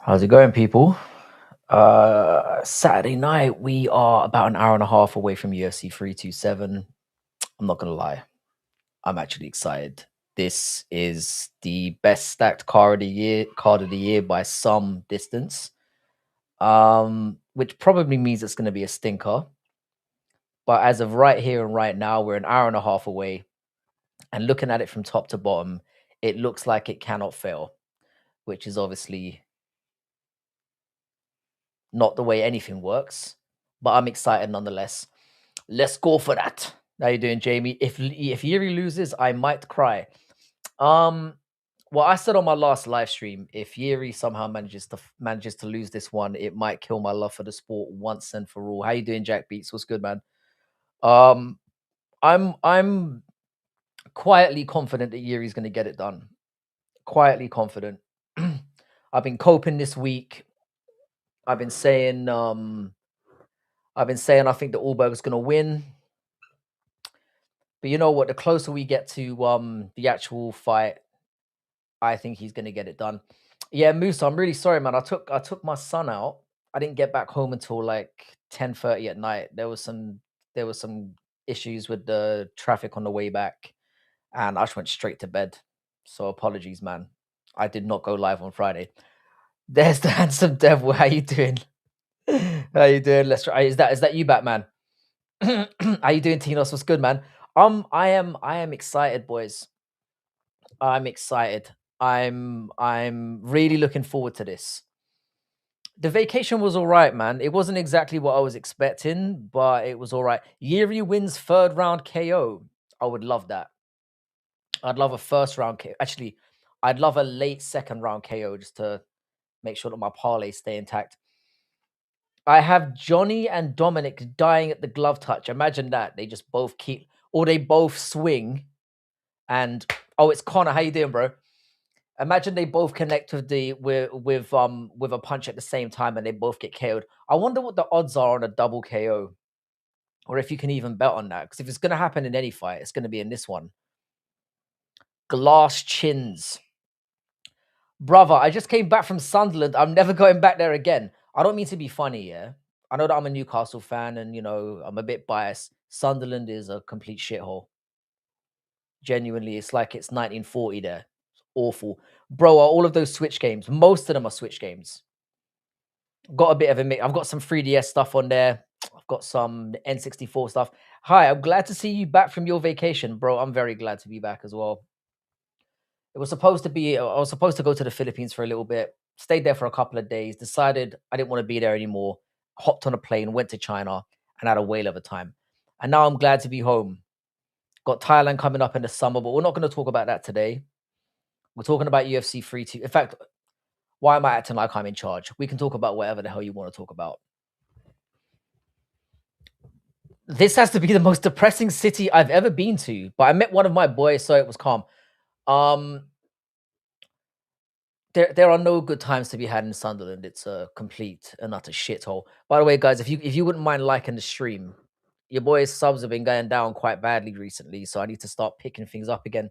How's it going, people? Saturday night, we are about an hour and a half away from UFC 327. I'm not gonna lie, I'm actually excited. This is the best stacked card of the year by some distance. Which probably means it's gonna be a stinker. But as of right here and right now, we're an hour and a half away, and looking at it from top to bottom, it looks like it cannot fail, which is obviously not the way anything works, but I'm excited nonetheless. Let's go for that. How you doing, Jamie? If Yuri loses, I might cry. Um, well, I said on my last live stream, if Yuri somehow manages to lose this one, it might kill my love for the sport once and for all. How you doing, Jack Beats? What's good, man? Um, I'm quietly confident that Yuri's going to get it done. Quietly confident. I've been coping this week. I've been saying I think that Ulberg is going to win. But you know what? The closer we get to the actual fight, I think he's going to get it done. Yeah, Musa, I'm really sorry, man. I took my son out. I didn't get back home until like 10:30 at night. There was some issues with the traffic on the way back, and I just went straight to bed. So apologies, man. I did not go live on Friday. There's the handsome devil. How you doing? How you doing? Let's try. Is that you, Batman? How you doing, Tinos? What's good, man? I am excited, boys. I'm excited. I'm really looking forward to this. The vacation was all right, man. It wasn't exactly what I was expecting, but it was all right. Yuri wins third round KO. I would love that. I'd love a first round KO. Actually, I'd love a late second round KO just to make sure that my parlays stay intact. I have Johnny and Dominic dying at the glove touch. Imagine that. They just both keep, or they both swing and, oh, it's Connor. How you doing, bro? Imagine they both connect with a punch at the same time and they both get KO'd. I wonder what the odds are on a double KO, or if you can even bet on that. Because if it's going to happen in any fight, it's going to be in this one. Glass chins, brother. I just came back from Sunderland. I'm never going back there again. I don't mean to be funny, yeah. I know that I'm a Newcastle fan, and I'm a bit biased. Sunderland is a complete shithole. Genuinely, it's like it's 1940 there. It's awful. Bro, are all of those Switch games, most of them are Switch games. Got a bit of a mix. I've got some 3DS stuff on there. I've got some N64 stuff. Hi, I'm glad to see you back from your vacation, bro. I'm very glad to be back as well. I was supposed to go to the Philippines for a little bit, stayed there for a couple of days, decided I didn't want to be there anymore, hopped on a plane, went to China, and had a whale of a time. And now I'm glad to be home. Got Thailand coming up in the summer, but we're not going to talk about that today. We're talking about UFC 3-2. In fact, why am I acting like I'm in charge? We can talk about whatever the hell you want to talk about. This has to be the most depressing city I've ever been to. But I met one of my boys, so it was calm. There are no good times to be had in Sunderland. It's a complete and utter shithole. By the way, guys, if you wouldn't mind liking the stream, your boys' subs have been going down quite badly recently, so I need to start picking things up again.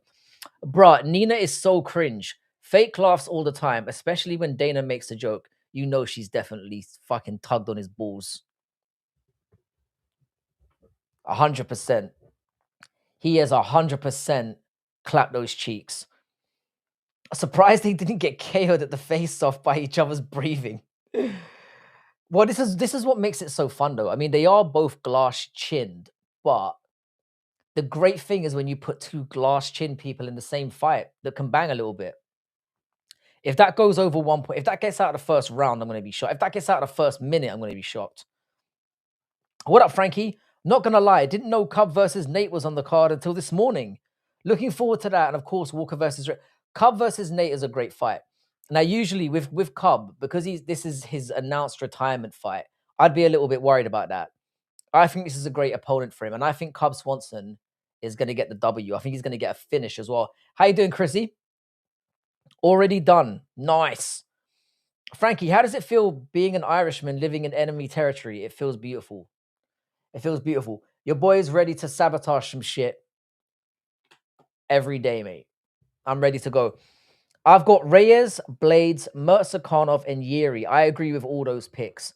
Bruh, Nina is so cringe. Fake laughs all the time, especially when Dana makes a joke. You know she's definitely fucking tugged on his balls. 100%. He has 100% clapped those cheeks. Surprised he didn't get KO'd at the face off by each other's breathing. Well, this is what makes it so fun, though. I mean, they are both glass chinned, but the great thing is when you put two glass chin people in the same fight that can bang a little bit. If that goes over 1 point, if that gets out of the first round, I'm going to be shocked. If that gets out of the first minute, I'm going to be shocked. What up, Frankie? Not going to lie, didn't know Cub versus Nate was on the card until this morning. Looking forward to that. And of course, Walker versus Cub versus Nate is a great fight. Now, usually with Cub, because this is his announced retirement fight, I'd be a little bit worried about that. I think this is a great opponent for him. And I think Cub Swanson is going to get the W. I think he's going to get a finish as well. How you doing, Chrissy? Already done. Nice. Frankie, how does it feel being an Irishman living in enemy territory? It feels beautiful. It feels beautiful. Your boy is ready to sabotage some shit every day, mate. I'm ready to go. I've got Reyes, Blades, Murzakanov, and Jiří. I agree with all those picks.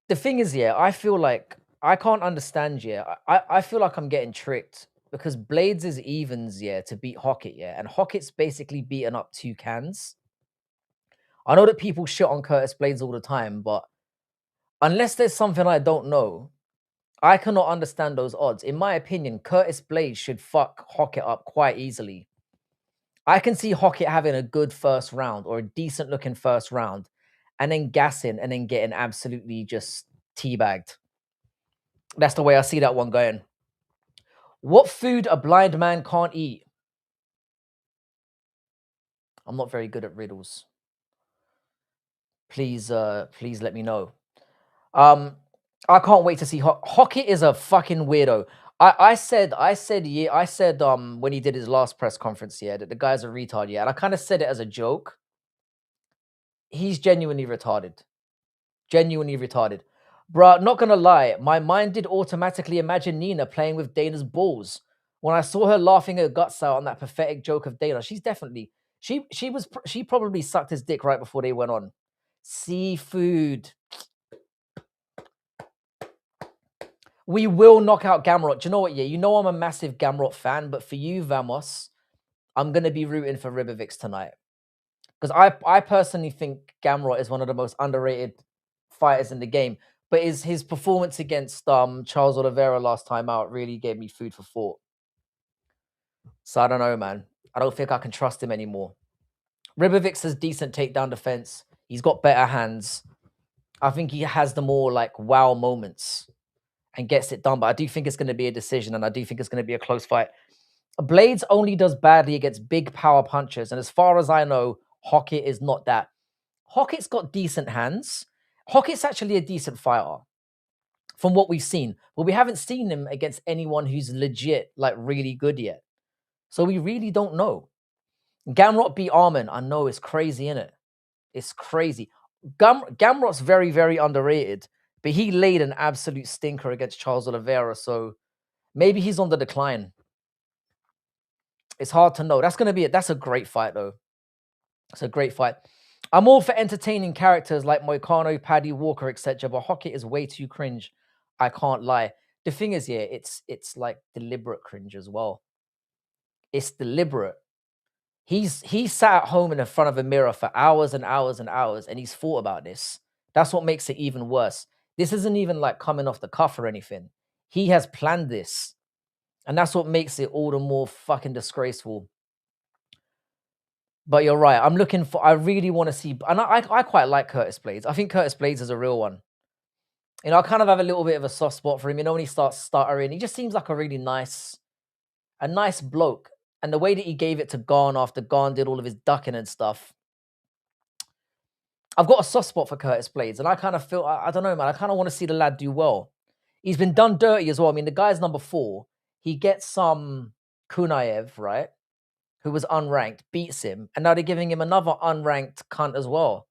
The thing is, yeah, I feel like I can't understand, yeah. I feel like I'm getting tricked because Blades is evens, yeah, to beat Hockett, yeah. And Hockett's basically beaten up 2 cans. I know that people shit on Curtis Blades all the time, but unless there's something I don't know, I cannot understand those odds. In my opinion, Curtis Blades should fuck Hockett up quite easily. I can see Hockett having a good first round or a decent looking first round and then gassing and then getting absolutely just teabagged. That's the way I see that one going. What food a blind man can't eat? I'm not very good at riddles. Please let me know. I can't wait to see Hockett is a fucking weirdo. I said when he did his last press conference, yeah, that the guy's a retard, yeah. And I kind of said it as a joke. He's genuinely retarded. Genuinely retarded. Bruh, not gonna lie, my mind did automatically imagine Nina playing with Dana's balls. When I saw her laughing her guts out on that pathetic joke of Dana, she's definitely she probably sucked his dick right before they went on. Seafood. We will knock out Gamrot. Do you know what? Yeah, you know I'm a massive Gamrot fan, but for you, Vamos, I'm gonna be rooting for Ribovics tonight. Because I personally think Gamrot is one of the most underrated fighters in the game. But his performance against Charles Oliveira last time out really gave me food for thought. So I don't know, man. I don't think I can trust him anymore. Ribovics has decent takedown defense. He's got better hands. I think he has the more like wow moments and gets it done. But I do think it's going to be a decision, and I do think it's going to be a close fight. Blades only does badly against big power punchers, and as far as I know, Hockett is not that. Hockett's got decent hands. Hockett's actually a decent fighter from what we've seen, but we haven't seen him against anyone who's legit, like really good yet. So we really don't know. Gamrot beat Arman. I know it's crazy, innit? It's crazy. Gamrot's very, very underrated, but he laid an absolute stinker against Charles Oliveira, so maybe he's on the decline. It's hard to know. That's a great fight, though. It's a great fight. I'm all for entertaining characters like Moicano, Paddy Walker, etc., but Hockett is way too cringe. I can't lie. The thing is, yeah, it's like deliberate cringe as well. It's deliberate. He sat at home in front of a mirror for hours and hours and hours, and he's thought about this. That's what makes it even worse. This isn't even like coming off the cuff or anything. He has planned this, and that's what makes it all the more fucking disgraceful. But you're right. I really want to see, and I quite like Curtis Blades. I think Curtis Blades is a real one. You know, I kind of have a little bit of a soft spot for him. You know, when he starts stuttering, he just seems like a really nice bloke. And the way that he gave it to Garn after Garn did all of his ducking and stuff, I've got a soft spot for Curtis Blades, and I kind of feel, I don't know, man. I kind of want to see the lad do well. He's been done dirty as well. I mean, the guy's number 4. He gets some Kunaev, right? Who was unranked, beats him, and now they're giving him another unranked cunt as well.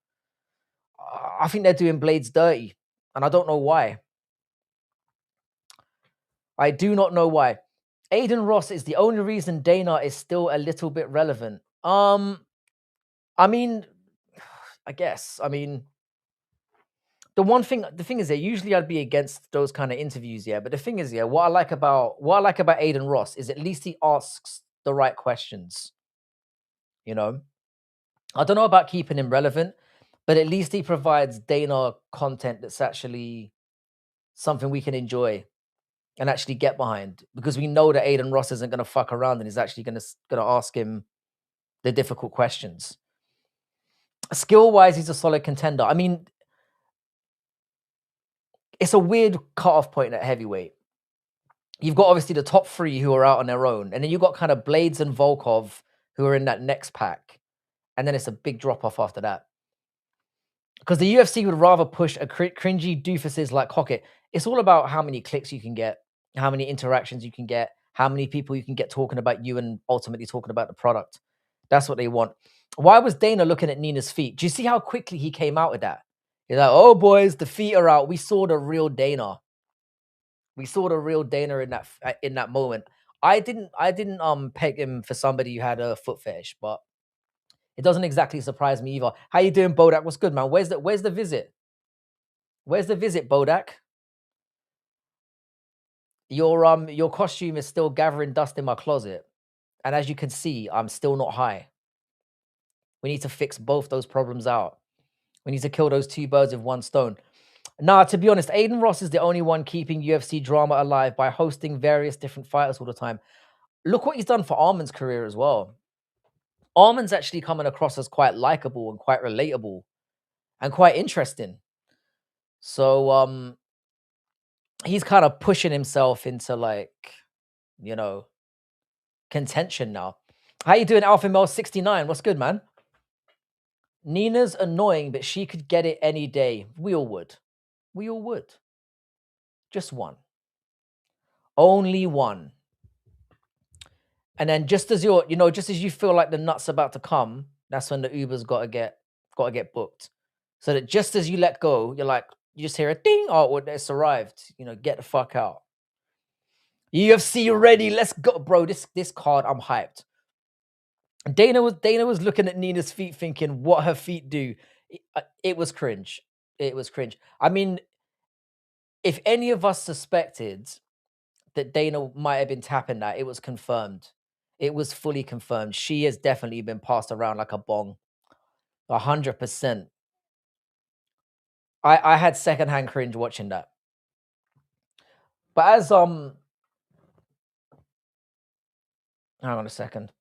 I think they're doing Blades dirty, and I don't know why. I do not know why. Aiden Ross is the only reason Dana is still a little bit relevant. I mean, I guess. I mean, the thing is that usually I'd be against those kind of interviews, yeah. But the thing is, yeah, what I like about Aiden Ross is at least he asks the right questions. You know, I don't know about keeping him relevant, but at least he provides Dana content that's actually something we can enjoy and actually get behind, because we know that Aiden Ross isn't going to fuck around and is actually going to ask him the difficult questions. Skill-wise, he's a solid contender. I mean, it's a weird cutoff point at heavyweight. You've got obviously the top 3 who are out on their own, and then you've got kind of Blades and Volkov who are in that next pack, and then it's a big drop-off after that. Because the UFC would rather push a cringy doofuses like Hockett. It's all about how many clicks you can get, how many interactions you can get, how many people you can get talking about you and ultimately talking about the product. That's what they want. Why was Dana looking at Nina's feet? Do you see how quickly he came out with that? He's like, oh, boys, the feet are out. We saw the real Dana. We saw the real Dana in that moment. I didn't peg him for somebody who had a foot fetish, but it doesn't exactly surprise me either. How you doing, Bodak? What's good, man? Where's the visit? Where's the visit, Bodak? Your costume is still gathering dust in my closet. And as you can see, I'm still not high. We need to fix both those problems out. We need to kill those two birds with one stone. Nah, to be honest, Aiden Ross is the only one keeping UFC drama alive by hosting various different fighters all the time. Look what he's done for Arman's career as well. Arman's actually coming across as quite likable and quite relatable and quite interesting. So he's kind of pushing himself into like, you know, contention now. How you doing, Alpha Male 69? What's good, man? Nina's annoying, but she could get it any day. We all would. We all would. Just one. Only one. And then just as just as you feel like the nut's about to come, that's when the Uber's gotta get booked. So that just as you let go, you're like, you just hear a ding, oh, well, it's arrived. Get the fuck out. UFC ready, let's go. Bro, this card, I'm hyped. Dana was looking at Nina's feet thinking what her feet do. It was cringe. It was cringe. I mean, if any of us suspected that Dana might have been tapping that, it was confirmed. It was fully confirmed. She has definitely been passed around like a bong. 100%. I had secondhand cringe watching that. But as hang on a second.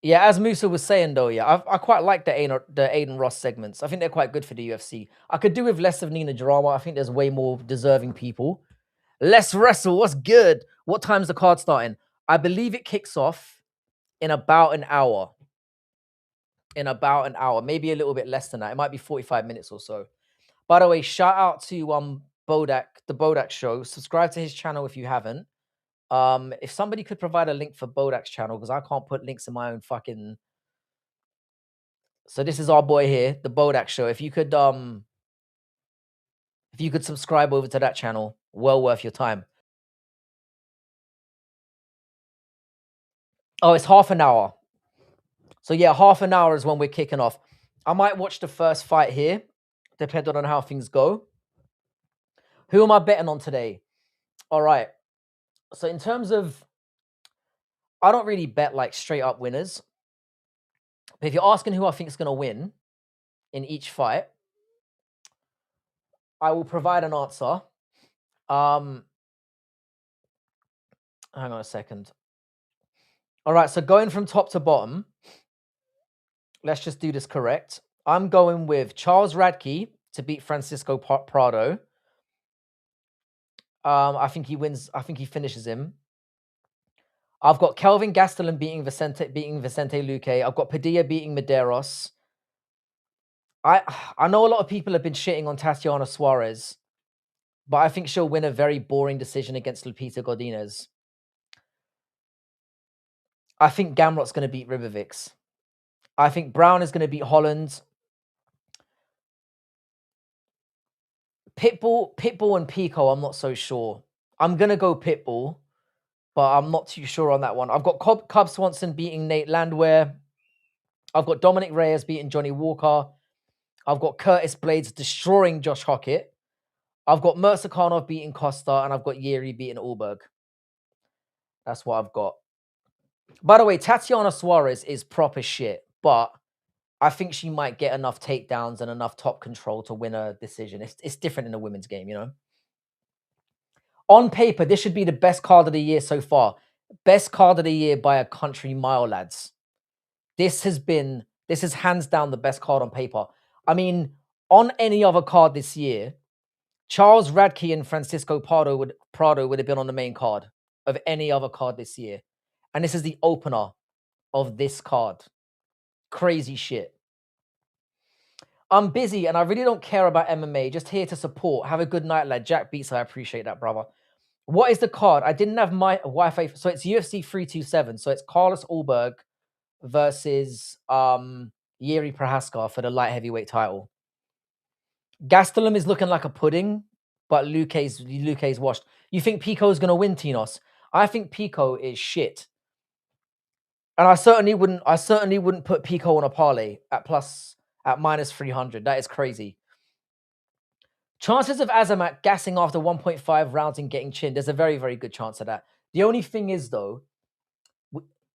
Yeah, as Musa was saying though, yeah, I quite like the Aiden Ross segments. I think they're quite good for the UFC. I could do with less of Nina drama. I think there's way more deserving people. Let's wrestle. What's good? What time's the card starting? I believe it kicks off in about an hour. Maybe a little bit less than that. It might be 45 minutes or so. By the way, shout out to Bodak, the Bodak Show. Subscribe to his channel if you haven't. If somebody could provide a link for Bodak's channel, because I can't put links in my own fucking. So this is our boy here, the Bodak Show. If you could subscribe over to that channel, well worth your time. Oh, it's half an hour. So yeah, half an hour is when we're kicking off. I might watch the first fight here, depending on how things go. Who am I betting on today? All right. So in terms of, I don't really bet like straight up winners. But if you're asking who I think is going to win in each fight, I will provide an answer. Hang on a second. All right, so going from top to bottom, let's just do this correct. I'm going with Charles Radke to beat Francisco Prado. I think he wins. I think he finishes him. I've got Kelvin Gastelum beating Vicente Luque. I've got Padilla beating Medeiros. I know a lot of people have been shitting on Tatiana Suarez, but I think she'll win a very boring decision against Lupita Godinez. I think Gamrot's going to beat Ribovics. I think Brown is going to beat Holland. Pitbull and Pico, I'm not so sure. I'm going to go Pitbull, but I'm not too sure on that one. I've got Cub Swanson beating Nate Landwehr. I've got Dominic Reyes beating Johnny Walker. I've got Curtis Blades destroying Josh Hockett. I've got Mirzakanov beating Costa, and I've got Jiří beating Ulberg. That's what I've got. By the way, Tatiana Suarez is proper shit, but I think she might get enough takedowns and enough top control to win a decision. It's different in the women's game, On paper, this should be the best card of the year so far. Best card of the year by a country mile, lads. This is hands down the best card on paper. I mean, on any other card this year, Charles Radke and Francisco Prado would have been on the main card of any other card this year. And this is the opener of this card. Crazy shit. I'm busy and I really don't care about MMA. Just here to support. Have a good night, lad. Jack Beats, I appreciate that, brother. What is the card? I didn't have my Wi-Fi. So it's UFC 327. So it's Carlos Ulberg versus Jiří Procházka for the light heavyweight title. Gastelum is looking like a pudding, but Luque's washed. You think Pico's gonna win, Tinos? I think Pico is shit. And I certainly wouldn't put Pico on a parlay at minus 300. That is crazy. Chances of Azamat gassing after 1.5 rounds and getting chinned, there's a very, very good chance of that. The only thing is, though,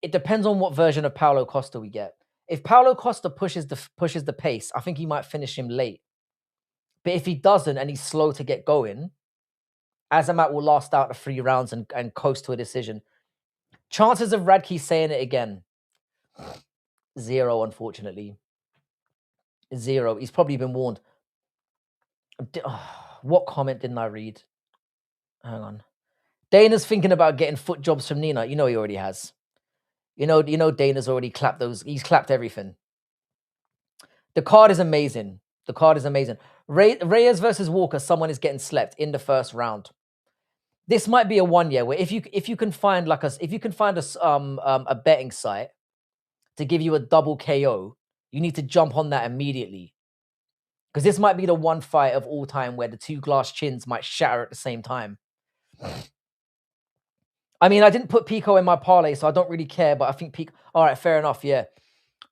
it depends on what version of Paulo Costa we get. If Paulo Costa pushes the pace, I think he might finish him late. But if he doesn't and he's slow to get going, Azamat will last out the 3 rounds and coast to a decision. Chances of Radke saying it again, 0, unfortunately. 0. He's probably been warned. What comment didn't I read? Hang on. Dana's thinking about getting foot jobs from Nina. You know he already has. You know Dana's already clapped those. He's clapped everything. The card is amazing. Reyes versus Walker. Someone is getting slept in the first round. This might be a one year where if you can find a betting site to give you a double KO, you need to jump on that immediately. Because this might be the one fight of all time where the 2 glass chins might shatter at the same time. I mean, I didn't put Pico in my parlay, so I don't really care, but I think Pico... All right, fair enough, yeah.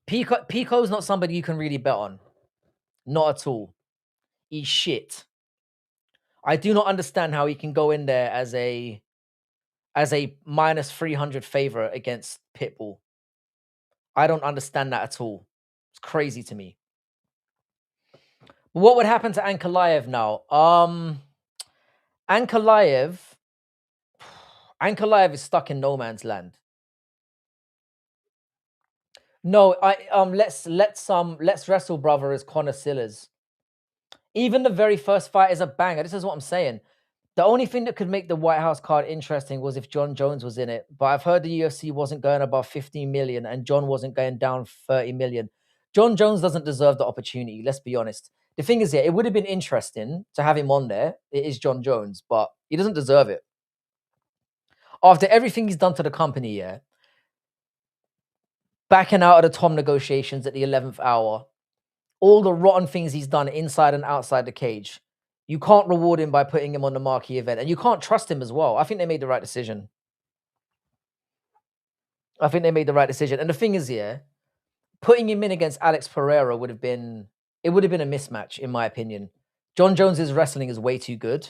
Pico's not somebody you can really bet on. Not at all. He's shit. I do not understand how he can go in there as a minus 300 favorite against Pitbull. I don't understand that at all. It's crazy to me. What would happen to Ankalaev now? Ankalaev is stuck in no man's land. No, let's wrestle brother as Conor Sillers. Even the very first fight is a banger. This is what I'm saying. The only thing that could make the White House card interesting was if John Jones was in it. But I've heard the UFC wasn't going above 15 million and John wasn't going down 30 million. John Jones doesn't deserve the opportunity, let's be honest. The thing is, yeah, it would have been interesting to have him on there. It is John Jones, but he doesn't deserve it. After everything he's done to the company, yeah, backing out of the Tom negotiations at the 11th hour, all the rotten things he's done inside and outside the cage, you can't reward him by putting him on the marquee event. And you can't trust him as well. I think they made the right decision. And the thing is, yeah, putting him in against Alex Pereira would have been a mismatch, in my opinion. John Jones's wrestling is way too good.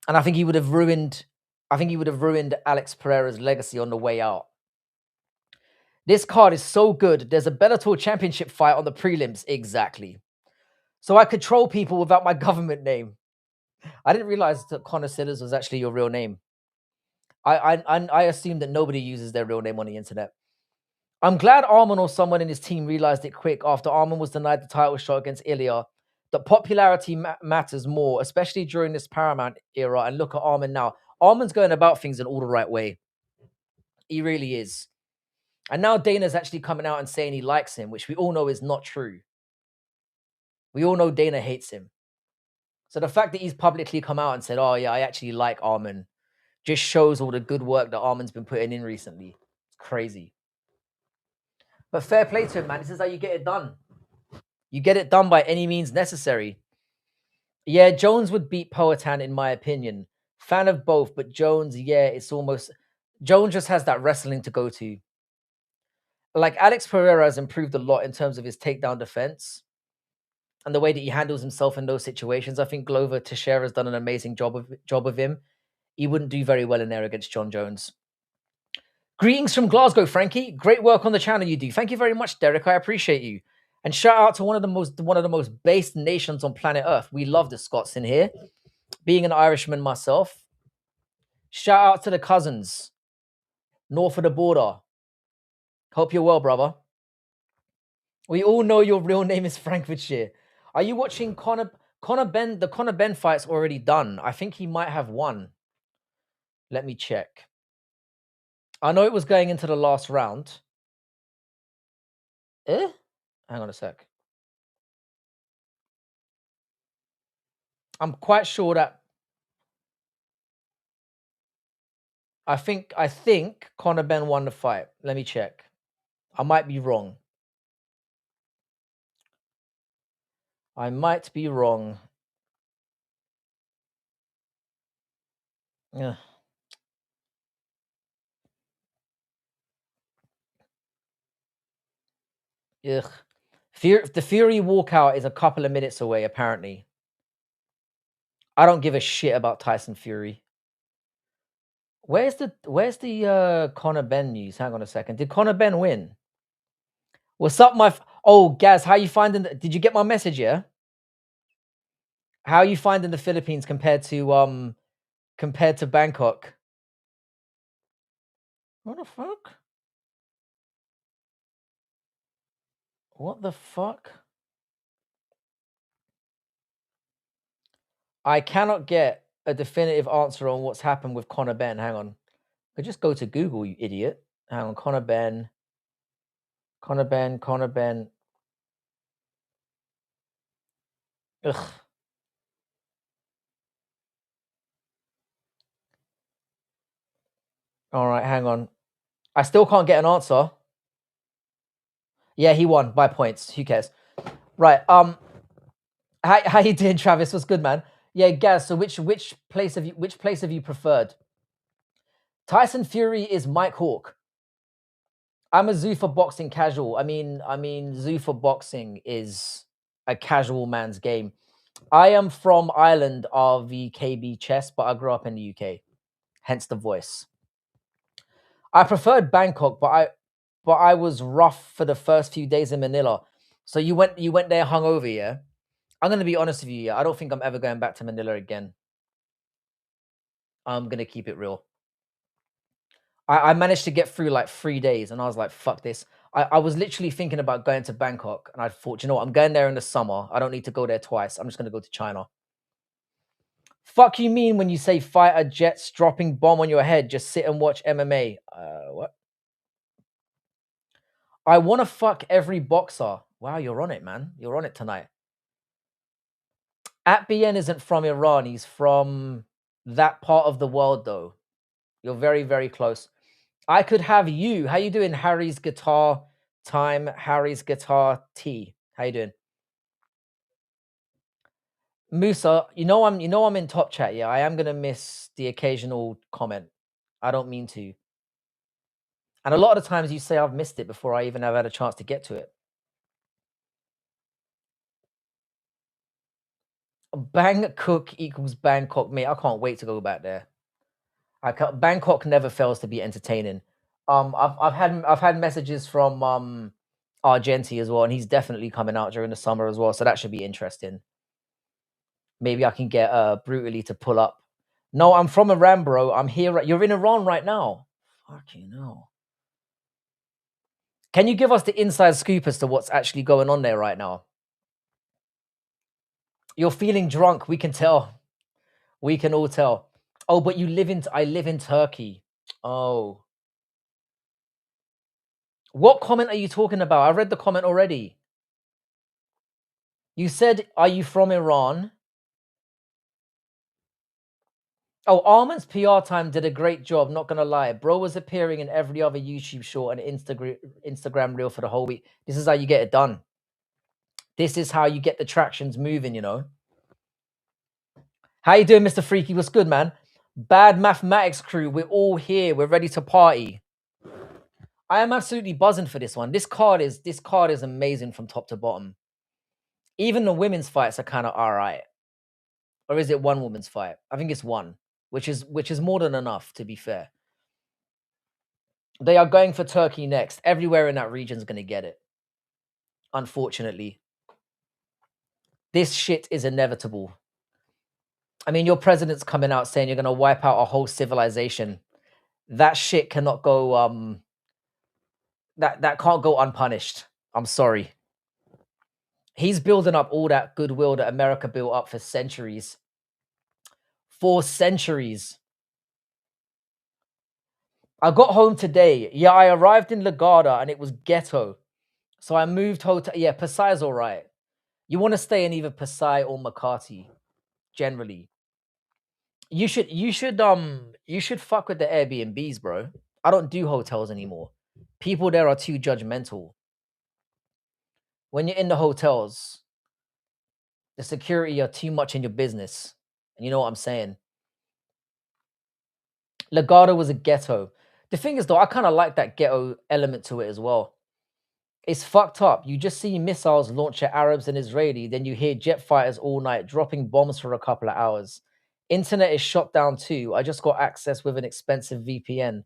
And I think he would have ruined Alex Pereira's legacy on the way out. This card is so good. There's a Bellator championship fight on the prelims. Exactly. So I could troll people without my government name. I didn't realize that Conor Sillers was actually your real name. I assume that nobody uses their real name on the internet. I'm glad Arman or someone in his team realized it quick after Arman was denied the title shot against Ilya. That popularity matters more, especially during this Paramount era. And look at Arman now. Arman's going about things in all the right way. He really is. And now Dana's actually coming out and saying he likes him, which we all know is not true. We all know Dana hates him. So the fact that he's publicly come out and said, oh yeah, I actually like Arman, just shows all the good work that Arman's been putting in recently. It's crazy. But fair play to him, man. This is how you get it done. You get it done by any means necessary. Yeah, Jones would beat Poatan in my opinion. Fan of both, but Jones, yeah, it's almost... Jones just has that wrestling to go to. Like, Alex Pereira has improved a lot in terms of his takedown defense and the way that he handles himself in those situations. I think Glover Teixeira has done an amazing job of him. He wouldn't do very well in there against John Jones. Greetings from Glasgow, Frankie. Great work on the channel you do. Thank you very much, Derek. I appreciate you. And shout out to one of the most based nations on planet Earth. We love the Scots in here. Being an Irishman myself. Shout out to the cousins north of the border. Hope you're well, brother. We all know your real name is Frankfurtshire. Are you watching Conor Ben? The Conor Ben fight's already done. I think he might have won. Let me check. I know it was going into the last round. Hang on a sec. I'm quite sure that I think Conor Ben won the fight. Let me check. I might be wrong. Ugh. Ugh. The Fury walkout is a couple of minutes away, apparently. I don't give a shit about Tyson Fury. Where's the Conor Ben news? Hang on a second. Did Conor Ben win? What's up, oh, Gaz, how you finding did you get my message, yeah? How are you finding the Philippines compared to Bangkok? What the fuck? What the fuck? I cannot get a definitive answer on what's happened with Conor Ben. Hang on. I just go to Google, you idiot. Hang on, Conor Ben. Conor Ben, Conor Ben. Ugh. All right, hang on. I still can't get an answer. Yeah, he won by points. Who cares? Right. How you doing, Travis? What's good, man? Yeah, Gaz. So which place have you preferred? Tyson Fury is Mike Hawk. I'm a zoo for boxing casual. I mean, zoo for boxing is a casual man's game. I am from Ireland, RVKB chess, but I grew up in the UK. Hence the voice. I preferred Bangkok, but I was rough for the first few days in Manila. So you went there hungover, yeah? I'm gonna be honest with you, yeah. I don't think I'm ever going back to Manila again. I'm gonna keep it real. I managed to get through like 3 days, and I was like, "Fuck this." I was literally thinking about going to Bangkok, and I thought, you know what? I'm going there in the summer. I don't need to go there twice. I'm just gonna go to China. Fuck you mean when you say fighter jets dropping bomb on your head? Just sit and watch MMA. What? I want to fuck every boxer. Wow, you're on it, man. You're on it tonight. At BN isn't from Iran. He's from that part of the world, though. You're very, very close. I could have you. How you doing, Harry's Guitar Time? Harry's Guitar T. How you doing, Musa? You know I'm in top chat. Yeah, I am gonna miss the occasional comment. I don't mean to. And a lot of the times you say I've missed it before I even have had a chance to get to it. Bangkok equals Bangkok, mate. I can't wait to go back there. Bangkok never fails to be entertaining. I've had messages from Argenti as well, and he's definitely coming out during the summer as well. So that should be interesting. Maybe I can get brutally to pull up. No, I'm from Iran, bro. I'm here. You're in Iran right now. Fucking hell. Can you give us the inside scoop as to what's actually going on there right now? You're feeling drunk. We can tell. We can all tell. Oh, but I live in Turkey. Oh. What comment are you talking about? I read the comment already. You said, "Are you from Iran?" Oh, Arman's PR time did a great job, not gonna lie. Bro was appearing in every other YouTube short and Instagram reel for the whole week. This is how you get it done. This is how you get the tractions moving, you know. How you doing, Mr. Freaky? What's good, man? Bad mathematics crew, we're all here. We're ready to party. I am absolutely buzzing for this one. This card is amazing from top to bottom. Even the women's fights are kind of all right. Or is it one woman's fight? I think it's one, which is more than enough, to be fair. They are going for Turkey next. Everywhere in that region is going to get it. Unfortunately, this shit is inevitable. I mean, your president's coming out saying you're going to wipe out a whole civilization. That shit cannot go. That can't go unpunished. I'm sorry. He's building up all that goodwill that America built up for centuries. For centuries. I got home today. Yeah, I arrived in Lagada and it was ghetto. So I moved hotel. Yeah, Pasai's all right. You want to stay in either Pasai or Makati, generally. You should fuck with the Airbnbs, bro. I don't do hotels anymore. People there are too judgmental. When you're in the hotels, the security are too much in your business. And you know what I'm saying? Legato was a ghetto. The thing is, though, I kind of like that ghetto element to it as well. It's fucked up. You just see missiles launch at Arabs and Israeli, then you hear jet fighters all night dropping bombs for a couple of hours. Internet is shut down too. I just got access with an expensive VPN.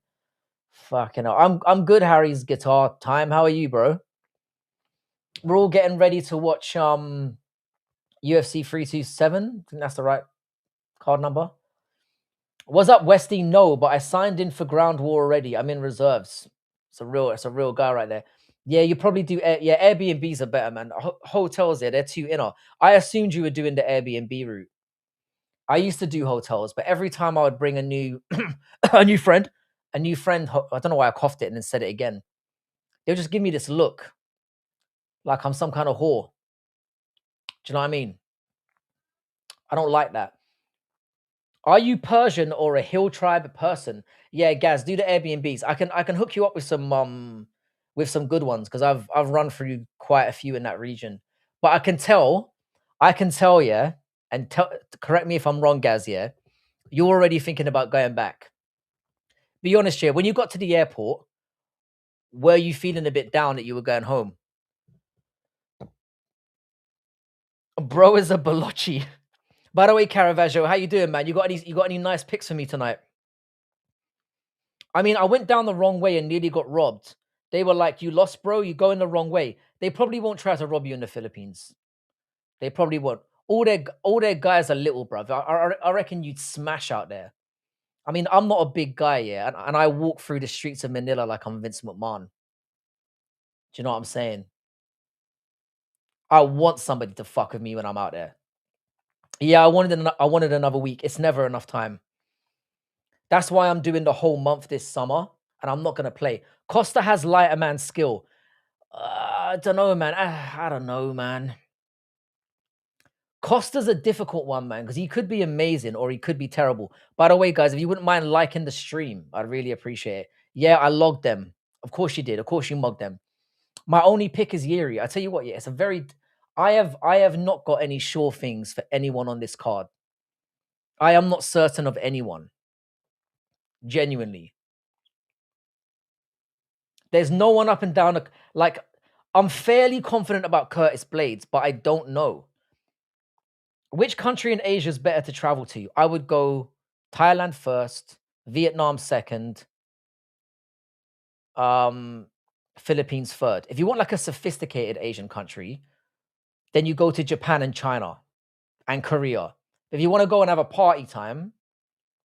Fucking hell. I'm good, Harry's guitar time. How are you, bro? We're all getting ready to watch UFC 327. I think that's the right card number. What's up, Westy? No, but I signed in for Ground War already. I'm in reserves. It's a real guy right there. Yeah, you probably do. Airbnbs are better, man. Hotels, they're too inner. I assumed you were doing the Airbnb route. I used to do hotels, but every time I would bring a new a new friend, I don't know why I coughed it and then said it again. They'll just give me this look, like I'm some kind of whore. Do you know what I mean? I don't like that. Are you Persian or a hill tribe person? Yeah, Gaz, do the Airbnbs. I can hook you up with some good ones because I've run through quite a few in that region. But I can tell, yeah, and correct me if I'm wrong, Gaz, yeah. You're already thinking about going back. Be honest, yeah. When you got to the airport, were you feeling a bit down that you were going home? Bro is a Balochi. By the way, Caravaggio, how you doing, man? You got any nice pics for me tonight? I mean, I went down the wrong way and nearly got robbed. They were like, "You lost, bro. You going the wrong way." They probably won't try to rob you in the Philippines. They probably won't. All their guys are little, bruv. I reckon you'd smash out there. I mean, I'm not a big guy, yeah, and I walk through the streets of Manila like I'm Vince McMahon. Do you know what I'm saying? I want somebody to fuck with me when I'm out there. Yeah, I wanted another week. It's never enough time. That's why I'm doing the whole month this summer, and I'm not gonna play. Costa has lighter man skill. I don't know, man. I don't know, man. Costa's a difficult one, man, because he could be amazing or he could be terrible. By the way, guys, if you wouldn't mind liking the stream, I'd really appreciate it. Yeah, I logged them. Of course you did. Of course you mugged them. My only pick is Jiří. I tell you what, yeah, it's a very. I have not got any sure things for anyone on this card. I am not certain of anyone. Genuinely, there's no one up and down. Like, I'm fairly confident about Curtis Blades, but I don't know. Which country in Asia is better to travel to? I would go Thailand first, Vietnam second, Philippines third. If you want like a sophisticated Asian country, then you go to Japan and China and Korea. If you want to go and have a party time,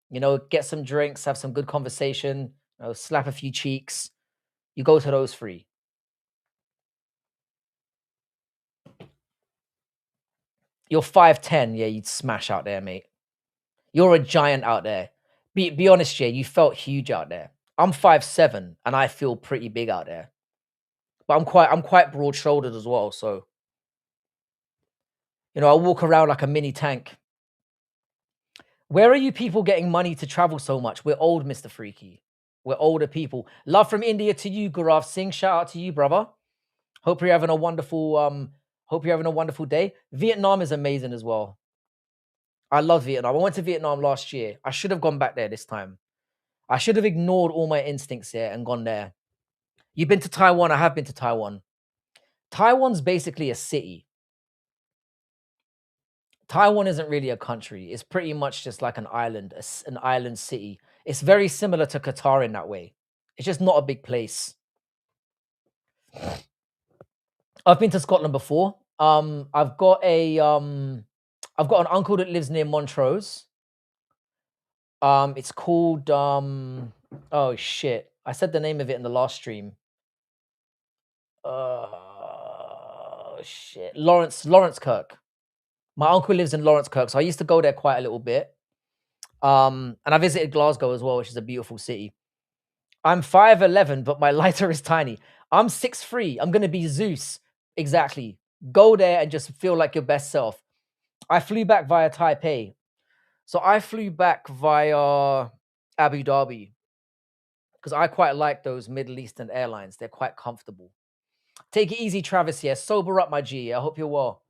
you know, get some drinks, have some good conversation, you know, slap a few cheeks, you go to those three. You're 5'10", yeah, you'd smash out there, mate. You're a giant out there. Be honest, Jay, you felt huge out there. I'm 5'7", and I feel pretty big out there. But I'm quite broad shouldered as well, so you know, I walk around like a mini tank. Where are you people getting money to travel so much? We're old, Mr. Freaky. We're older people. Love from India to you, Gurav Singh. Shout out to you, brother. Hope you're having a wonderful day. Vietnam is amazing as well. I love Vietnam. I went to Vietnam last year. I should have gone back there this time. I should have ignored all my instincts here and gone there. You've been to Taiwan? I have been to Taiwan. Taiwan's basically a city. Taiwan isn't really a country. It's pretty much just like an island, an island city. It's very similar to Qatar in that way. It's just not a big place. I've been to Scotland before. I've got an uncle that lives near Montrose. It's called oh shit. I said the name of it in the last stream. Shit. Lawrence Kirk. My uncle lives in Lawrence Kirk, so I used to go there quite a little bit. And I visited Glasgow as well, which is a beautiful city. I'm 5'11", but my lighter is tiny. I'm 6'3". I'm gonna be Zeus. Exactly. Go there and just feel like your best self. I flew back via Taipei. So I flew back via Abu Dhabi because I quite like those Middle Eastern airlines. They're quite comfortable. Take it easy, Travis. Here, sober up, my G. I hope you're well.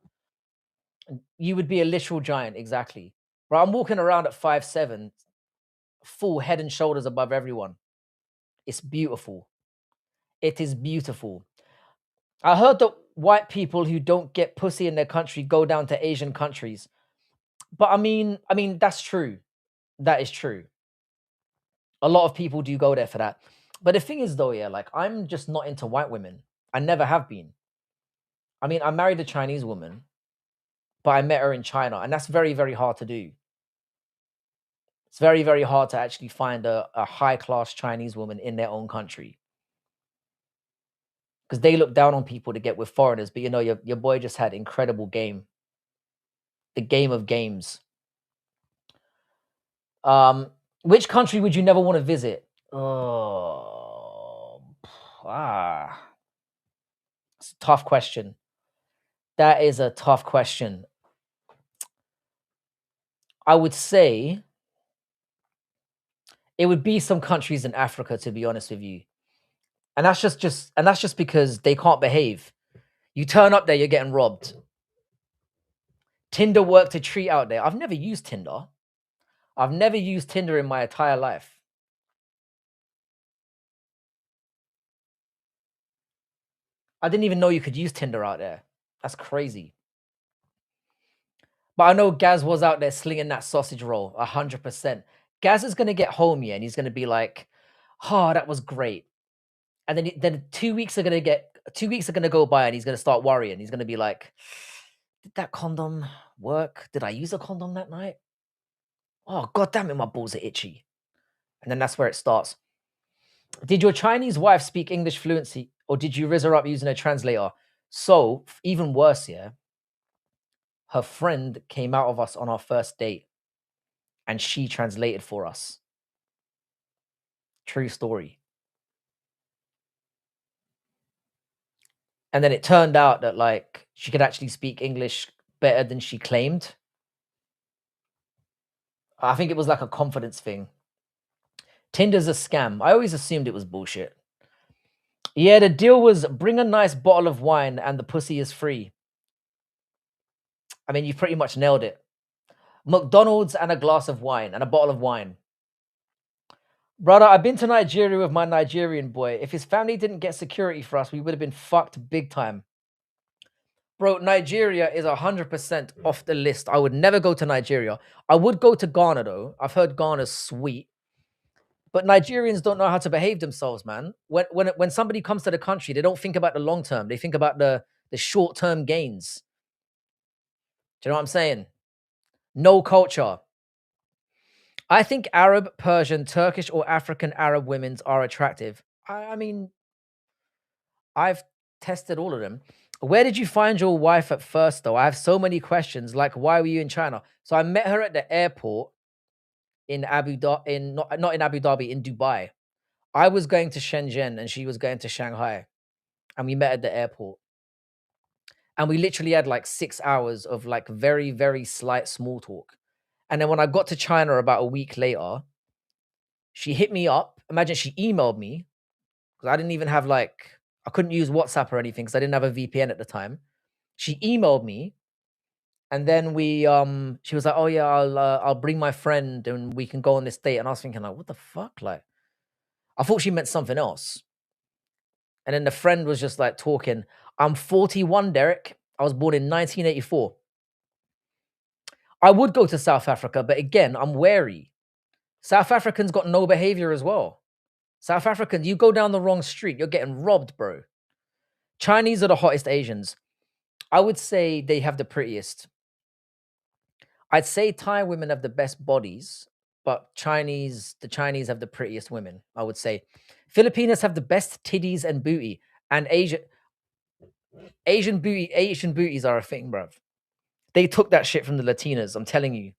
You would be a literal giant, exactly. Right, I'm walking around at 5'7", full head and shoulders above everyone. It's beautiful. It is beautiful. I heard that white people who don't get pussy in their country go down to Asian countries. But I mean that's true. That is true. A lot of people do go there for that. But the thing is though, yeah, like I'm just not into white women. I never have been. I mean, I married a Chinese woman, but I met her in China, and that's very, very hard to do. It's very, very hard to actually find a high class Chinese woman in their own country because they look down on people to get with foreigners. But you know, your boy just had incredible game, the game of games. Um, which country would you never want to visit? Oh, it's a tough question. That is a tough question. I would say it would be some countries in Africa, to be honest with you. And that's just because they can't behave. You turn up there, you're getting robbed. Tinder worked a treat out there. I've never used Tinder. I've never used Tinder in my entire life. I didn't even know you could use Tinder out there. That's crazy. But I know Gaz was out there slinging that sausage roll 100%. Gaz is going to get home here and he's going to be like, oh, that was great. And then 2 weeks are going to get 2 weeks are going to go by and he's going to start worrying. He's going to be like, did that condom work? Did I use a condom that night? Oh, god damn it, my balls are itchy. And then that's where it starts. Did your Chinese wife speak English fluency or did you rizz her up using a translator? So, even worse, yeah, her friend came out of us on our first date and she translated for us. True story. And then it turned out that like she could actually speak English better than she claimed. I think it was like a confidence thing. Tinder's a scam. I always assumed it was bullshit. Yeah, the deal was bring a nice bottle of wine and the pussy is free. I mean, you pretty much nailed it. McDonald's and a glass of wine and a bottle of wine. Brother, I've been to Nigeria with my Nigerian boy. If his family didn't get security for us, we would have been fucked big time. Bro, Nigeria is 100% off the list. I would never go to Nigeria. I would go to Ghana though. I've heard Ghana's sweet. But Nigerians don't know how to behave themselves, man. When somebody comes to the country, they don't think about the long term. They think about the short term gains. Do you know what I'm saying? No culture. I think Arab, Persian, Turkish, or African Arab women's are attractive. I mean, I've tested all of them. Where did you find your wife at first, though? I have so many questions. Like, why were you in China? So I met her at the airport in Abu Dhabi, not in Abu Dhabi, in Dubai. I was going to Shenzhen and she was going to Shanghai, and we met at the airport. And we literally had like 6 hours of like very, very slight small talk. And then when I got to China about a week later, she hit me up. Imagine she emailed me because I didn't even have like, I couldn't use WhatsApp or anything because I didn't have a VPN at the time. She emailed me and then she was like, oh yeah, I'll bring my friend and we can go on this date. And I was thinking like, what the fuck? Like, I thought she meant something else. And then the friend was just like talking. I'm 41, Derek. I was born in 1984. I would go to South Africa, but again, I'm wary. South Africans got no behavior as well. South Africans, you go down the wrong street, you're getting robbed, bro. Chinese are the hottest Asians. I would say they have the prettiest. I'd say Thai women have the best bodies, but the Chinese have the prettiest women, I would say. Filipinos have the best titties and booty, and Asian booties are a thing, bruv. They took that shit from the Latinas, I'm telling you.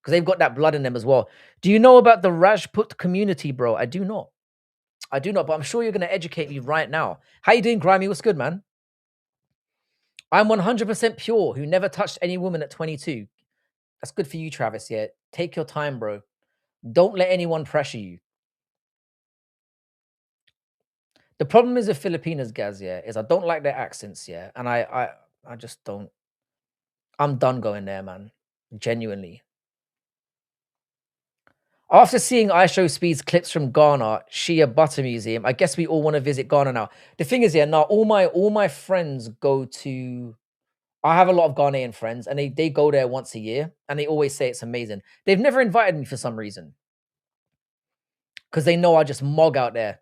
Because they've got that blood in them as well. Do you know about the Rajput community, bro? I do not. I do not, but I'm sure you're going to educate me right now. How you doing, Grimy? What's good, man? I'm 100% pure, who never touched any woman at 22. That's good for you, Travis, yeah. Take your time, bro. Don't let anyone pressure you. The problem is with Filipinas, Gaz, yeah, is I don't like their accents, yeah. And I just don't. I'm done going there, man. Genuinely. After seeing iShow Speed's clips from Ghana, Shia Butter Museum, I guess we all want to visit Ghana now. The thing is, yeah, now all my friends go to. I have a lot of Ghanaian friends, and they go there once a year, and they always say it's amazing. They've never invited me for some reason because they know I just mog out there.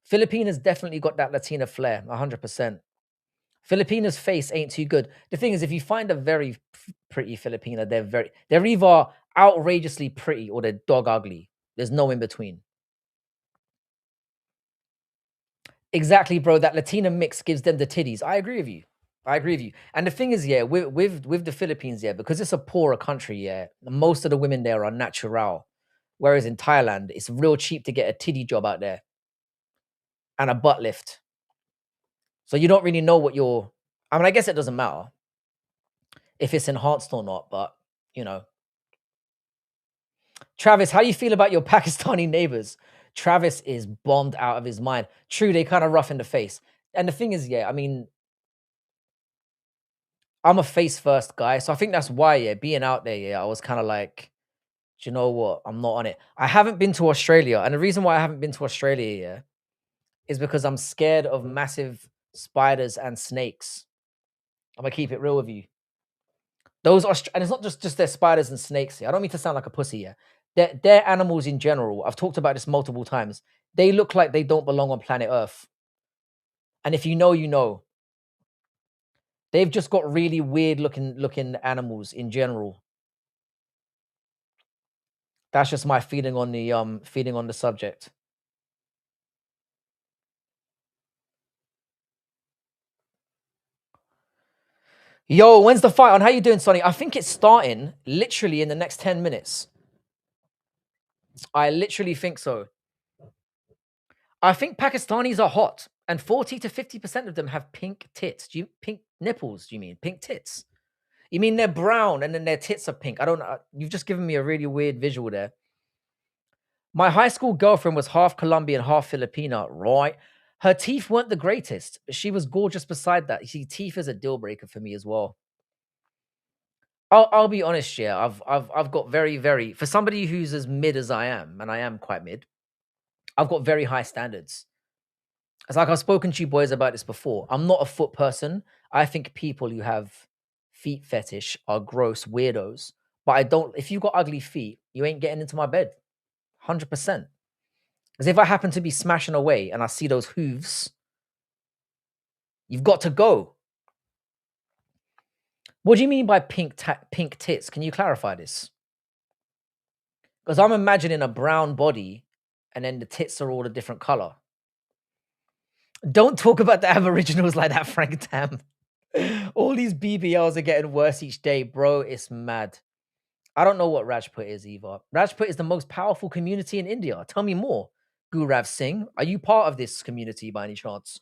Filipinas definitely got that Latina flair, 100%. Filipina's face ain't too good. The thing is, if you find a very pretty Filipina, they're either outrageously pretty or they're dog ugly. There's no in between. Exactly, bro. That Latina mix gives them the titties. I agree with you. I agree with you. And the thing is, yeah, with the Philippines, yeah, because it's a poorer country, yeah, most of the women there are natural. Whereas in Thailand, it's real cheap to get a titty job out there and a butt lift. So you don't really know what you're. I mean, I guess it doesn't matter if it's enhanced or not, but you know. Travis, how you feel about your Pakistani neighbors? Travis is bombed out of his mind. True, they kind of rough in the face. And the thing is, yeah, I mean, I'm a face first guy. So I think that's why, yeah, being out there, yeah, I was kind of like, do you know what? I'm not on it. I haven't been to Australia. And the reason why I haven't been to Australia, yeah, is because I'm scared of massive spiders and snakes. I'm gonna keep it real with you. And it's not just their spiders and snakes here. I don't mean to sound like a pussy here. They're animals in general. I've talked about this multiple times. They look like they don't belong on planet Earth. And if you know, you know. They've just got really weird looking animals in general. That's just my feeling on the subject. Yo, when's the fight on? How you doing, Sonny? I think it's starting literally in the next 10 minutes. I literally think so. I think Pakistanis are hot, and 40 to 50% of them have pink tits. Pink nipples? Do you mean pink tits? You mean they're brown and then their tits are pink? I don't know. You've just given me a really weird visual there. My high school girlfriend was half Colombian, half Filipina, right? Her teeth weren't the greatest, but she was gorgeous beside that. You see, teeth is a deal breaker for me as well. I'll be honest, yeah. I've got very for somebody who's as mid as I am, and I am quite mid. I've got very high standards. It's like I've spoken to you boys about this before. I'm not a foot person. I think people who have feet fetish are gross weirdos. But I don't. If you've got ugly feet, you ain't getting into my bed. 100%. Because if I happen to be smashing away and I see those hooves, you've got to go. What do you mean by pink tits? Can you clarify this? Because I'm imagining a brown body and then the tits are all a different color. Don't talk about the Aboriginals like that, Frank Tam. All these BBLs are getting worse each day, bro. It's mad. I don't know what Rajput is either. Rajput is the most powerful community in India. Tell me more. Gurav Singh, are you part of this community by any chance?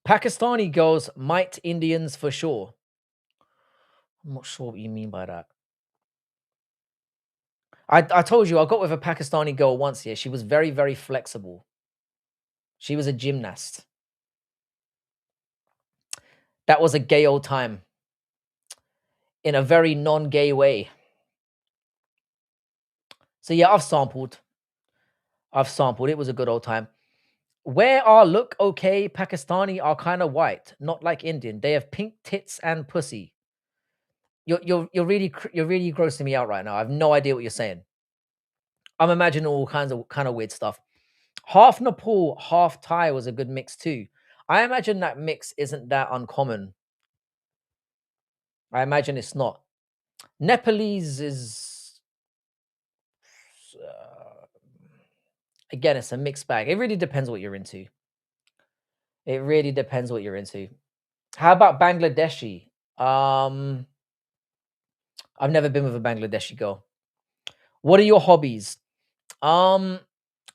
Pakistani girls might Indians for sure. I'm not sure what you mean by that. I told you I got with a Pakistani girl once. Yeah, she was very flexible. She was a gymnast. That was a gay old time. In a very non-gay way. So yeah, I've sampled. It was a good old time. Where are look okay Pakistani are kind of white, not like Indian. They have pink tits and pussy. You're really grossing me out right now. I have no idea what you're saying. I'm imagining all kinds of weird stuff. Half Nepal, half Thai was a good mix too. I imagine that mix isn't that uncommon. I imagine it's not. Nepalese is again, it's a mixed bag. It really depends what you're into. It really depends what you're into. How about Bangladeshi? I've never been with a Bangladeshi girl. What are your hobbies? I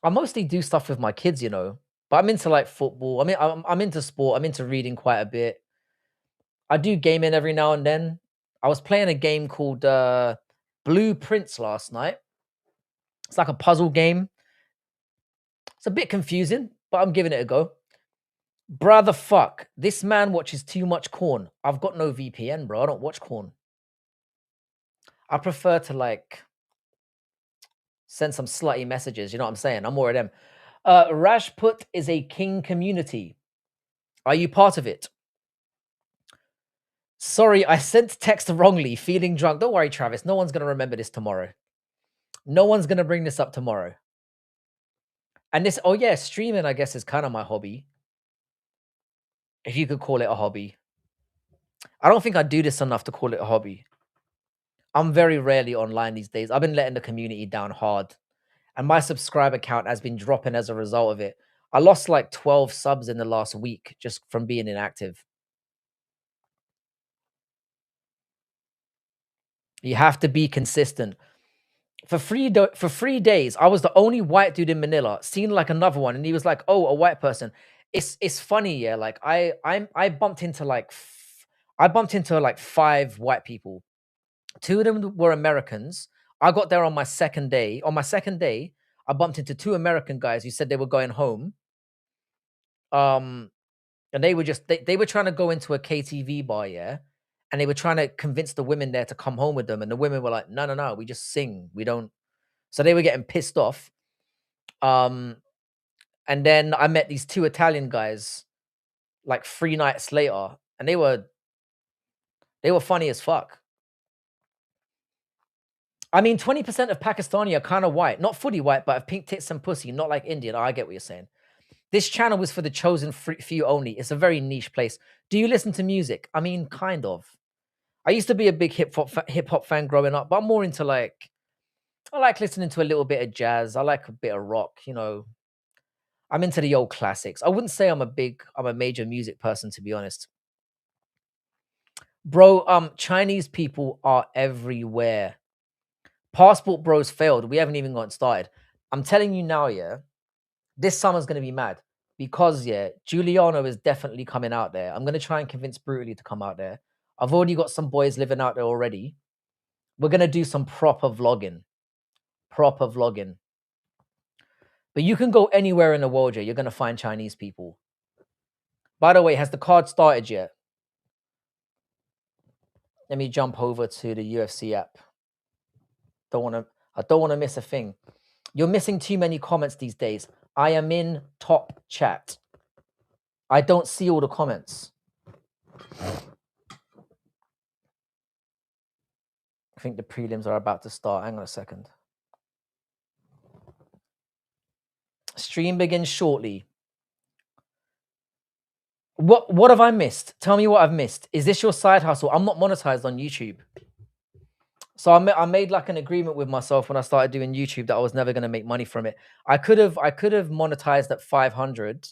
mostly do stuff with my kids, you know. But I'm into like football. I mean, I'm into sport. I'm into reading quite a bit. I do gaming every now and then. I was playing a game called Blueprints last night. It's like a puzzle game. It's a bit confusing, but I'm giving it a go. Brother, fuck. This man watches too much corn. I've got no VPN, bro. I don't watch corn. I prefer to like send some slutty messages. You know what I'm saying? I'm more of them. Rajput is a king community. Are you part of it? Sorry, I sent text wrongly. Feeling drunk. Don't worry, Travis. No one's gonna remember this tomorrow. No one's gonna bring this up tomorrow. And this, oh yeah, streaming, I guess, is kind of my hobby. If you could call it a hobby. I don't think I do this enough to call it a hobby. I'm very rarely online these days. I've been letting the community down hard. And my subscriber count has been dropping as a result of it. I lost like 12 subs in the last week just from being inactive. You have to be consistent. For 3 days, I was the only white dude in Manila, seen like another one, and he was like, "Oh, a white person." It's funny, yeah. Like I bumped into like I bumped into like 5 white people. 2 of them were Americans. I got there on my second day. On my second day, I bumped into 2 American guys who said they were going home. And they were just they were trying to go into a KTV bar, yeah, and they were trying to convince the women there to come home with them, and the women were like, "No, no, no, we just sing. We don't." So they were getting pissed off. Um, and then I met these 2 Italian guys like 3 nights later, and they were funny as fuck. I mean, 20% of Pakistani are kind of white, not fully white, but have pink tits and pussy, not like Indian. Oh, I get what you're saying. This channel was for the chosen few only. It's a very niche place. Do you listen to music? I mean, kind of. I used to be a big hip hop fan growing up, but I'm more into like I like listening to a little bit of jazz. I like a bit of rock, you know. I'm into the old classics. I wouldn't say I'm a major music person, to be honest. Bro, Chinese people are everywhere. Passport Bros failed. We haven't even gotten started. I'm telling you now, yeah, this summer's gonna be mad because yeah, Giuliano is definitely coming out there. I'm gonna try and convince Brutally to come out there. I've already got some boys living out there already. We're gonna do some proper vlogging. Proper vlogging. But you can go anywhere in the world, yeah, you're gonna find Chinese people. By the way, has the card started yet? Let me jump over to the UFC app. I don't want to miss a thing. You're missing too many comments these days. I am in top chat. I don't see all the comments. I think the prelims are about to start. Hang on a second. Stream begins shortly. What have I missed? Tell me what I've missed. Is this your side hustle? I'm not monetized on YouTube. So I made like an agreement with myself when I started doing YouTube that I was never going to make money from it. I could have monetized at 500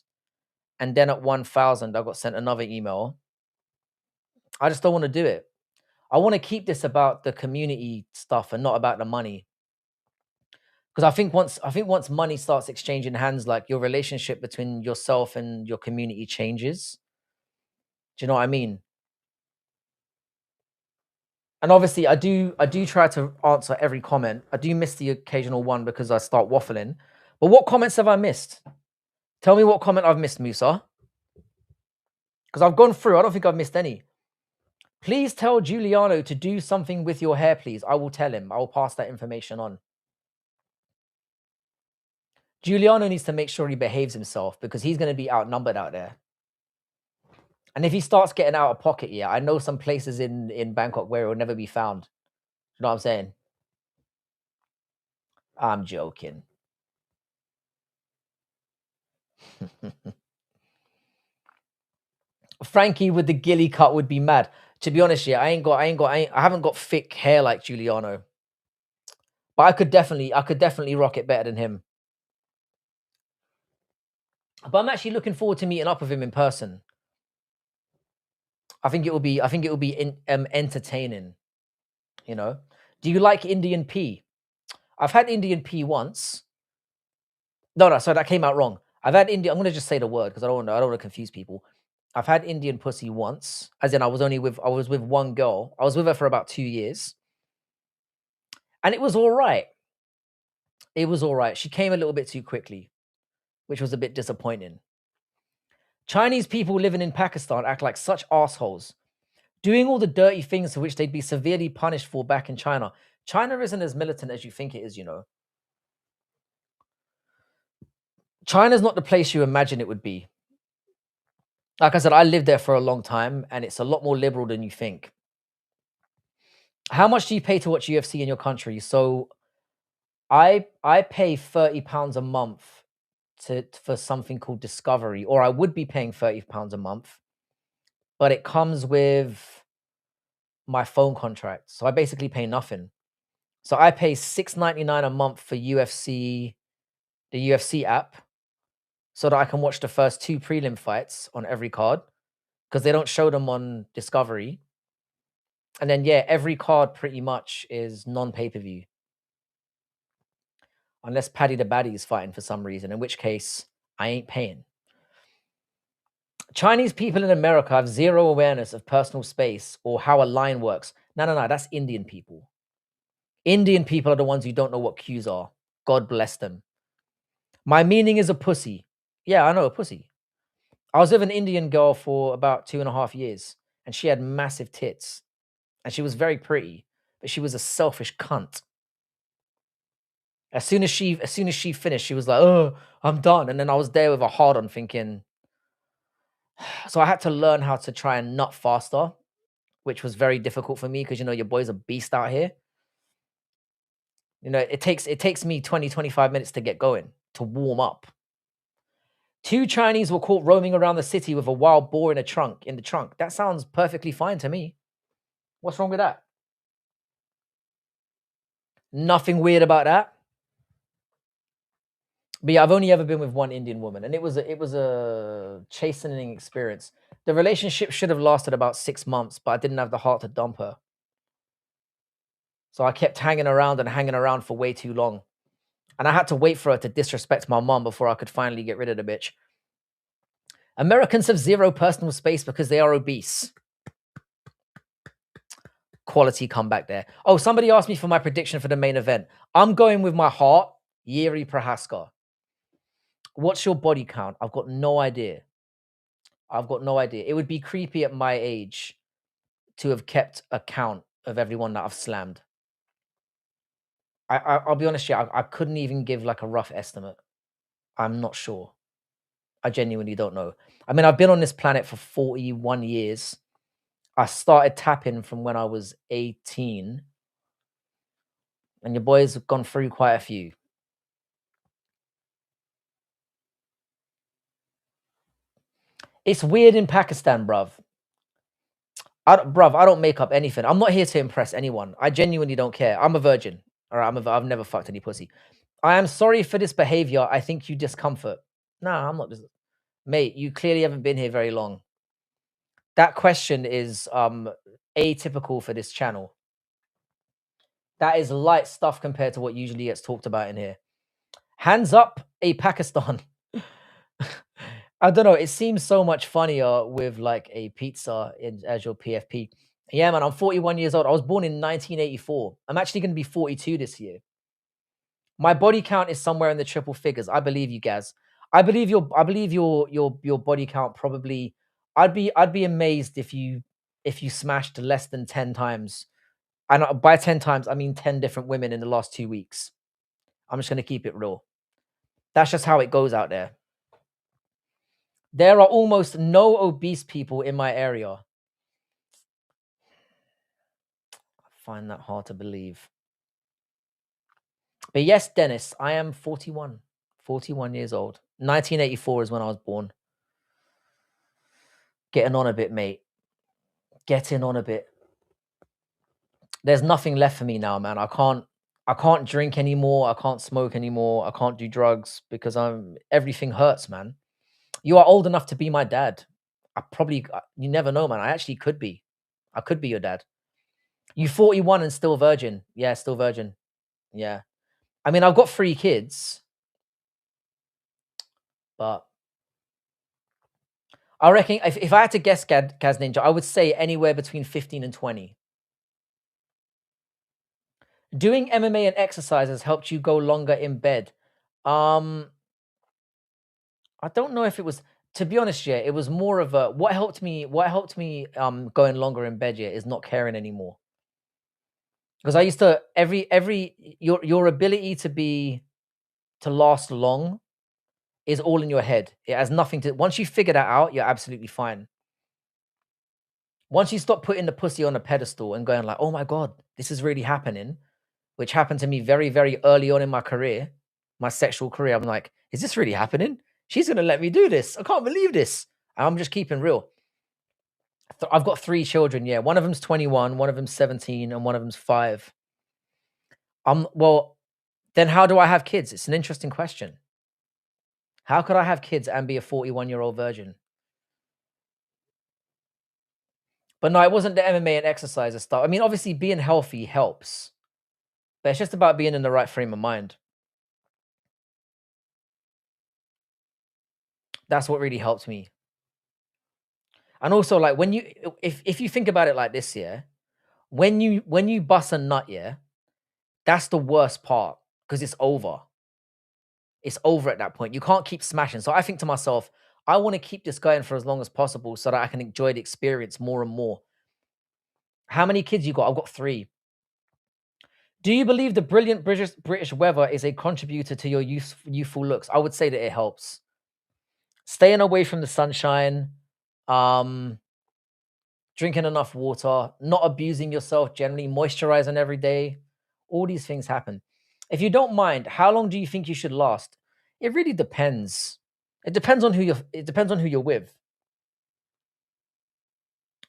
and then at 1,000 I got sent another email. I just don't want to do it. I want to keep this about the community stuff and not about the money. Because I think once money starts exchanging hands, like your relationship between yourself and your community changes. Do you know what I mean? And obviously, I do try to answer every comment. I do miss the occasional one because I start waffling. But what comments have I missed? Tell me what comment I've missed, Musa. Because I've gone through. I don't think I've missed any. Please tell Giuliano to do something with your hair, please. I will tell him. I will pass that information on. Giuliano needs to make sure he behaves himself because he's going to be outnumbered out there. And if he starts getting out of pocket, yeah, I know some places in Bangkok where it will never be found. You know what I'm saying? I'm joking. Frankie with the gilly cut would be mad. To be honest, yeah, I haven't got thick hair like Giuliano. But I could definitely rock it better than him. But I'm actually looking forward to meeting up with him in person. I think it will be entertaining. You know. Do you like Indian pea? I've had Indian pea once. No, sorry, that came out wrong. I've had Indian. I'm gonna just say the word because I don't want to confuse people. I've had Indian pussy once, as in I was with one girl. I was with her for about 2 years, and it was all right. It was all right. She came a little bit too quickly, which was a bit disappointing. Chinese people living in Pakistan act like such assholes. doing all the dirty things for which they'd be severely punished for back in China. China isn't as militant as you think it is, you know. China's not the place you imagine it would be. Like I said, I lived there for a long time, and it's a lot more liberal than you think. How much do you pay to watch UFC in your country? So I pay £30 a month for something called Discovery, or I would be paying £30 a month, but it comes with my phone contract. So I basically pay nothing. So I pay $6.99 a month for UFC, the UFC app, so that I can watch the first 2 prelim fights on every card, because they don't show them on Discovery. And then yeah, every card pretty much is non-pay-per-view. Unless Paddy the Baddy is fighting for some reason, in which case I ain't paying. Chinese people in America have zero awareness of personal space or how a line works. No, that's Indian people. Indian people are the ones who don't know what cues are. God bless them. My meaning is a pussy. Yeah, I know, a pussy. I was with an Indian girl for about 2.5 years, and she had massive tits. And she was very pretty, but she was a selfish cunt. As soon as she finished, she was like, "Oh, I'm done." And then I was there with a hard on thinking, so I had to learn how to try and nut faster, which was very difficult for me because you know your boy's a beast out here. You know, it takes me 20, 25 minutes to get going, to warm up. 2 Chinese were caught roaming around the city with a wild boar in the trunk. That sounds perfectly fine to me. What's wrong with that? Nothing weird about that. But yeah, I've only ever been with one Indian woman, and it was a chastening experience. The relationship should have lasted about 6 months, but I didn't have the heart to dump her. So I kept hanging around for way too long. And I had to wait for her to disrespect my mom before I could finally get rid of the bitch. Americans have zero personal space because they are obese. Quality comeback there. Oh, somebody asked me for my prediction for the main event. I'm going with my heart, Jiří Procházka. What's your body count? I've got no idea. It would be creepy at my age to have kept a count of everyone that I've slammed. I'll be honest, yeah, I couldn't even give like a rough estimate. I'm not sure. I genuinely don't know. I mean, I've been on this planet for 41 years. I started tapping from when I was 18. And your boys have gone through quite a few. It's weird in Pakistan, bruv. I don't make up anything. I'm not here to impress anyone. I genuinely don't care. I'm a virgin. All right, I've never fucked any pussy. I am sorry for this behavior. I think you discomfort. Nah, I'm not. Mate, you clearly haven't been here very long. That question is atypical for this channel. That is light stuff compared to what usually gets talked about in here. Hands up, a Pakistan. I don't know. It seems so much funnier with like a pizza as your PFP. Yeah, man. I'm 41 years old. I was born in 1984. I'm actually going to be 42 this year. My body count is somewhere in the triple figures. I believe you, Gaz. I believe your body count probably. I'd be amazed if you smashed less than 10 times. And by 10 times, I mean 10 different women in the last 2 weeks. I'm just going to keep it real. That's just how it goes out there. There are almost no obese people in my area. I find that hard to believe. But yes, Dennis, I am 41. 41 years old. 1984 is when I was born. Getting on a bit, mate. Getting on a bit. There's nothing left for me now, man. I can't drink anymore. I can't smoke anymore. I can't do drugs because everything hurts, man. You are old enough to be my dad. You never know, man. I actually could be. I could be your dad. You 41 and still virgin. Yeah, still virgin. Yeah. I mean, I've got 3 kids. But I reckon if I had to guess, Gaz Ninja, I would say anywhere between 15 and 20. Doing MMA and exercise has helped you go longer in bed. I don't know if it was To be honest, yeah, it was more of a what helped me going longer in bed, yeah, is not caring anymore. Because I used to every your ability to last long is all in your head. It has nothing to once you figure that out, you're absolutely fine. Once you stop putting the pussy on a pedestal and going like, "Oh my god, this is really happening," which happened to me very, very early on in my career, my sexual career. I'm like, "Is this really happening? She's gonna let me do this. I can't believe this." And I'm just keeping real. I've got 3 children, yeah. One of them's 21, one of them's 17, and one of them's 5. Well, then how do I have kids? It's an interesting question. How could I have kids and be a 41-year-old virgin? But no, it wasn't the MMA and exercise and stuff. I mean, obviously being healthy helps, but it's just about being in the right frame of mind. That's what really helped me. And also, like when you, if you think about it like this, yeah, when you bust a nut, yeah, that's the worst part because it's over. It's over at that point. You can't keep smashing. So I think to myself, I want to keep this going for as long as possible so that I can enjoy the experience more and more. How many kids you got? I've got 3. Do you believe the brilliant British weather is a contributor to your youthful looks? I would say that it helps. Staying away from the sunshine, um, drinking enough water, not abusing yourself generally, moisturizing every day. All these things happen. If you don't mind, how long do you think you should last? It really depends. It depends on who you're with.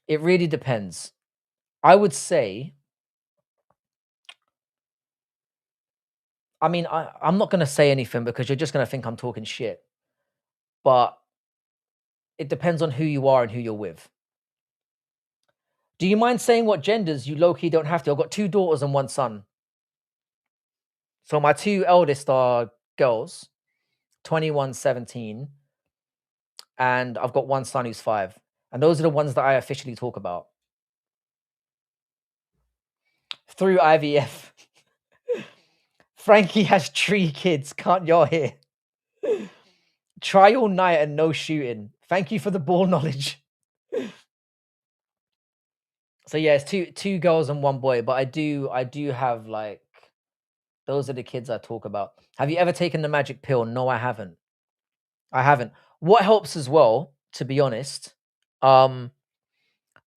It really depends. I would say, I mean, I'm not gonna say anything because you're just gonna think I'm talking shit. But it depends on who you are and who you're with. Do you mind saying what genders you low-key don't have to? I've got 2 daughters and 1 son. So my 2 eldest are girls, 21, 17, and I've got 1 son who's 5. And those are the ones that I officially talk about. Through IVF. Frankie has 3 kids, can't y'all hear? Try all night and no shooting. Thank you for the ball knowledge. So yeah, it's two girls and 1 boy, but I do have like those are the kids I talk about. Have you ever taken the magic pill? No, I haven't. I haven't. What helps as well, to be honest, um,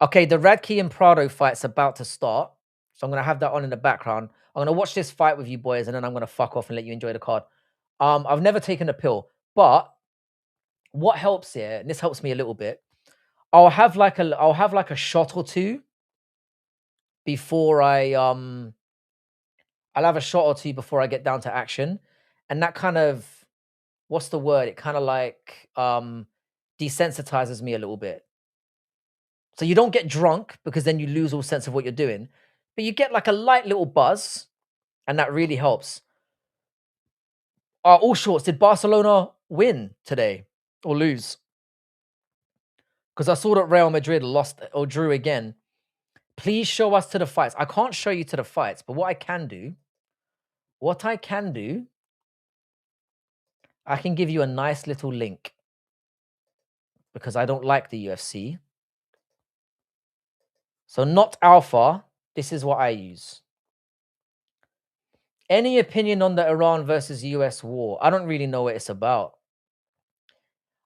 okay, the Radke and Prado fight's about to start, so I'm gonna have that on in the background. I'm gonna watch this fight with you boys, and then I'm gonna fuck off and let you enjoy the card. I've never taken a pill, but what helps here, and this helps me a little bit, I'll have like a shot or 2 before I'll have a shot or 2 before I get down to action, and that kind of what's the word? It kinda like, desensitizes me a little bit. So you don't get drunk because then you lose all sense of what you're doing, but you get like a light little buzz, and that really helps. All shorts, did Barcelona win today or lose? Because I saw that Real Madrid lost or drew again. Please show us to the fights. I can't show you to the fights, but what I can do, I can give you a nice little link because I don't like the UFC. So not alpha. This is what I use. Any opinion on the Iran versus US war? I don't really know what it's about.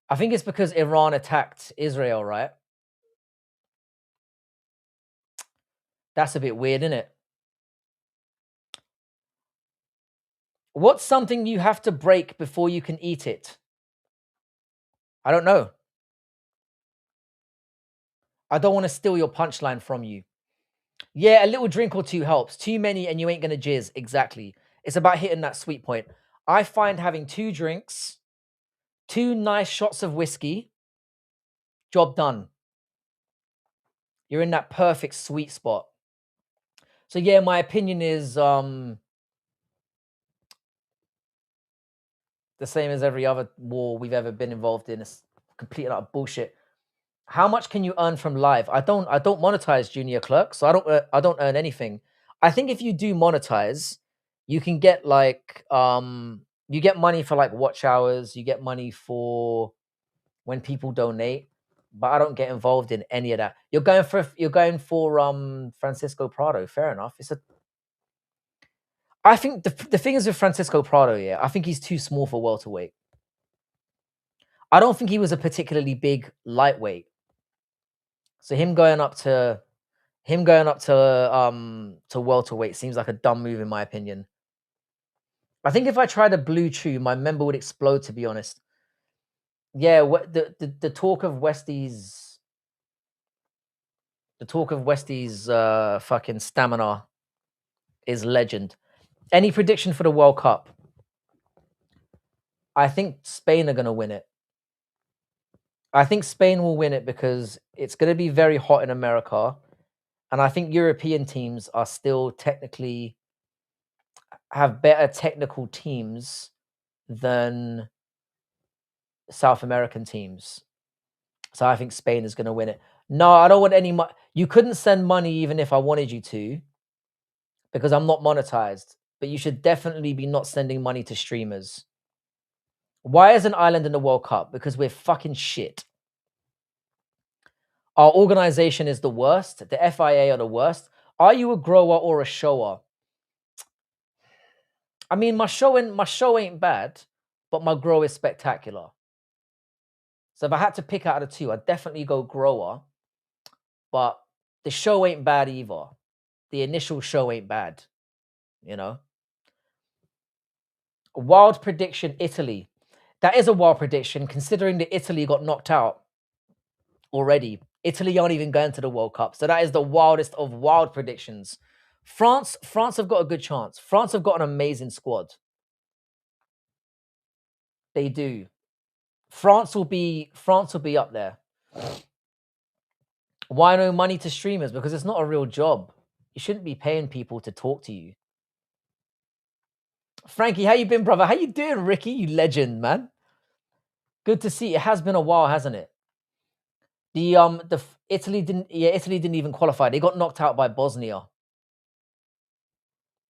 I think it's because Iran attacked Israel, right? That's a bit weird, isn't it? What's something you have to break before you can eat it? I don't know. I don't want to steal your punchline from you. Yeah, a little drink or 2 helps. Too many and you ain't gonna jizz. Exactly. It's about hitting that sweet point. I find having 2 drinks, 2 nice shots of whiskey, job done. You're in that perfect sweet spot. So yeah, my opinion is the same as every other war we've ever been involved in. It's complete and utter bullshit. How much can you earn from live? I don't monetize Junior Clerk, so I don't earn anything. I think if you do monetize, you can get like you get money for like watch hours, you get money for when people donate, but I don't get involved in any of that. You're going for Francisco Prado. Fair enough. I think the thing is with Francisco Prado, yeah, I think he's too small for welterweight. I don't think he was a particularly big lightweight. So him going up to welterweight seems like a dumb move in my opinion. I think if I tried a blue chew, my member would explode, to be honest. Yeah, the talk of Westie's fucking stamina is legend. Any prediction for the World Cup? I think Spain are going to win it. I think Spain will win it because it's going to be very hot in America. And I think European teams are still technically have better technical teams than South American teams. So I think Spain is going to win it. No, I don't want any money. You couldn't send money even if I wanted you to because I'm not monetized. But you should definitely be not sending money to streamers. Why isn't Ireland in the World Cup? Because we're fucking shit. Our organization is the worst. The FIA are the worst. Are you a grower or a shower? I mean, my show ain't bad, but my grow is spectacular. So if I had to pick out of the two, I'd definitely go grower. But the show ain't bad either. The initial show ain't bad, you know. Wild prediction, Italy. That is a wild prediction, considering that Italy got knocked out already. Italy aren't even going to the World Cup. So that is the wildest of wild predictions. France have got a good chance. France have got an amazing squad. They do. France will be up there. Why no money to streamers? Because it's not a real job. You shouldn't be paying people to talk to you. Frankie, how you been, brother? How you doing, Ricky? You legend, man. Good to see. It has been a while, hasn't it? Italy didn't even qualify. They got knocked out by Bosnia.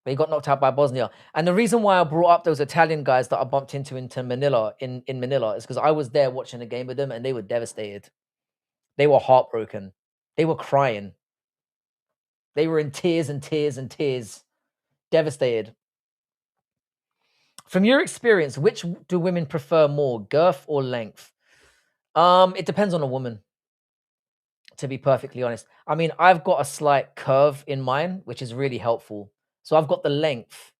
And the reason why I brought up those Italian guys that I bumped into Manila in Manila is because I was there watching a game with them and they were devastated. They were heartbroken. They were crying. They were in tears and tears and tears. Devastated. From your experience, which do women prefer more, girth or length? It depends on a woman, to be perfectly honest. I mean, I've got a slight curve in mine, which is really helpful. So I've got the length,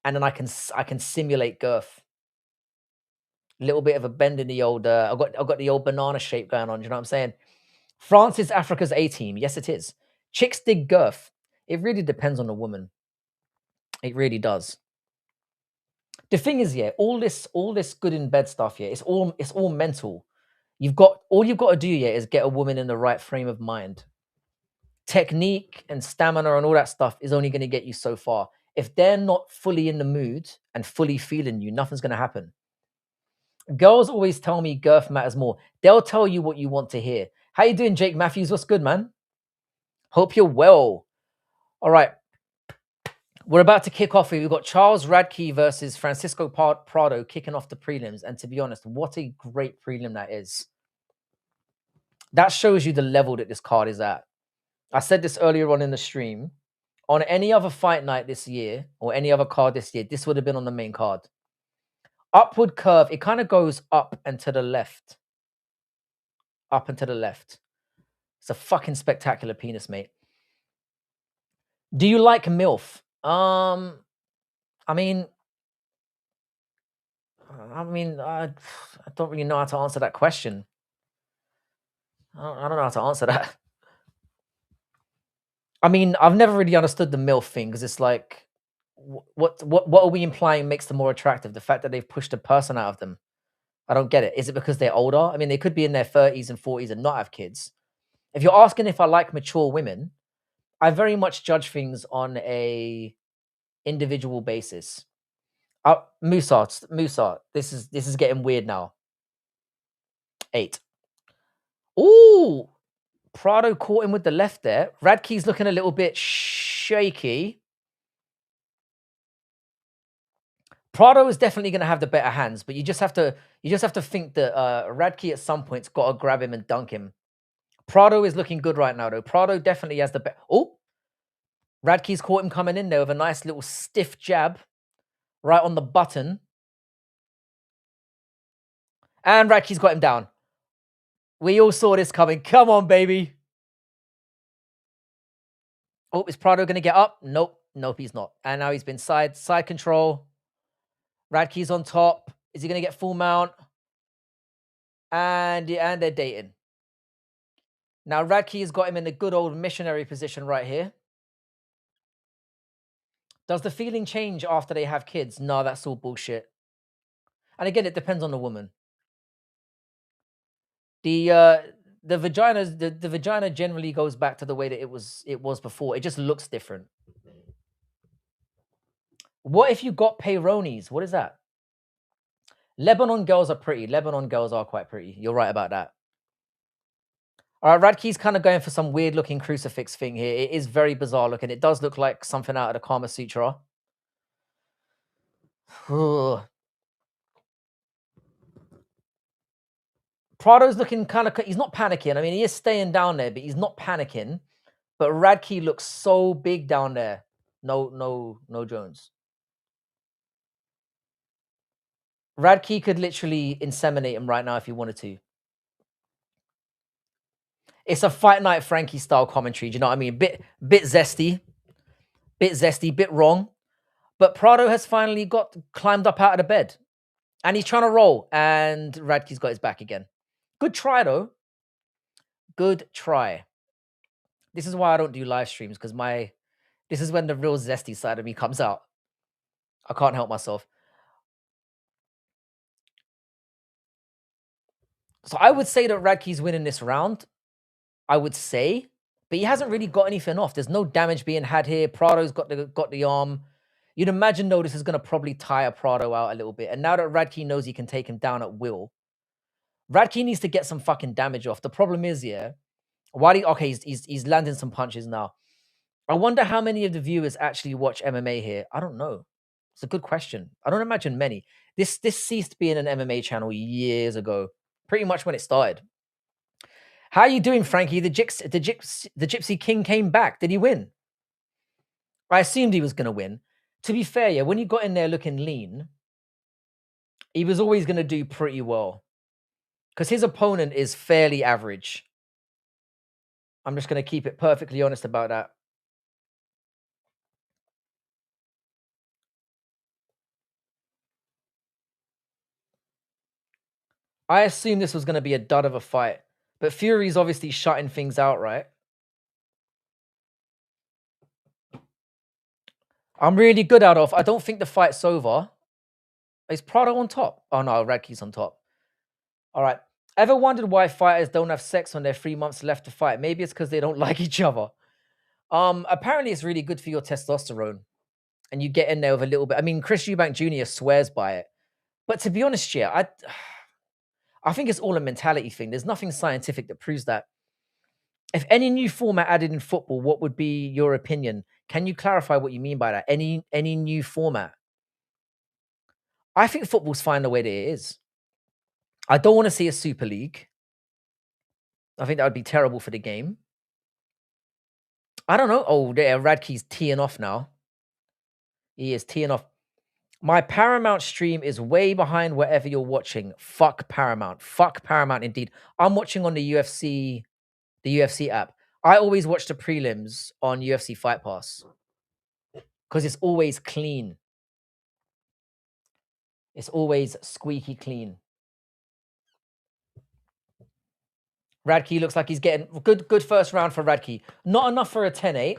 and then I can simulate girth. A little bit of a bend in the old. I've got the old banana shape going on. You know what I'm saying? France is Africa's A team. Yes, it is. Chicks dig girth. It really depends on the woman. It really does. The thing is, yeah, all this good in bed stuff, yeah, it's all mental. All you've got to do, yeah, is get a woman in the right frame of mind. Technique and stamina and all that stuff is only going to get you so far. If they're not fully in the mood and fully feeling you, nothing's going to happen. Girls always tell me girth matters more. They'll tell you what you want to hear. How you doing, Jake Matthews? What's good, man? Hope you're well. All right. We're about to kick off. We've got Charles Radke versus Francisco Prado kicking off the prelims. And to be honest, what a great prelim that is. That shows you the level that this card is at. I said this earlier on in the stream. On any other fight night this year or any other card this year, this would have been on the main card. Upward curve, it kind of goes up and to the left. Up and to the left. It's a fucking spectacular penis, mate. Do you like MILF? I mean, I don't really know how to answer that question. I don't know how to answer that. I mean, I've never really understood the MILF thing because it's like, what are we implying makes them more attractive? The fact that they've pushed a person out of them. I don't get it. Is it because they're older? I mean, they could be in their 30s and 40s and not have kids. If you're asking if I like mature women, I very much judge things on a individual basis. Musa, this is getting weird now. 8. Ooh, Prado caught him with the left there. Radke's looking a little bit shaky. Prado is definitely going to have the better hands, but you just have to think that Radke at some point's got to grab him and dunk him. Prado is looking good right now, though. Prado definitely has the better. Oh, Radke's caught him coming in there with a nice little stiff jab right on the button. And Radke's got him down. We all saw this coming. Come on, baby. Oh, is Prado going to get up? Nope. Nope, he's not. And now he's been side control. Radke's on top. Is he going to get full mount? And they're dating. Now, Radke's got him in the good old missionary position right here. Does the feeling change after they have kids? No, that's all bullshit. And again, it depends on the woman. The vagina generally goes back to the way that it was before. It just looks different. What if you got peyronie's? What is that? Lebanon girls are pretty. Lebanon girls are quite pretty. You're right about that. All right, Radke's kind of going for some weird looking crucifix thing here. It is very bizarre looking. It does look like something out of the Kama Sutra. Prado's looking kind of, he's not panicking. I mean, he is staying down there, but he's not panicking. But Radke looks so big down there. No Jones. Radke could literally inseminate him right now if he wanted to. It's a Fight Night Frankie style commentary. Do you know what I mean? Bit zesty, bit wrong. But Prado has finally climbed up out of the bed. And he's trying to roll. And Radke's got his back again. Good try, though. Good try. This is why I don't do live streams, because this is when the real zesty side of me comes out. I can't help myself. So I would say that Radke's winning this round. I would say. But he hasn't really got anything off. There's no damage being had here. Prado's got the arm. You'd imagine, though, this is going to probably tire Prado out a little bit. And now that Radke knows he can take him down at will, Radke needs to get some fucking damage off. The problem is, he's landing some punches now. I wonder how many of the viewers actually watch MMA here. I don't know. It's a good question. I don't imagine many. This ceased being an MMA channel years ago, pretty much when it started. How are you doing, Frankie? The Gypsy King came back. Did he win? I assumed he was going to win. To be fair, when he got in there looking lean, he was always going to do pretty well. Because his opponent is fairly average. I'm just going to keep it perfectly honest about that. I assumed this was going to be a dud of a fight. But Fury's obviously shutting things out, right? I'm really good out of. I don't think the fight's over. Is Prado on top? Oh no, Radke's on top. All right. Ever wondered why fighters don't have sex when they're 3 months left to fight? Maybe it's because they don't like each other. Apparently it's really good for your testosterone. And you get in there with a little bit. I mean, Chris Eubank Jr. swears by it. But to be honest, I think it's all a mentality thing. There's nothing scientific that proves that. If any new format added in football, what would be your opinion? Can you clarify what you mean by that? Any new format? I think football's fine the way that it is. I don't want to see a Super League. I think that would be terrible for the game. I don't know. Oh, there, Radke's teeing off now. He is teeing off. My Paramount stream is way behind wherever you're watching. Fuck Paramount. Fuck Paramount indeed. I'm watching on the UFC app. I always watch the prelims on UFC Fight Pass. Because it's always clean. It's always squeaky clean. Radke looks like he's getting good first round for Radke. Not enough for a 10-8,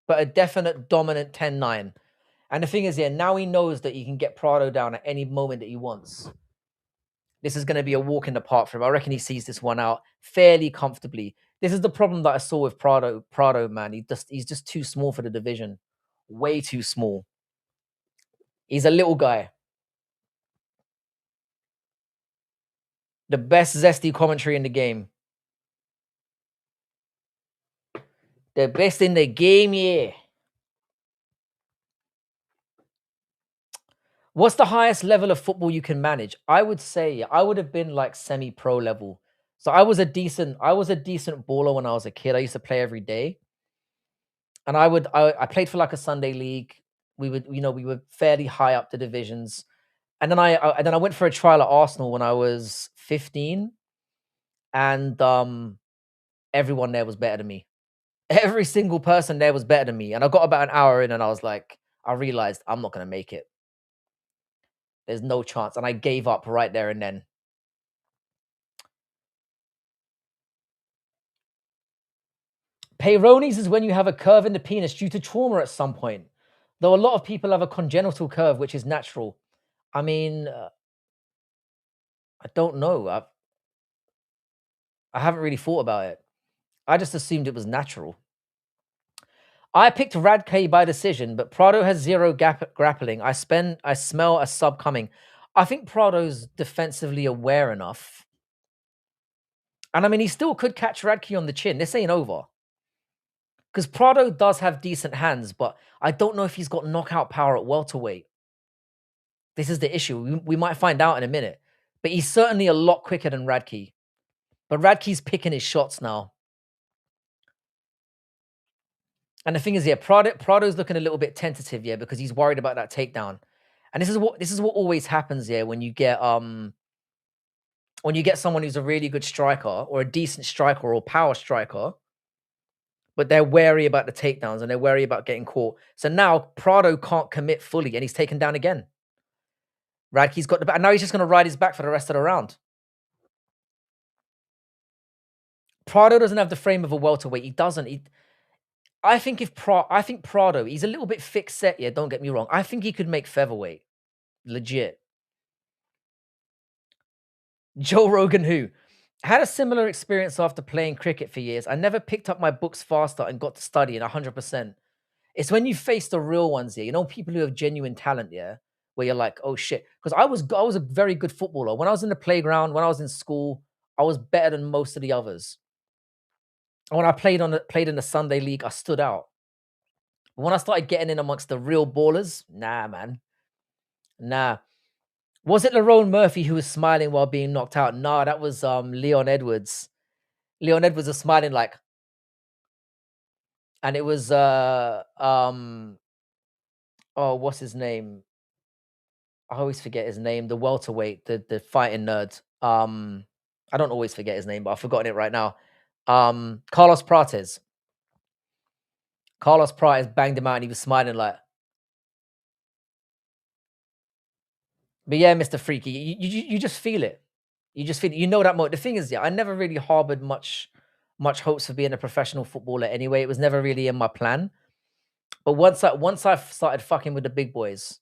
but a definite dominant 10-9. And the thing is, now he knows that he can get Prado down at any moment that he wants. This is going to be a walk in the park for him. I reckon he sees this one out fairly comfortably. This is the problem that I saw with Prado, man. He's just too small for the division. Way too small. He's a little guy. The best zesty commentary in the game. The best in the game, yeah. What's the highest level of football you can manage? I would say I would have been like semi-pro level. So I was a decent baller when I was a kid. I used to play every day. And I played for like a Sunday league. We were fairly high up the divisions. And then I went for a trial at Arsenal when I was 15, and everyone there was better than me. Every single person there was better than me. And I got about an hour in and I was like, I realized I'm not gonna make it. There's no chance. And I gave up right there and then. Peyronie's is when you have a curve in the penis due to trauma at some point. Though a lot of people have a congenital curve, which is natural. I mean, I don't know. I haven't really thought about it. I just assumed it was natural. I picked Radke by decision, but Prado has zero grappling. I smell a sub coming. I think Prado's defensively aware enough. And I mean, he still could catch Radke on the chin. This ain't over. Because Prado does have decent hands, but I don't know if he's got knockout power at welterweight. This is the issue. We might find out in a minute. But he's certainly a lot quicker than Radke. But Radke's picking his shots now. And the thing is, yeah, Prado's looking a little bit tentative, yeah, because he's worried about that takedown. And this is what always happens, yeah, when you get someone who's a really good striker or a decent striker or power striker, but they're wary about the takedowns and they're wary about getting caught. So now Prado can't commit fully and he's taken down again. Radke's got the back. Now he's just going to ride his back for the rest of the round. Prado doesn't have the frame of a welterweight. He doesn't. I think Prado, he's a little bit thick set, yeah, don't get me wrong. I think he could make featherweight. Legit. Joe Rogan, who had a similar experience after playing cricket for years. I never picked up my books faster and got to studying 100%. It's when you face the real ones here, people who have genuine talent, yeah, where you're like, oh shit. Because I was a very good footballer. When I was in the playground, when I was in school, I was better than most of the others. And when I played in the Sunday league, I stood out. But when I started getting in amongst the real ballers, nah, man. Nah. Was it Lerone Murphy who was smiling while being knocked out? Nah, that was Leon Edwards. Leon Edwards was smiling like, and it was oh, what's his name? I always forget his name. The welterweight, the fighting nerd. I don't always forget his name, but I've forgotten it right now. Carlos Prates. Carlos Prates banged him out, and he was smiling like. But yeah, Mr. Freaky, you just feel it. You just feel it. You know that The thing is, yeah, I never really harbored much hopes for being a professional footballer. Anyway, it was never really in my plan. But once I started fucking with the big boys,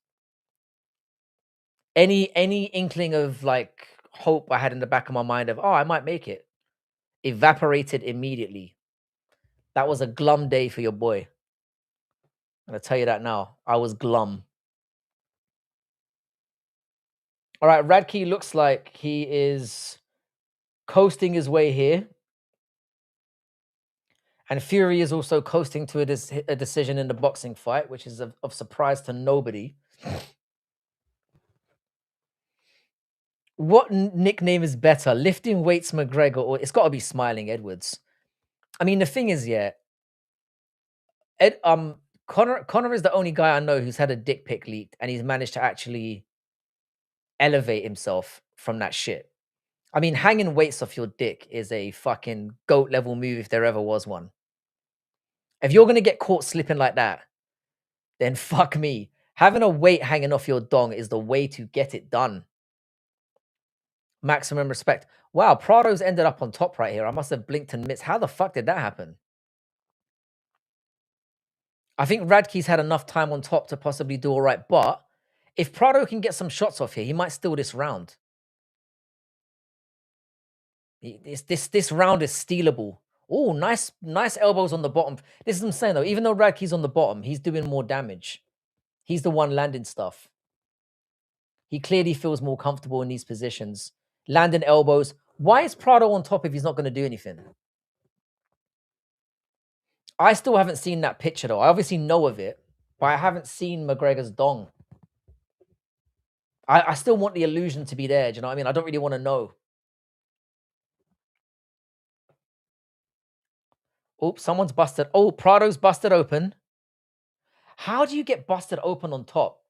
any inkling of like hope I had in the back of my mind of I might make it evaporated immediately. That was a glum day for your boy. I'm gonna tell you that now. I was glum. All right, Radke looks like he is coasting his way here. And Fury is also coasting to a decision in the boxing fight, which is of surprise to nobody. What nickname is better, lifting weights McGregor, or it's got to be Smiling Edwards? I mean, the thing is, yeah, Connor is the only guy I know who's had a dick pic leaked, and he's managed to actually elevate himself from that shit. I mean, hanging weights off your dick is a fucking GOAT level move if there ever was one. If you're gonna get caught slipping like that, then fuck me. Having a weight hanging off your dong is the way to get it done. Maximum respect. Wow, Prado's ended up on top right here. I must have blinked and missed. How the fuck did that happen? I think Radke's had enough time on top to possibly do all right, but if Prado can get some shots off here, he might steal this round. This round is stealable. Oh, nice elbows on the bottom. This is what I'm saying though. Even though Radke's on the bottom, he's doing more damage. He's the one landing stuff. He clearly feels more comfortable in these positions. Landing elbows. Why is Prado on top if he's not going to do anything? I still haven't seen that picture though. I obviously know of it, but I haven't seen McGregor's dong. I still want the illusion to be there. Do you know what I mean? I don't really want to know. Oh, someone's busted. Oh, Prado's busted open. How do you get busted open on top?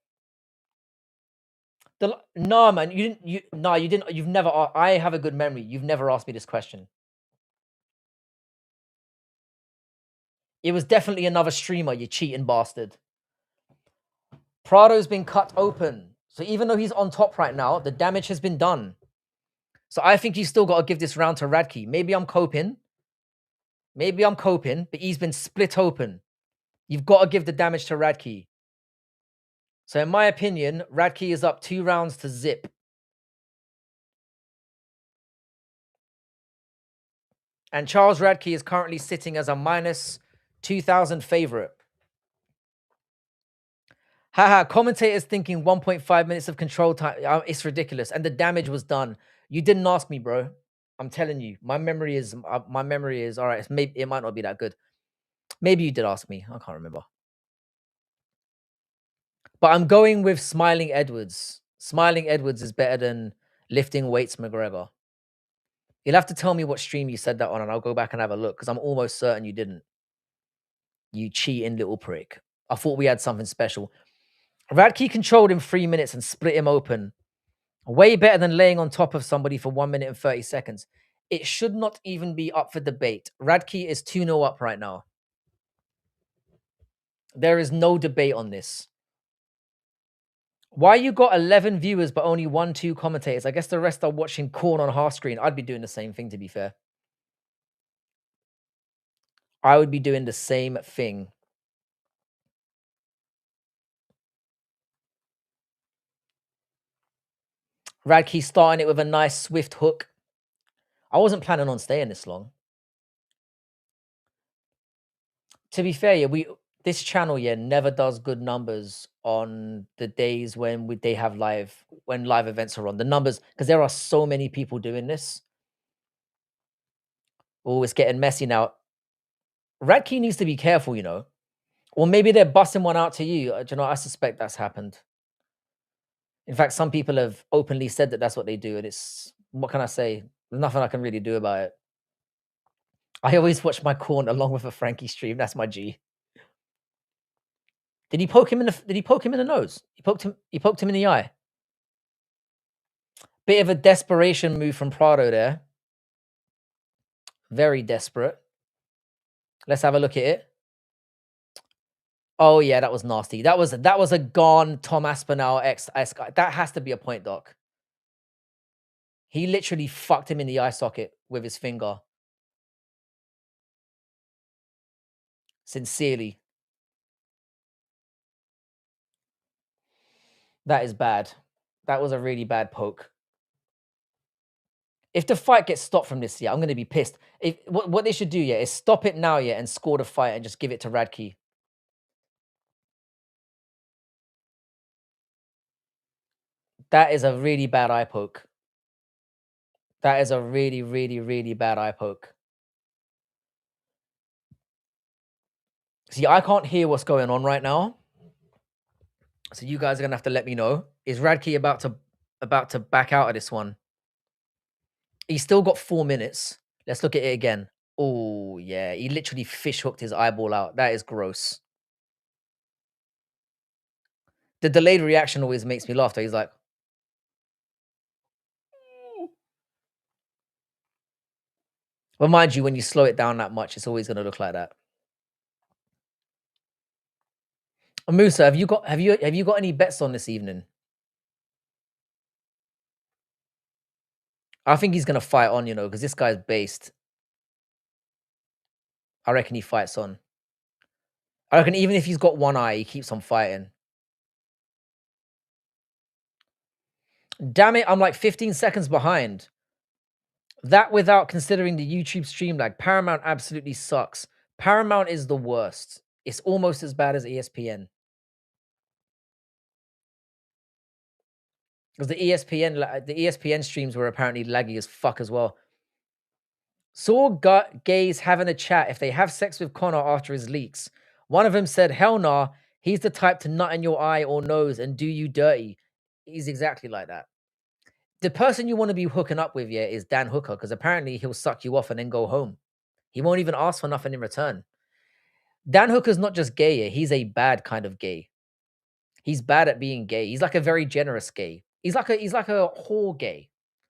No, man, you didn't. You didn't. You've never. I have a good memory. You've never asked me this question. It was definitely another streamer. You cheating bastard. Prado's been cut open. So even though he's on top right now, the damage has been done. So I think you still got to give this round to Radke. Maybe I'm coping. But he's been split open. You've got to give the damage to Radke. So in my opinion, Radke is up 2 rounds to zip. And Charles Radke is currently sitting as a minus 2,000 favorite. Haha, commentators thinking 1.5 minutes of control time. It's ridiculous. And the damage was done. You didn't ask me, bro. I'm telling you. My memory is all right. It might not be that good. Maybe you did ask me. I can't remember. But I'm going with Smiling Edwards. Smiling Edwards is better than Lifting Weights McGregor. You'll have to tell me what stream you said that on, and I'll go back and have a look, because I'm almost certain you didn't. You cheating little prick. I thought we had something special. Radke controlled in 3 minutes and split him open. Way better than laying on top of somebody for 1 minute and 30 seconds. It should not even be up for debate. Radke is 2-0 up right now. There is no debate on this. Why you got 11 viewers but only 1-2 commentators? I guess the rest are watching corn on half screen. I'd be doing the same thing, to be fair. I would be doing the same thing. Radke starting it with a nice swift hook. I wasn't planning on staying this long. To be fair, this channel never does good numbers on the days when they have live events are on. The numbers, because there are so many people doing this. Oh, it's getting messy now. Radke needs to be careful, you know. Or maybe they're busting one out to you. Do you know, I suspect that's happened. In fact, some people have openly said that that's what they do, and it's, what can I say? There's nothing I can really do about it. I always watch my corn along with a Frankie stream. That's my G. Did he poke him in the nose? He poked him in the eye. Bit of a desperation move from Prado there. Very desperate. Let's have a look at it. Oh yeah, that was nasty. That was a gone Tom Aspinall X. That has to be a point, Doc. He literally fucked him in the eye socket with his finger. Sincerely. That is bad. That was a really bad poke. If the fight gets stopped from this, I'm going to be pissed. What they should do, is stop it now, and score the fight and just give it to Radke. That is a really bad eye poke. That is a really, really, really bad eye poke. See, I can't hear what's going on right now. So you guys are going to have to let me know. Is Radke about to back out of this one? He's still got 4 minutes. Let's look at it again. Oh, yeah. He literally fish hooked his eyeball out. That is gross. The delayed reaction always makes me laugh. Though. He's like... But mind you, when you slow it down that much, it's always going to look like that. Musa, have you got any bets on this evening? I think he's going to fight on, because this guy's based. I reckon he fights on. I reckon even if he's got one eye, he keeps on fighting. Damn it, I'm like 15 seconds behind. That without considering the YouTube stream lag. Paramount absolutely sucks. Paramount is the worst. It's almost as bad as ESPN. Because the ESPN streams were apparently laggy as fuck as well. Saw gays having a chat if they have sex with Connor after his leaks. One of them said, hell nah, he's the type to nut in your eye or nose and do you dirty. He's exactly like that. The person you want to be hooking up with, yeah, is Dan Hooker, because apparently he'll suck you off and then go home. He won't even ask for nothing in return. Dan Hooker's not just gay, yeah, he's a bad kind of gay. He's bad at being gay. He's like a very generous gay. He's like a whore gay,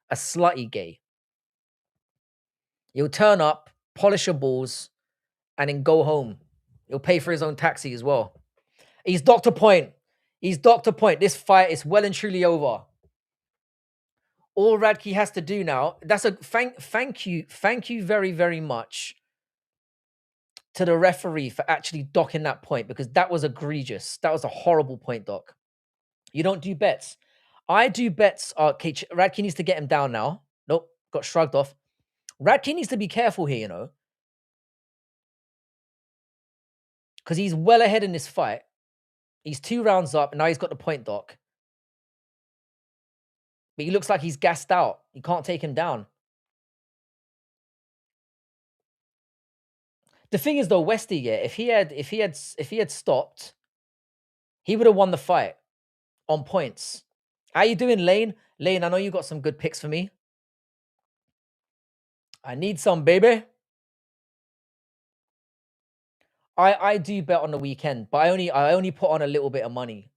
a slutty gay. He'll turn up, polish your balls, and then go home. He'll pay for his own taxi as well. He's Dr. Point. He's Dr. Point. This fight is well and truly over. All Radke has to do now, that's a thank you very, very much to the referee for actually docking that point, because that was egregious. That was a horrible point, Doc. You don't do bets. I do bets. Okay, Radke needs to get him down now. Nope, got shrugged off. Radke needs to be careful here, you know, because he's well ahead in this fight. He's 2 rounds up, and now he's got the point, Doc. But he looks like he's gassed out. You can't take him down. The thing is, though, Westy, yeah, if he had stopped, he would have won the fight on points. How you doing, Lane? Lane, I know you got some good picks for me. I need some, baby. I do bet on the weekend, but I only put on a little bit of money.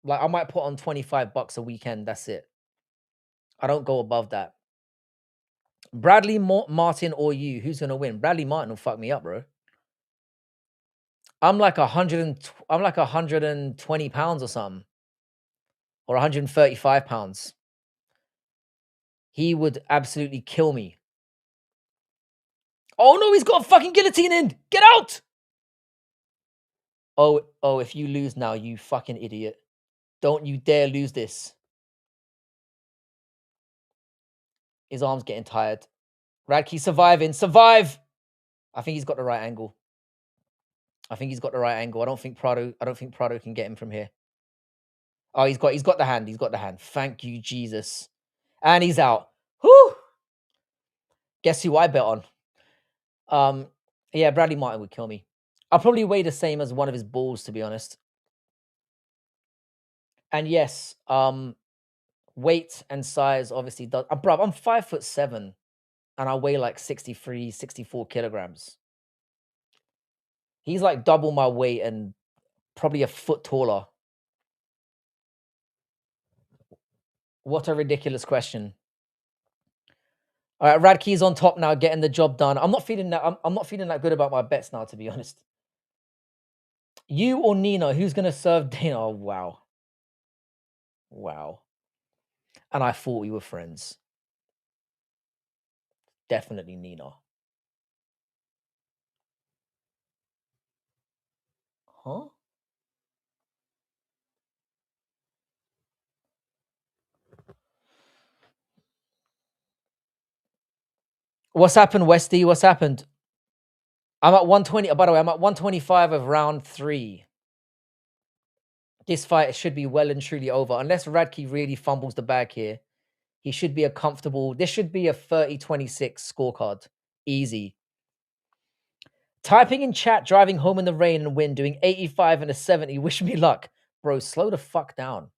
Like, I might put on $25 a weekend. That's it. I don't go above that. Bradley Martin or you, who's gonna win? Bradley Martin will fuck me up, bro. I'm like 120 pounds or something, or 135 pounds. He would absolutely kill me. Oh no, he's got a fucking guillotine in. Get out! Oh, if you lose now, you fucking idiot. Don't you dare lose this. His arm's getting tired. Radke surviving. Survive! I think he's got the right angle. I don't think Prado can get him from here. Oh, he's got the hand. He's got the hand. Thank you, Jesus. And he's out. Whew! Guess who I bet on? Yeah, Bradley Martin would kill me. I'll probably weigh the same as one of his balls, to be honest. And yes, weight and size obviously does. Bruv, I'm 5'7", and I weigh like 63, 64 kilograms. He's like double my weight and probably a foot taller. What a ridiculous question. All right, Radke's on top now, getting the job done. I'm not feeling that. I'm not feeling that good about my bets now, to be honest. You or Nina, who's gonna serve dinner? Oh, wow, wow. And I thought we were friends. Definitely Nina. Huh? What's happened, Westy? What's happened? I'm at 120. By the way, I'm at 125 of round 3. This fight should be well and truly over. Unless Radke really fumbles the bag here, he should be a comfortable... This should be a 30-26 scorecard. Easy. Typing in chat, driving home in the rain and wind, doing 85 and a 70. Wish me luck. Bro, slow the fuck down.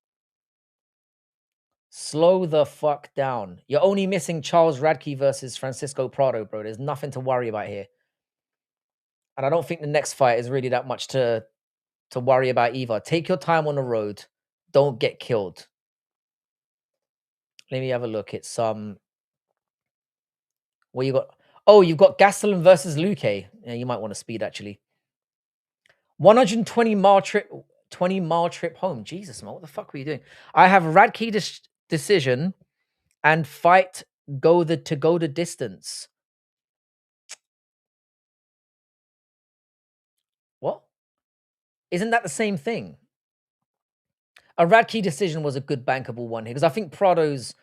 Slow the fuck down. You're only missing Charles Radke versus Francisco Prado, bro. There's nothing to worry about here. And I don't think the next fight is really that much to worry about either. Take your time on the road. Don't get killed. Let me have a look. It's what you got? Oh, you've got Gastelum versus Luque. Yeah, you might want to speed actually. 120-mile trip, 20-mile trip home. Jesus, man, what the fuck were you doing? I have Radke decision and fight go the distance. What? Isn't that the same thing? A Radke decision was a good bankable one here, because I think Prado's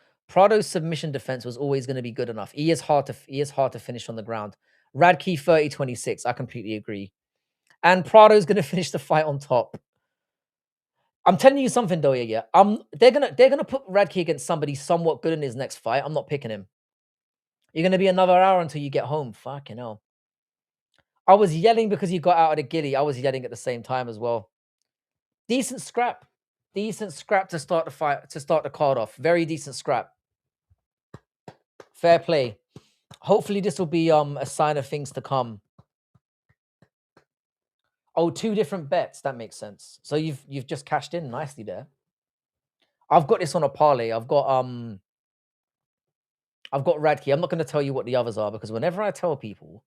submission defense was always going to be good enough. He is hard to finish on the ground. Radke 30-26. I completely agree. And Prado's going to finish the fight on top. I'm telling you something though, yeah. They're gonna put Radke against somebody somewhat good in his next fight. I'm not picking him. You're gonna be another hour until you get home. Fucking hell. I was yelling because you got out of the gilly. I was yelling at the same time as well. Decent scrap. Decent scrap to start the fight, to start the card off. Very decent scrap. Fair play. Hopefully this will be a sign of things to come. Oh, 2 different bets. That makes sense. So you've just cashed in nicely there. I've got this on a parlay. I've got Radke. I'm not going to tell you what the others are because whenever I tell people,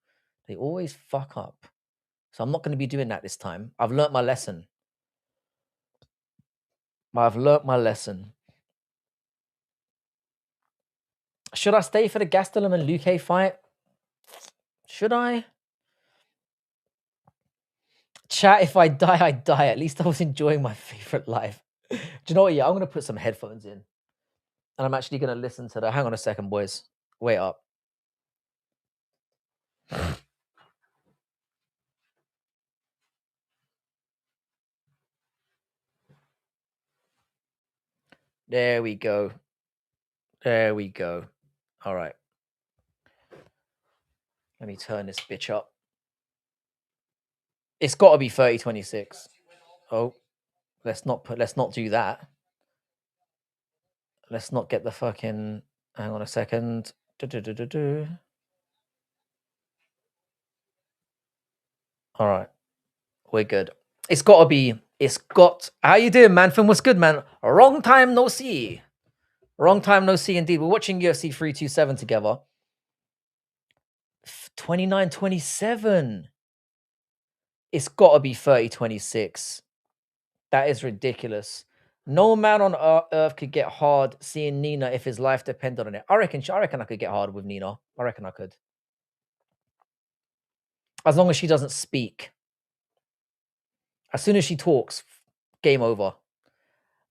they always fuck up. So I'm not going to be doing that this time. I've learnt my lesson. Should I stay for the Gastelum and Luque fight? Should I? Chat, if I die, I die. At least I was enjoying my favorite life. Do you know what? Yeah, I'm going to put some headphones in. And I'm actually going to listen to the... Hang on a second, boys. Wait up. There we go. There we go. All right. Let me turn this bitch up. It's got to be 30-26. Oh, let's not do that. Let's not get the fucking... Hang on a second. All right. We're good. It's got to be... How you doing, man? Film, what's good, man? A long time no see. Wrong time no see indeed. We're watching UFC 327 together. 29-27. It's got to be 30-26. That is ridiculous. No man on earth could get hard seeing Nina if his life depended on it. I reckon I could get hard with Nina. I reckon I could. As long as she doesn't speak. As soon as she talks, game over.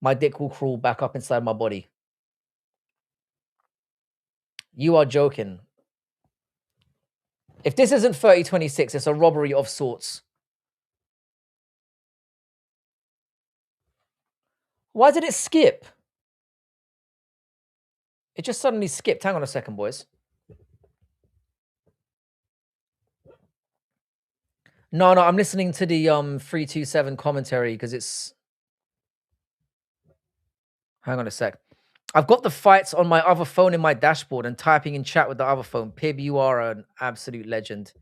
My dick will crawl back up inside my body. You are joking. If this isn't 30-26, it's a robbery of sorts. Why did it skip? It just suddenly skipped. Hang on a second, boys. No, I'm listening to the 327 commentary because it's... Hang on a sec. I've got the fights on my other phone in my dashboard and typing in chat with the other phone. Pib, you are an absolute legend.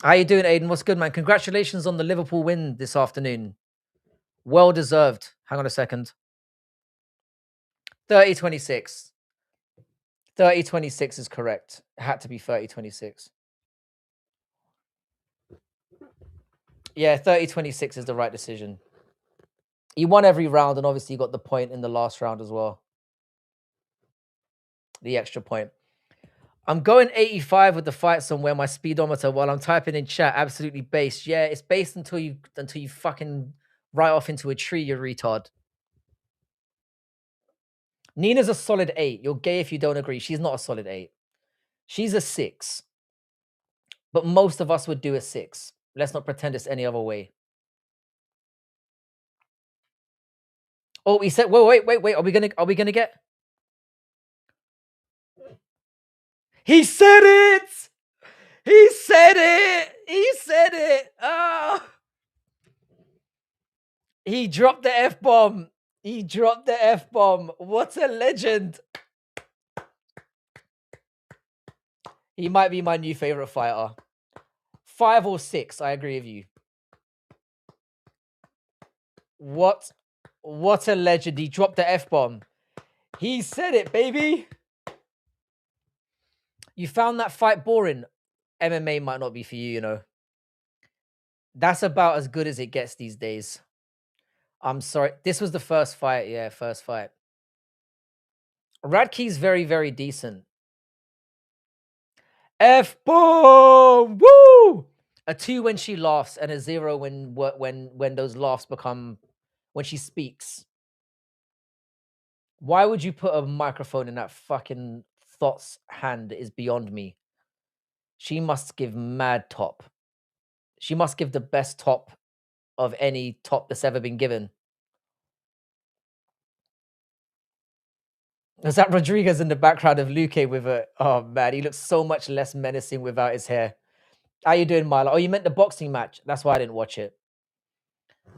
How you doing, Aiden? What's good, man? Congratulations on the Liverpool win this afternoon. Well deserved. Hang on a second. 30-26. 30-26 is correct. It had to be 30-26. Yeah, 30-26 is the right decision. He won every round, and obviously he got the point in the last round as well. The extra point. I'm going 85 with the fight somewhere, my speedometer, while I'm typing in chat. Absolutely based. Yeah, it's based until you fucking right off into a tree, you retard. Nina's a solid 8. You're gay if you don't agree. She's not a solid 8. She's a 6. But most of us would do a 6. Let's not pretend it's any other way. Oh, he said, wait. Are we gonna get? He said it! He said it! He said it! Oh. He dropped the F-bomb. He dropped the F-bomb. What a legend. He might be my new favorite fighter. 5 or 6, I agree with you. What a legend. He dropped the F-bomb. He said it, baby. You found that fight boring. MMA might not be for you, you know. That's about as good as it gets these days. I'm sorry. This was the first fight. Yeah, first fight. Radke's very, very decent. F-bomb! Woo! A 2 when she laughs and a 0 when those laughs become... When she speaks. Why would you put a microphone in that fucking thot's hand is beyond me. She must give mad top. She must give the best top of any top that's ever been given. Is that Rodriguez in the background of Luque with a... Oh, man, he looks so much less menacing without his hair. How you doing, Milo? Oh, you meant the boxing match. That's why I didn't watch it.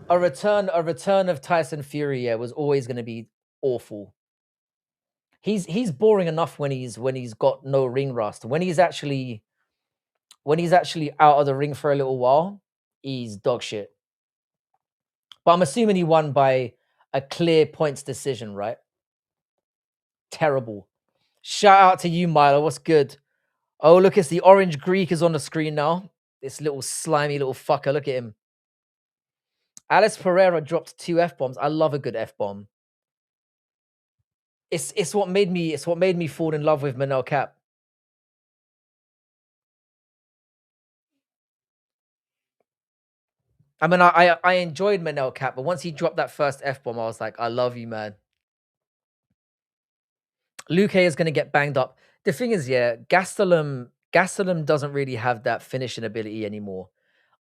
A return of Tyson Fury, yeah, was always gonna be awful. He's boring enough when he's got no ring rust. When he's actually out of the ring for a little while, he's dog shit. But I'm assuming he won by a clear points decision, right? Terrible. Shout out to you, Milo. What's good? Oh, look, it's the orange Greek is on the screen now. This little slimy little fucker. Look at him. Alice Pereira dropped 2 F-bombs. I love a good F-bomb. It's what made me fall in love with Manel Cap. I mean, I enjoyed Manel Cap, but once he dropped that first F-bomb, I was like, I love you, man. Luke is going to get banged up. The thing is, yeah, Gastelum doesn't really have that finishing ability anymore.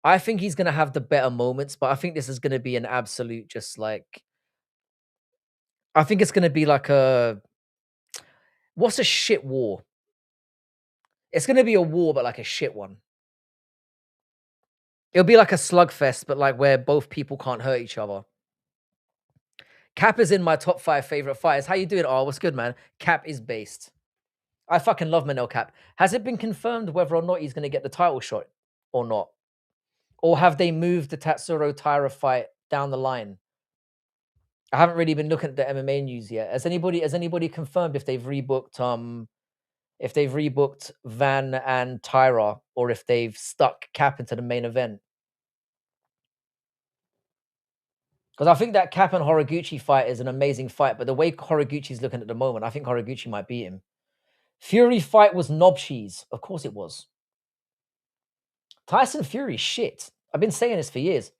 I think he's going to have the better moments, but I think this is going to be an absolute just like... I think it's going to be like a... What's a shit war? It's going to be a war, but like a shit one. It'll be like a slugfest, but like where both people can't hurt each other. Cap is in my top 5 favorite fighters. How you doing? Oh, what's good, man? Cap is based. I fucking love Manel Cap. Has it been confirmed whether or not he's going to get the title shot or not? Or have they moved the Tatsuro Taira fight down the line? I haven't really been looking at the MMA news yet. Has anybody confirmed if they've rebooked Van and Taira, or if they've stuck Cap into the main event? Because I think that Cap and Horiguchi fight is an amazing fight, but the way Horiguchi's looking at the moment, I think Horiguchi might beat him. Fury fight was knob cheese. Of course it was. Tyson Fury, shit. I've been saying this for years.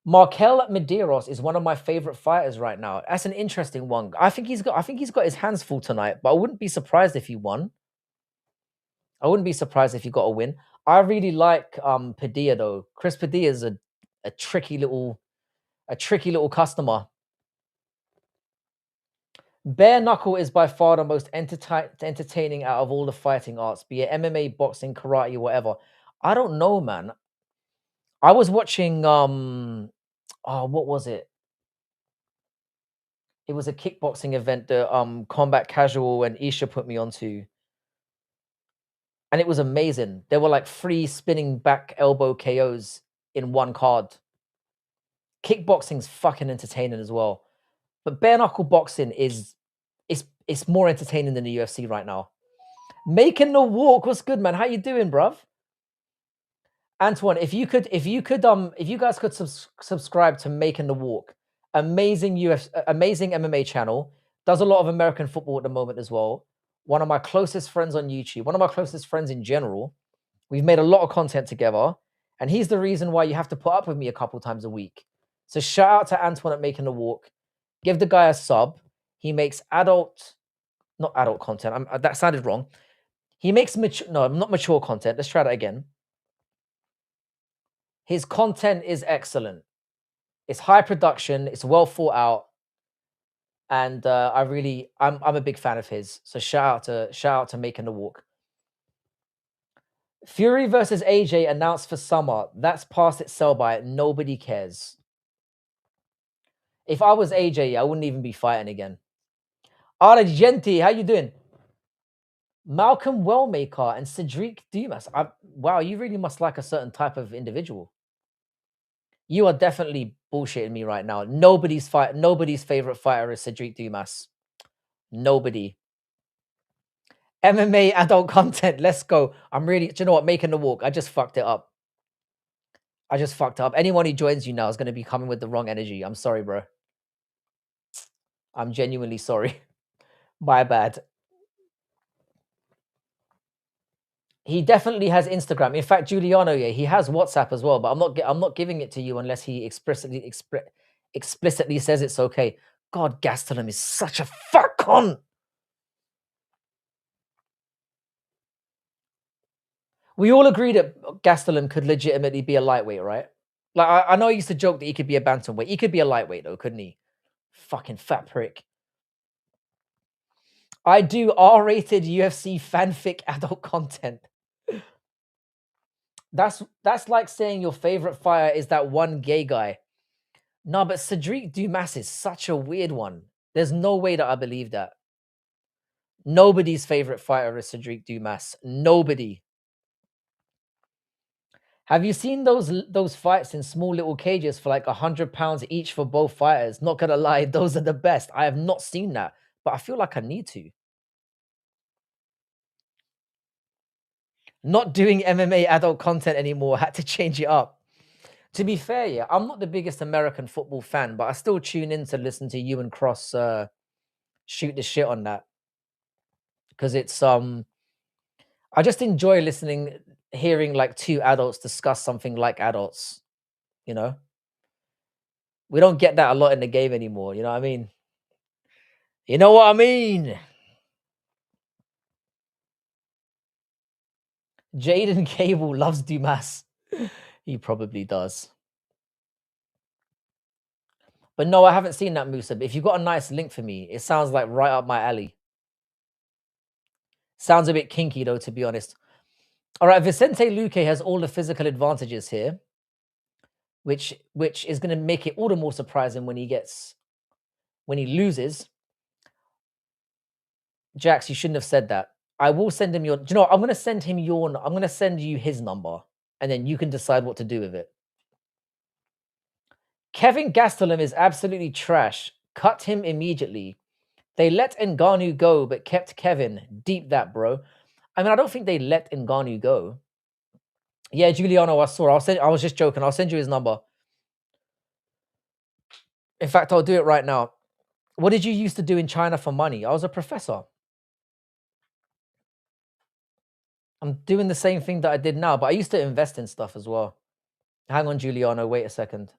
Markel Medeiros is one of my favorite fighters right now. That's an interesting one. I think he's got his hands full tonight, but I wouldn't be surprised if he won. I wouldn't be surprised if he got a win. I really like Padilla though. Chris Padilla is a tricky little customer. Bare knuckle is by far the most entertaining out of all the fighting arts, be it MMA, boxing, karate, whatever. I don't know, man. I was watching what was it? It was a kickboxing event that Combat Casual and Isha put me onto. And it was amazing. There were like 3 spinning back elbow KOs in one card. Kickboxing's fucking entertaining as well. But bare knuckle boxing is more entertaining than the UFC right now. Making the walk. What's good, man? How you doing, bruv? Antoine, if you guys could subscribe to Making the Walk, amazing MMA channel, does a lot of American football at the moment as well. One of my closest friends on YouTube, one of my closest friends in general. We've made a lot of content together, and he's the reason why you have to put up with me a couple times a week. So shout out to Antoine at Making the Walk. Give the guy a sub. He makes not adult content. That sounded wrong. He makes not mature content. Let's try that again. His content is excellent. It's high production. It's well thought out, and I'm a big fan of his. So shout out to Making the Walk. Fury versus AJ announced for summer. That's past its sell by. Nobody cares. If I was AJ, I wouldn't even be fighting again. Ara Genti, how you doing? Malcolm Wellmaker and Cedric Dumas. Wow, you really must like a certain type of individual. You are definitely bullshitting me right now. Nobody's favorite fighter is Cedric Dumas. Nobody. MMA adult content. Let's go. Do you know what? Making the Walk. I just fucked it up. Anyone who joins you now is going to be coming with the wrong energy. I'm sorry, bro. I'm genuinely sorry. My bad. He definitely has Instagram. In fact, Giuliano, yeah, he has WhatsApp as well. But I'm not giving it to you unless he explicitly says it's okay. God, Gastelum is such a fuck con. We all agree that Gastelum could legitimately be a lightweight, right? Like I know I used to joke that he could be a bantamweight. He could be a lightweight though, couldn't he? Fucking fat prick. I do R-rated UFC fanfic adult content. That's like saying your favorite fighter is that one gay guy. No, but Cedric Dumas is such a weird one. There's no way that I believe that. Nobody's favorite fighter is Cedric Dumas. Nobody. Have you seen those fights in small little cages for like £100 each for both fighters? Not gonna lie, those are the best. I have not seen that, but I feel like I need to. Not doing MMA adult content anymore. Had to change it up. To be fair, yeah, I'm not the biggest American football fan, but I still tune in to listen to you and Cross shoot the shit on that because it's I just enjoy listening, hearing like two adults discuss something like adults. You know, we don't get that a lot in the game anymore. You know what I mean? You know what I mean? Jaden Cable loves Dumas. He probably does. But no, I haven't seen that, Musa. But if you've got a nice link for me, it sounds like right up my alley. Sounds a bit kinky though, to be honest. All right, Vicente Luque has all the physical advantages here, which is going to make it all the more surprising when he loses. Jax, you shouldn't have said that. I will send him your. Do you know what? I'm going to send him your. I'm going to send you his number, and then you can decide what to do with it. Kevin Gastelum is absolutely trash. Cut him immediately. They let Ngannou go, but kept Kevin. Deep that, bro. I mean, I don't think they let Ngannou go. Yeah, Giuliano, I saw. I was just joking. I'll send you his number. In fact, I'll do it right now. What did you used to do in China for money? I was a professor. I'm doing the same thing that I did now, but I used to invest in stuff as well. Hang on, Giuliano. Wait a second.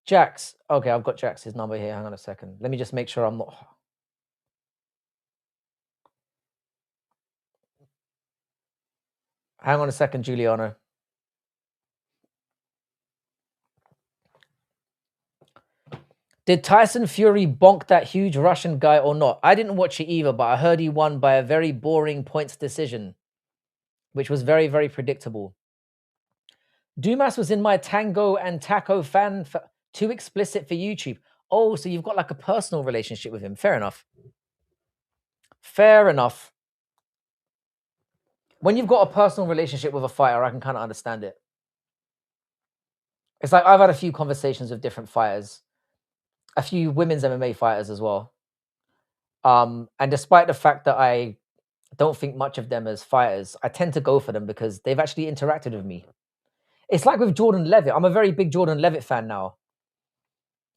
Jax. Okay, I've got Jax's number here. Hang on a second. Let me just make sure I'm not. Hang on a second, Giuliano. Did Tyson Fury bonk that huge Russian guy or not? I didn't watch it either, but I heard he won by a very boring points decision, which was very, very predictable. Dumas was in my Tango and Taco fan. Too explicit for YouTube. Oh, so you've got like a personal relationship with him. Fair enough. Fair enough. When you've got a personal relationship with a fighter, I can kind of understand it. It's like I've had a few conversations with different fighters, a few women's MMA fighters as well. And despite the fact that I don't think much of them as fighters, I tend to go for them because they've actually interacted with me. It's like with Jordan Levitt. I'm a very big Jordan Levitt fan now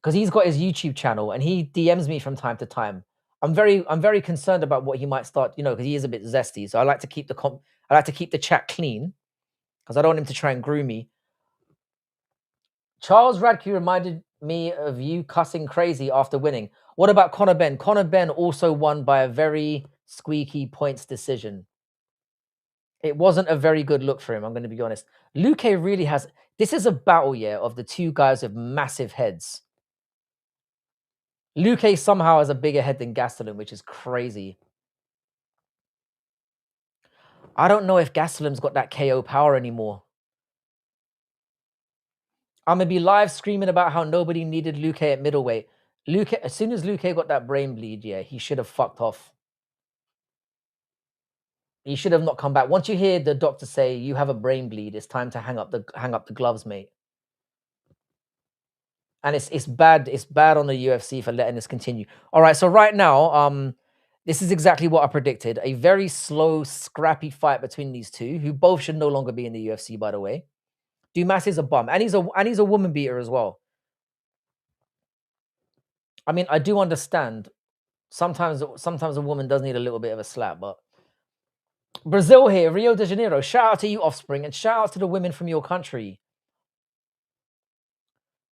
because he's got his YouTube channel and he DMs me from time to time. I'm very concerned about what he might start, you know, because he is a bit zesty. So I like to keep the chat clean because I don't want him to try and groom me. Charles Radke reminded me of you cussing crazy after winning. What about Conor Benn? Conor Benn also won by a very squeaky points decision. It wasn't a very good look for him, I'm going to be honest. Luque really has... This is a battle, yeah, of the two guys with massive heads. Luque somehow has a bigger head than Gastelum, which is crazy. I don't know if Gastelum's got that KO power anymore. I'm going to be live screaming about how nobody needed Luque at middleweight. Luque, as soon as Luque got that brain bleed, yeah, he should have fucked off. He should have not come back. Once you hear the doctor say you have a brain bleed, it's time to hang up the gloves, mate. And it's bad on the UFC for letting this continue. All right, so right now, this is exactly what I predicted. A very slow, scrappy fight between these two, who both should no longer be in the UFC, by the way. Dumas is a bum, and he's a woman beater as well. I mean, I do understand. Sometimes a woman does need a little bit of a slap, but Brazil here, Rio de Janeiro. Shout out to you, Offspring, and shout out to the women from your country.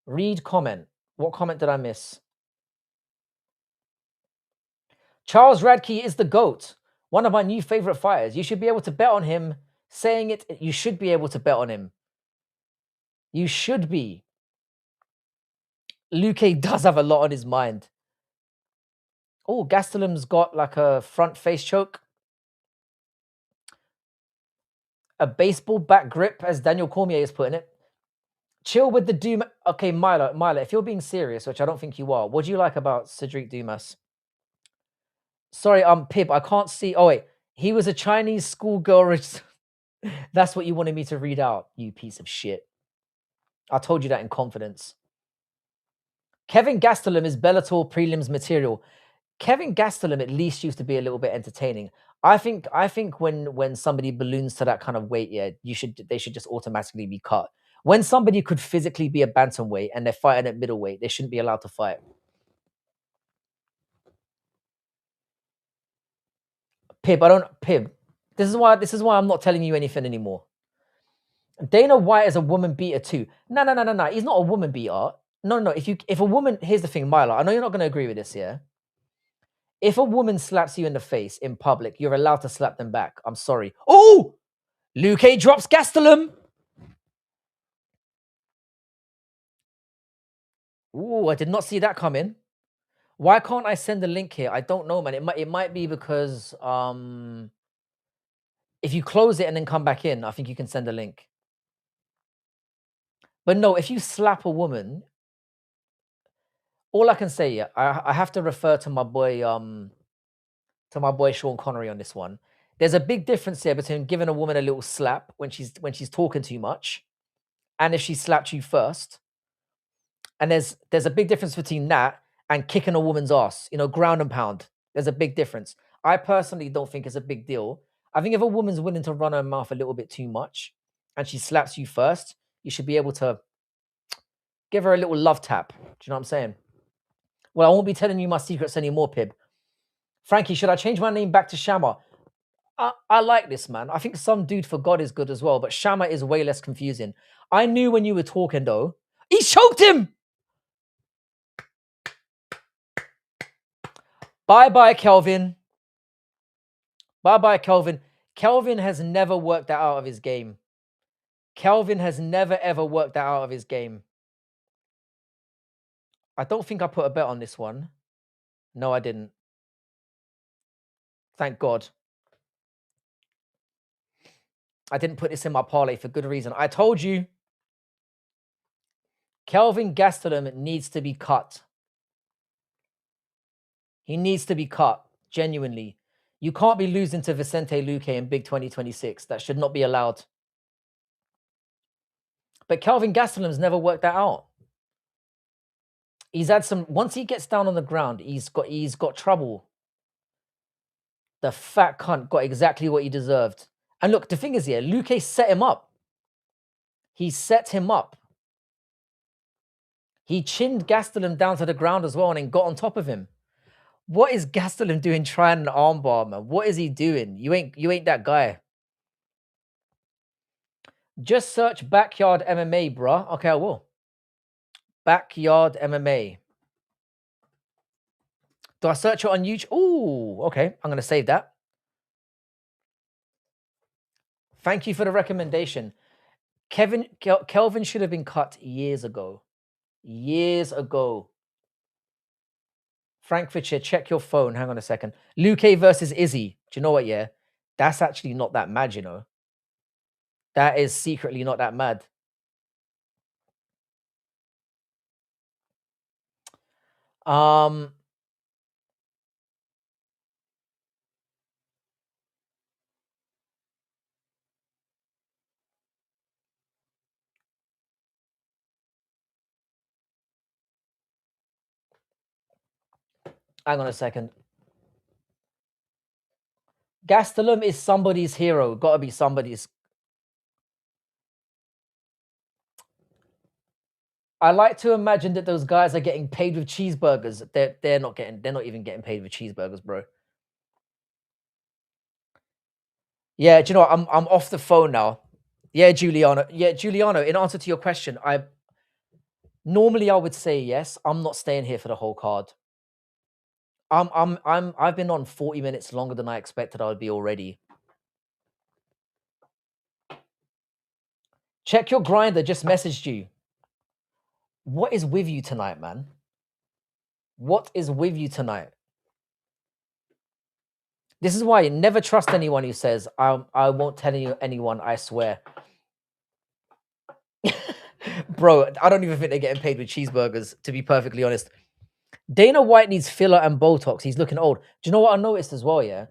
Read comment. What comment did I miss? Charles Radke is the GOAT. One of my new favorite fighters. You should be able to bet on him. Saying it, you should be able to bet on him. You should be. Luque does have a lot on his mind. Oh, Gastelum's got like a front face choke. A baseball bat grip, as Daniel Cormier is putting it. Chill with the Doom. Okay, Milo, if you're being serious, which I don't think you are, what do you like about Cedric Dumas? Sorry, Pib, I can't see. Oh, wait. He was a Chinese schoolgirl. That's what you wanted me to read out, you piece of shit. I told you that in confidence. Kevin Gastelum is Bellator prelims material. Kevin Gastelum at least used to be a little bit entertaining. I think when somebody balloons to that kind of weight, yeah, they should just automatically be cut. When somebody could physically be a bantamweight and they're fighting at middleweight, they shouldn't be allowed to fight. Pib. This is why I'm not telling you anything anymore. Dana White is a woman beater too. No. He's not a woman beater. No. If a woman, here's the thing, Milo. I know you're not going to agree with this, yeah. If a woman slaps you in the face in public, you're allowed to slap them back. I'm sorry. Oh, Luque drops Gastelum. Ooh, I did not see that coming. Why can't I send the link here? I don't know, man. It might be because if you close it and then come back in, I think you can send a link. But no, if you slap a woman, all I can say, yeah, I have to refer to my boy Sean Connery on this one. There's a big difference here between giving a woman a little slap when she's talking too much, and if she slapped you first. And there's a big difference between that and kicking a woman's ass, ground and pound. There's a big difference. I personally don't think it's a big deal. I think if a woman's willing to run her mouth a little bit too much and she slaps you first, you should be able to give her a little love tap. Do you know what I'm saying? Well, I won't be telling you my secrets anymore, Pib. Frankie, should I change my name back to Shama? I like this, man. I think some dude for God is good as well, but Shama is way less confusing. I knew when you were talking, though. He choked him! Bye-bye, Kelvin. Bye-bye, Kelvin. Kelvin has never worked that out of his game. Kelvin has never, ever worked that out of his game. I don't think I put a bet on this one. No, I didn't. Thank God. I didn't put this in my parlay for good reason. I told you. Kelvin Gastelum needs to be cut. He needs to be cut, genuinely. You can't be losing to Vicente Luque in Big 2026. That should not be allowed. But Kelvin Gastelum's never worked that out. He's had some. Once he gets down on the ground, he's got trouble. The fat cunt got exactly what he deserved. And look, the thing is here, Luque set him up. He set him up. He chinned Gastelum down to the ground as well and then got on top of him. What is Gastelum doing trying an armbar, man? What is he doing? You ain't that guy. Just search Backyard MMA, bruh. Okay, I will. Backyard MMA. Do I search it on YouTube? Ooh, okay. I'm going to save that. Thank you for the recommendation. Kelvin should have been cut years ago. Years ago. Frankfurtshire, check your phone. Hang on a second. Luque versus Izzy. Do you know what, yeah? That's actually not that mad, you know? That is secretly not that mad. Hang on a second. Gastelum is somebody's hero. Gotta be somebody's. I like to imagine that those guys are getting paid with cheeseburgers. They're not even getting paid with cheeseburgers, bro. Yeah, do you know what? I'm off the phone now. Yeah, Giuliano. Yeah, Giuliano, in answer to your question, normally I would say yes. I'm not staying here for the whole card. I've been on 40 minutes longer than I expected I would be already. Check your grinder, just messaged you. What is with you tonight, man? What is with you tonight? This is why you never trust anyone who says, I won't tell anyone, I swear. Bro, I don't even think they're getting paid with cheeseburgers, to be perfectly honest. Dana White needs filler and Botox. He's looking old. Do you know what I noticed as well, yeah?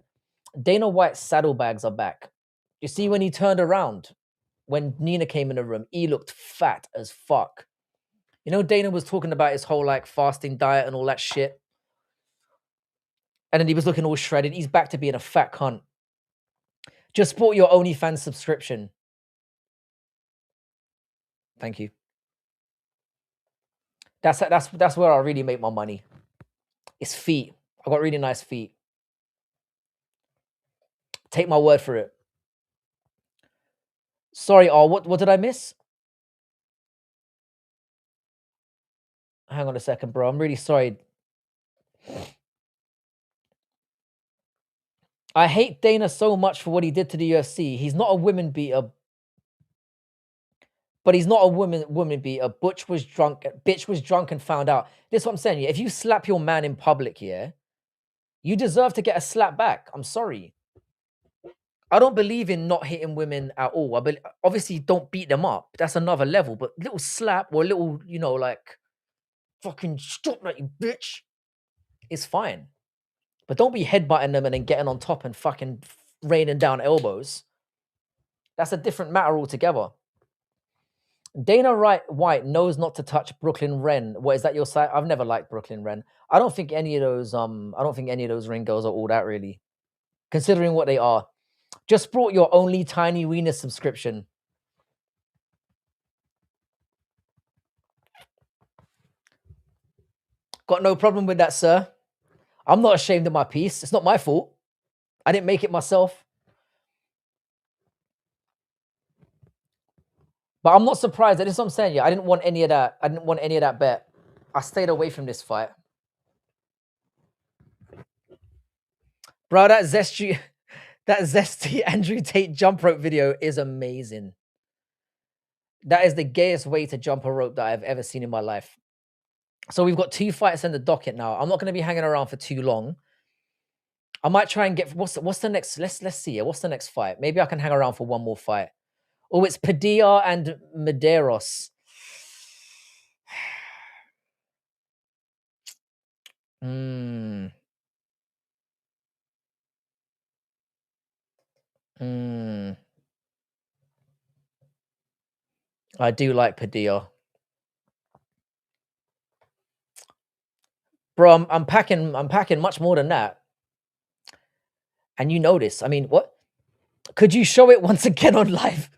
Dana White's saddlebags are back. You see when he turned around, when Nina came in the room, he looked fat as fuck. You know, Dana was talking about his whole like fasting diet and all that shit. And then he was looking all shredded. He's back to being a fat cunt. Just bought your OnlyFans subscription. Thank you. That's where I really make my money. It's feet. I got really nice feet. Take my word for it. Sorry, what did I miss? Hang on a second, bro. I'm really sorry. I hate Dana so much for what he did to the UFC. He's not a women beater, but he's not a woman beater. Bitch was drunk and found out. This is what I'm saying. Yeah, if you slap your man in public, yeah, you deserve to get a slap back. I'm sorry. I don't believe in not hitting women at all. Obviously, don't beat them up. That's another level. But little slap or a little, you know, like fucking stop that, you bitch. It's fine. But don't be headbutting them and then getting on top and fucking raining down elbows. That's a different matter altogether. Dana White knows not to touch Brooklyn Wren. What is that your site? I've never liked Brooklyn Wren. I don't think any of those ring girls are all that really. Considering what they are. Just brought your only tiny wiener subscription. Got no problem with that, sir. I'm not ashamed of my piece. It's not my fault. I didn't make it myself. But I'm not surprised. That is what I'm saying. Yeah, I didn't want any of that. I didn't want any of that bet. I stayed away from this fight. Bro, that zesty Andrew Tate jump rope video is amazing. That is the gayest way to jump a rope that I've ever seen in my life. So we've got 2 fights in the docket now. I'm not going to be hanging around for too long. I might try and get what's the next. Let's see. What's the next fight? Maybe I can hang around for one more fight. Oh, it's Padilla and Medeiros. I do like Padilla. Bro, I'm packing much more than that. And you know this. I mean, what? Could you show it once again on live?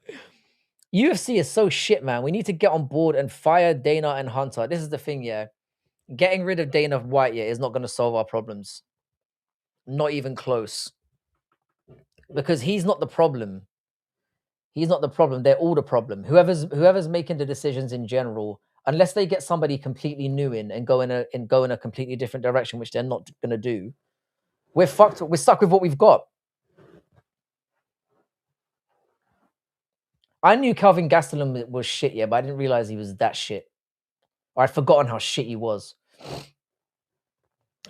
UFC is so shit, man. We need to get on board and fire Dana and Hunter. This is the thing, yeah. Getting rid of Dana White, yeah, is not going to solve our problems. Not even close. Because he's not the problem. He's not the problem. They're all the problem. Whoever's making the decisions in general, unless they get somebody completely new in and go in a completely different direction, which they're not going to do, we're fucked. We're stuck with what we've got. I knew Calvin Gastelum was shit, yeah, but I didn't realize he was that shit. Or I'd forgotten how shit he was.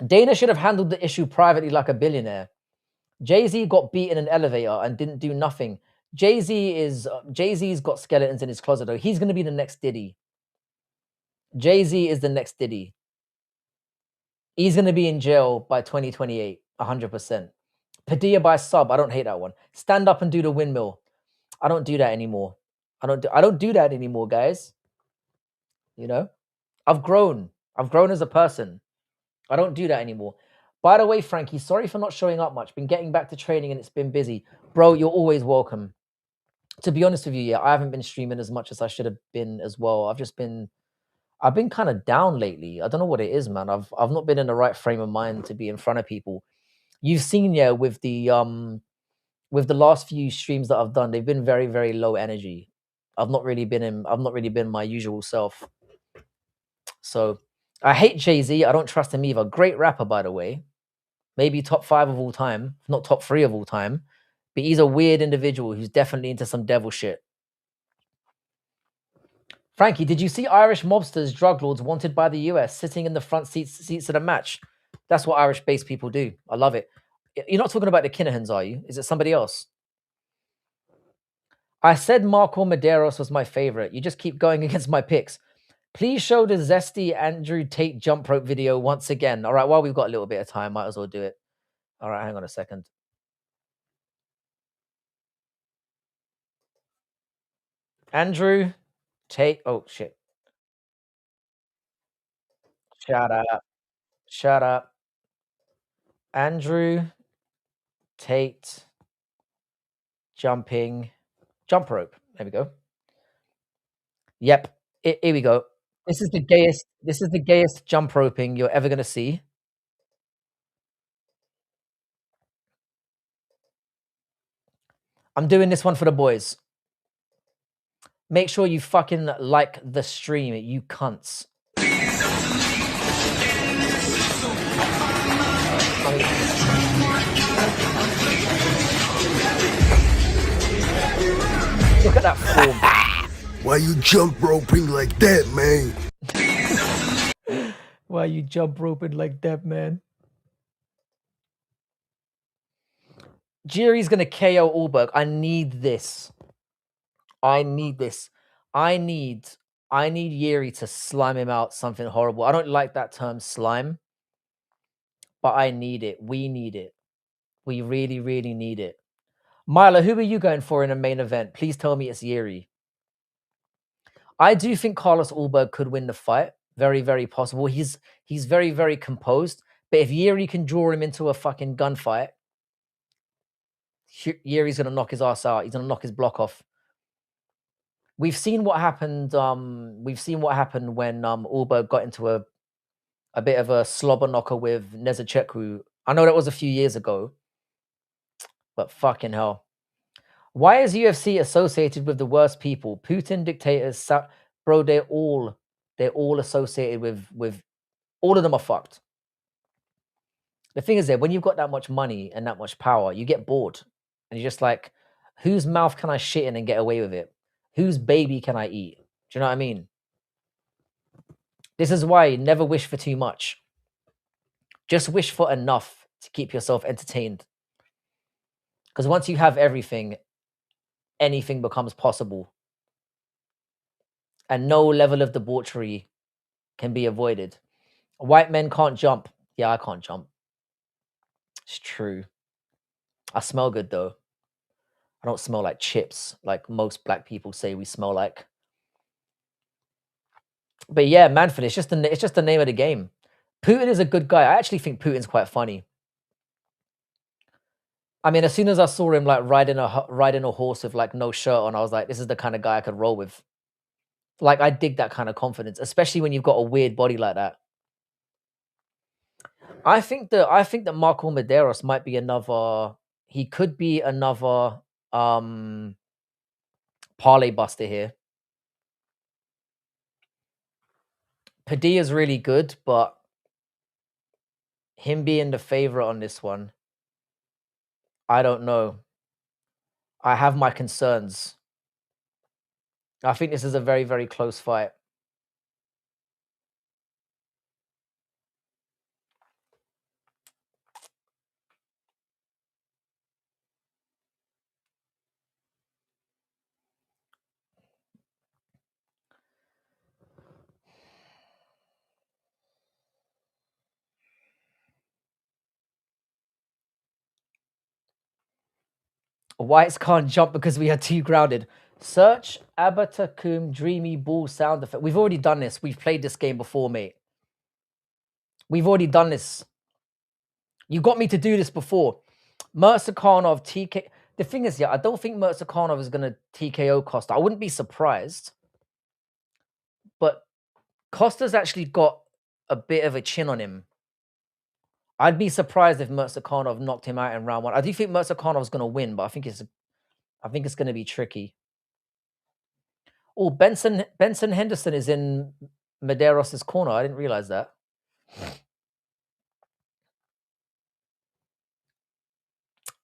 Dana should have handled the issue privately like a billionaire. Jay-Z got beat in an elevator and didn't do nothing. Jay-Z's got skeletons in his closet, though. He's going to be the next Diddy. Jay-Z is the next Diddy. He's going to be in jail by 2028, 100%. Padilla by sub. I don't hate that one. Stand up and do the windmill. I don't do that anymore. I don't do that anymore, guys. You know, I've grown as a person. I don't do that anymore. By the way, Frankie, sorry for not showing up much. Been getting back to training and it's been busy. Bro, you're always welcome. To be honest with you, yeah, I haven't been streaming as much as I should have been as well. I've been kind of down lately. I don't know what it is, man. I've not been in the right frame of mind to be in front of people. You've seen, yeah, with the last few streams that I've done, they've been very, very low energy. I've not really been my usual self. So I hate Jay-Z. I don't trust him either. Great rapper, by the way. Maybe top 5 of all time, not top 3 of all time. But he's a weird individual who's definitely into some devil shit. Frankie, did you see Irish mobsters, drug lords wanted by the US sitting in the front seats of the match? That's what Irish-based people do. I love it. You're not talking about the Kinahans, are you? Is it somebody else? I said Marco Medeiros was my favorite. You just keep going against my picks. Please show the zesty Andrew Tate jump rope video once again. All right, while we've got a little bit of time, might as well do it. All right, hang on a second. Andrew Tate. Oh, shit. Shut up. Shut up. Andrew Tate jumping jump rope. There we go. Yep. Here we go. This is the gayest. This is the gayest jump roping you're ever gonna see. I'm doing this one for the boys. Make sure you fucking like the stream, you cunts. Look at that form. Why you jump roping like that, man? Why you jump roping like that, man? Jiří's gonna KO Ulberg. I need this. I need this. I need Jiří to slime him out something horrible. I don't like that term slime, but I need it. We need it. We really, really need it. Milo, who are you going for in a main event? Please tell me it's Jiří. I do think Carlos Ulberg could win the fight. Very, very possible. He's very, very composed. But if Jiří can draw him into a fucking gunfight, Jiří's gonna knock his ass out. He's gonna knock his block off. We've seen what happened. We've seen what happened when Ulberg got into a bit of a slobber knocker with Nezachekwu. I know that was a few years ago, but fucking hell. Why is UFC associated with the worst people? Putin, dictators, bro, they're all associated with all of them are fucked. The thing is that when you've got that much money and that much power, you get bored. And you're just like, whose mouth can I shit in and get away with it? Whose baby can I eat? Do you know what I mean? This is why you never wish for too much. Just wish for enough to keep yourself entertained. Because once you have everything, anything becomes possible. And no level of debauchery can be avoided. White men can't jump. Yeah, I can't jump. It's true. I smell good though. I don't smell like chips like most black people say we smell like. But yeah, Manfred, it's just the name of the game. Putin is a good guy. I actually think Putin's quite funny. I mean, as soon as I saw him like riding a horse with like no shirt on, I was like, this is the kind of guy I could roll with. Like, I dig that kind of confidence, especially when you've got a weird body like that. I think that Marco Medeiros might be another. He could be another parlay buster here. Padilla's really good, but him being the favorite on this one, I don't know. I have my concerns. I think this is a very, very close fight. Whites can't jump because we are too grounded. Search Abatakum Dreamy Ball sound effect. We've already done this. We've played this game before, mate. We've already done this. You got me to do this before. Murzakanov TK. The thing is, yeah, I don't think Murzakanov is going to TKO Costa. I wouldn't be surprised. But Costa's actually got a bit of a chin on him. I'd be surprised if Murzakanov knocked him out in round one. I do think Murzakanov going to win, but I think it's going to be tricky. Oh, Benson Henderson is in Medeiros' corner. I didn't realize that.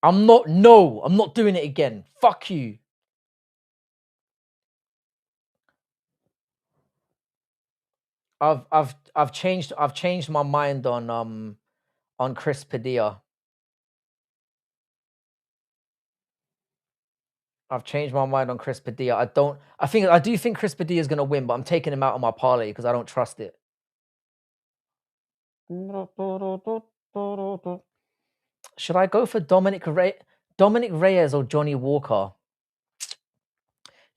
I'm not doing it again. Fuck you. I've changed my mind on Chris Padilla. I've changed my mind on Chris Padilla. I do think Chris Padilla is going to win, but I'm taking him out of my parlay because I don't trust it. Should I go for Dominic Reyes or Johnny Walker?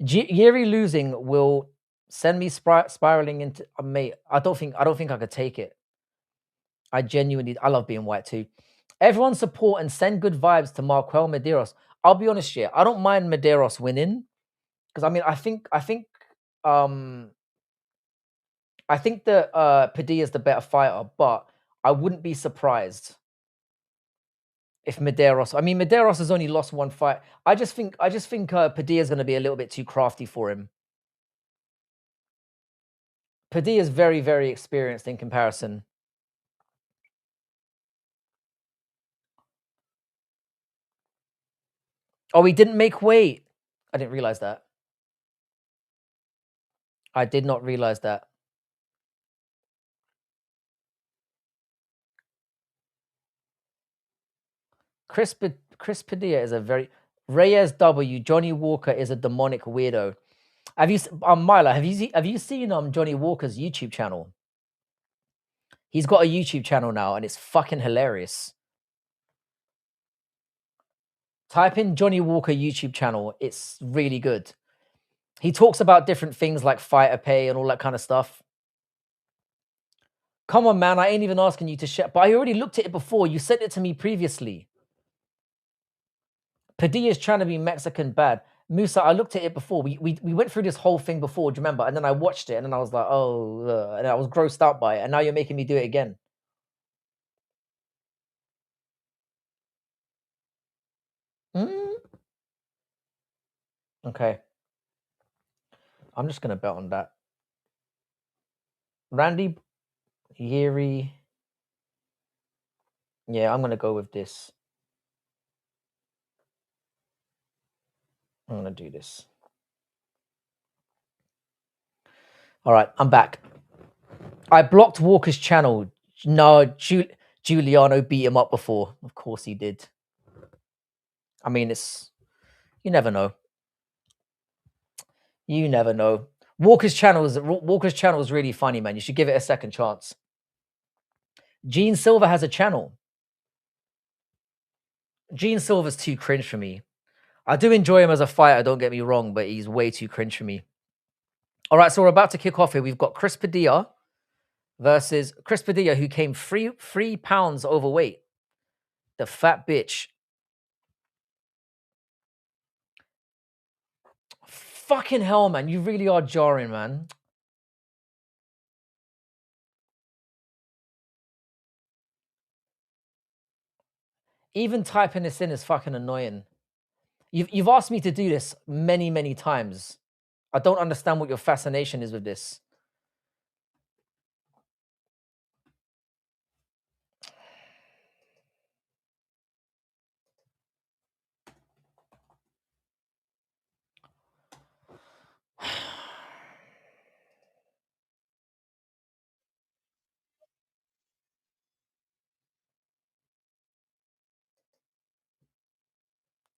Jiří losing will send me spiraling into mate. I don't think I could take it. I love being white too. Everyone support and send good vibes to Marquel Medeiros. I'll be honest here, I don't mind Medeiros winning because I mean I think that Padilla is the better fighter, but I wouldn't be surprised if Medeiros. I mean, Medeiros has only lost one fight. I just think Padilla is going to be a little bit too crafty for him. Padilla is very, very experienced in comparison. Oh, he didn't make weight. I didn't realize that. I did not realize that. Chris Padilla is a very Reyes W. Johnny Walker is a demonic weirdo. Have you, Myla? Have you seen Johnny Walker's YouTube channel? He's got a YouTube channel now, and it's fucking hilarious. Type in Johnny Walker YouTube channel. It's really good. He talks about different things like fighter pay and all that kind of stuff. Come on, man. I ain't even asking you to share. But I already looked at it before. You sent it to me previously. Padilla's trying to be Mexican bad. Musa, I looked at it before. We went through this whole thing before, do you remember? And then I watched it, and then I was like, oh, and I was grossed out by it. And now you're making me do it again. Okay. I'm just going to bet on that. Randy, Jiří. Yeah, I'm going to go with this. I'm going to do this. All right, I'm back. I blocked Walker's channel. No, Giuliano beat him up before. Of course he did. I mean, you never know. You never know. Walker's channel is really funny, man. You should give it a second chance. Gene Silver has a channel. Gene Silver's too cringe for me. I do enjoy him as a fighter, don't get me wrong, but he's way too cringe for me. All right, so we're about to kick off here. We've got Chris Padilla versus Chris Padilla, who came 3 pounds overweight. The fat bitch. Fucking hell, man. You really are jarring, man. Even typing this in is fucking annoying. You've asked me to do this many, many times. I don't understand what your fascination is with this.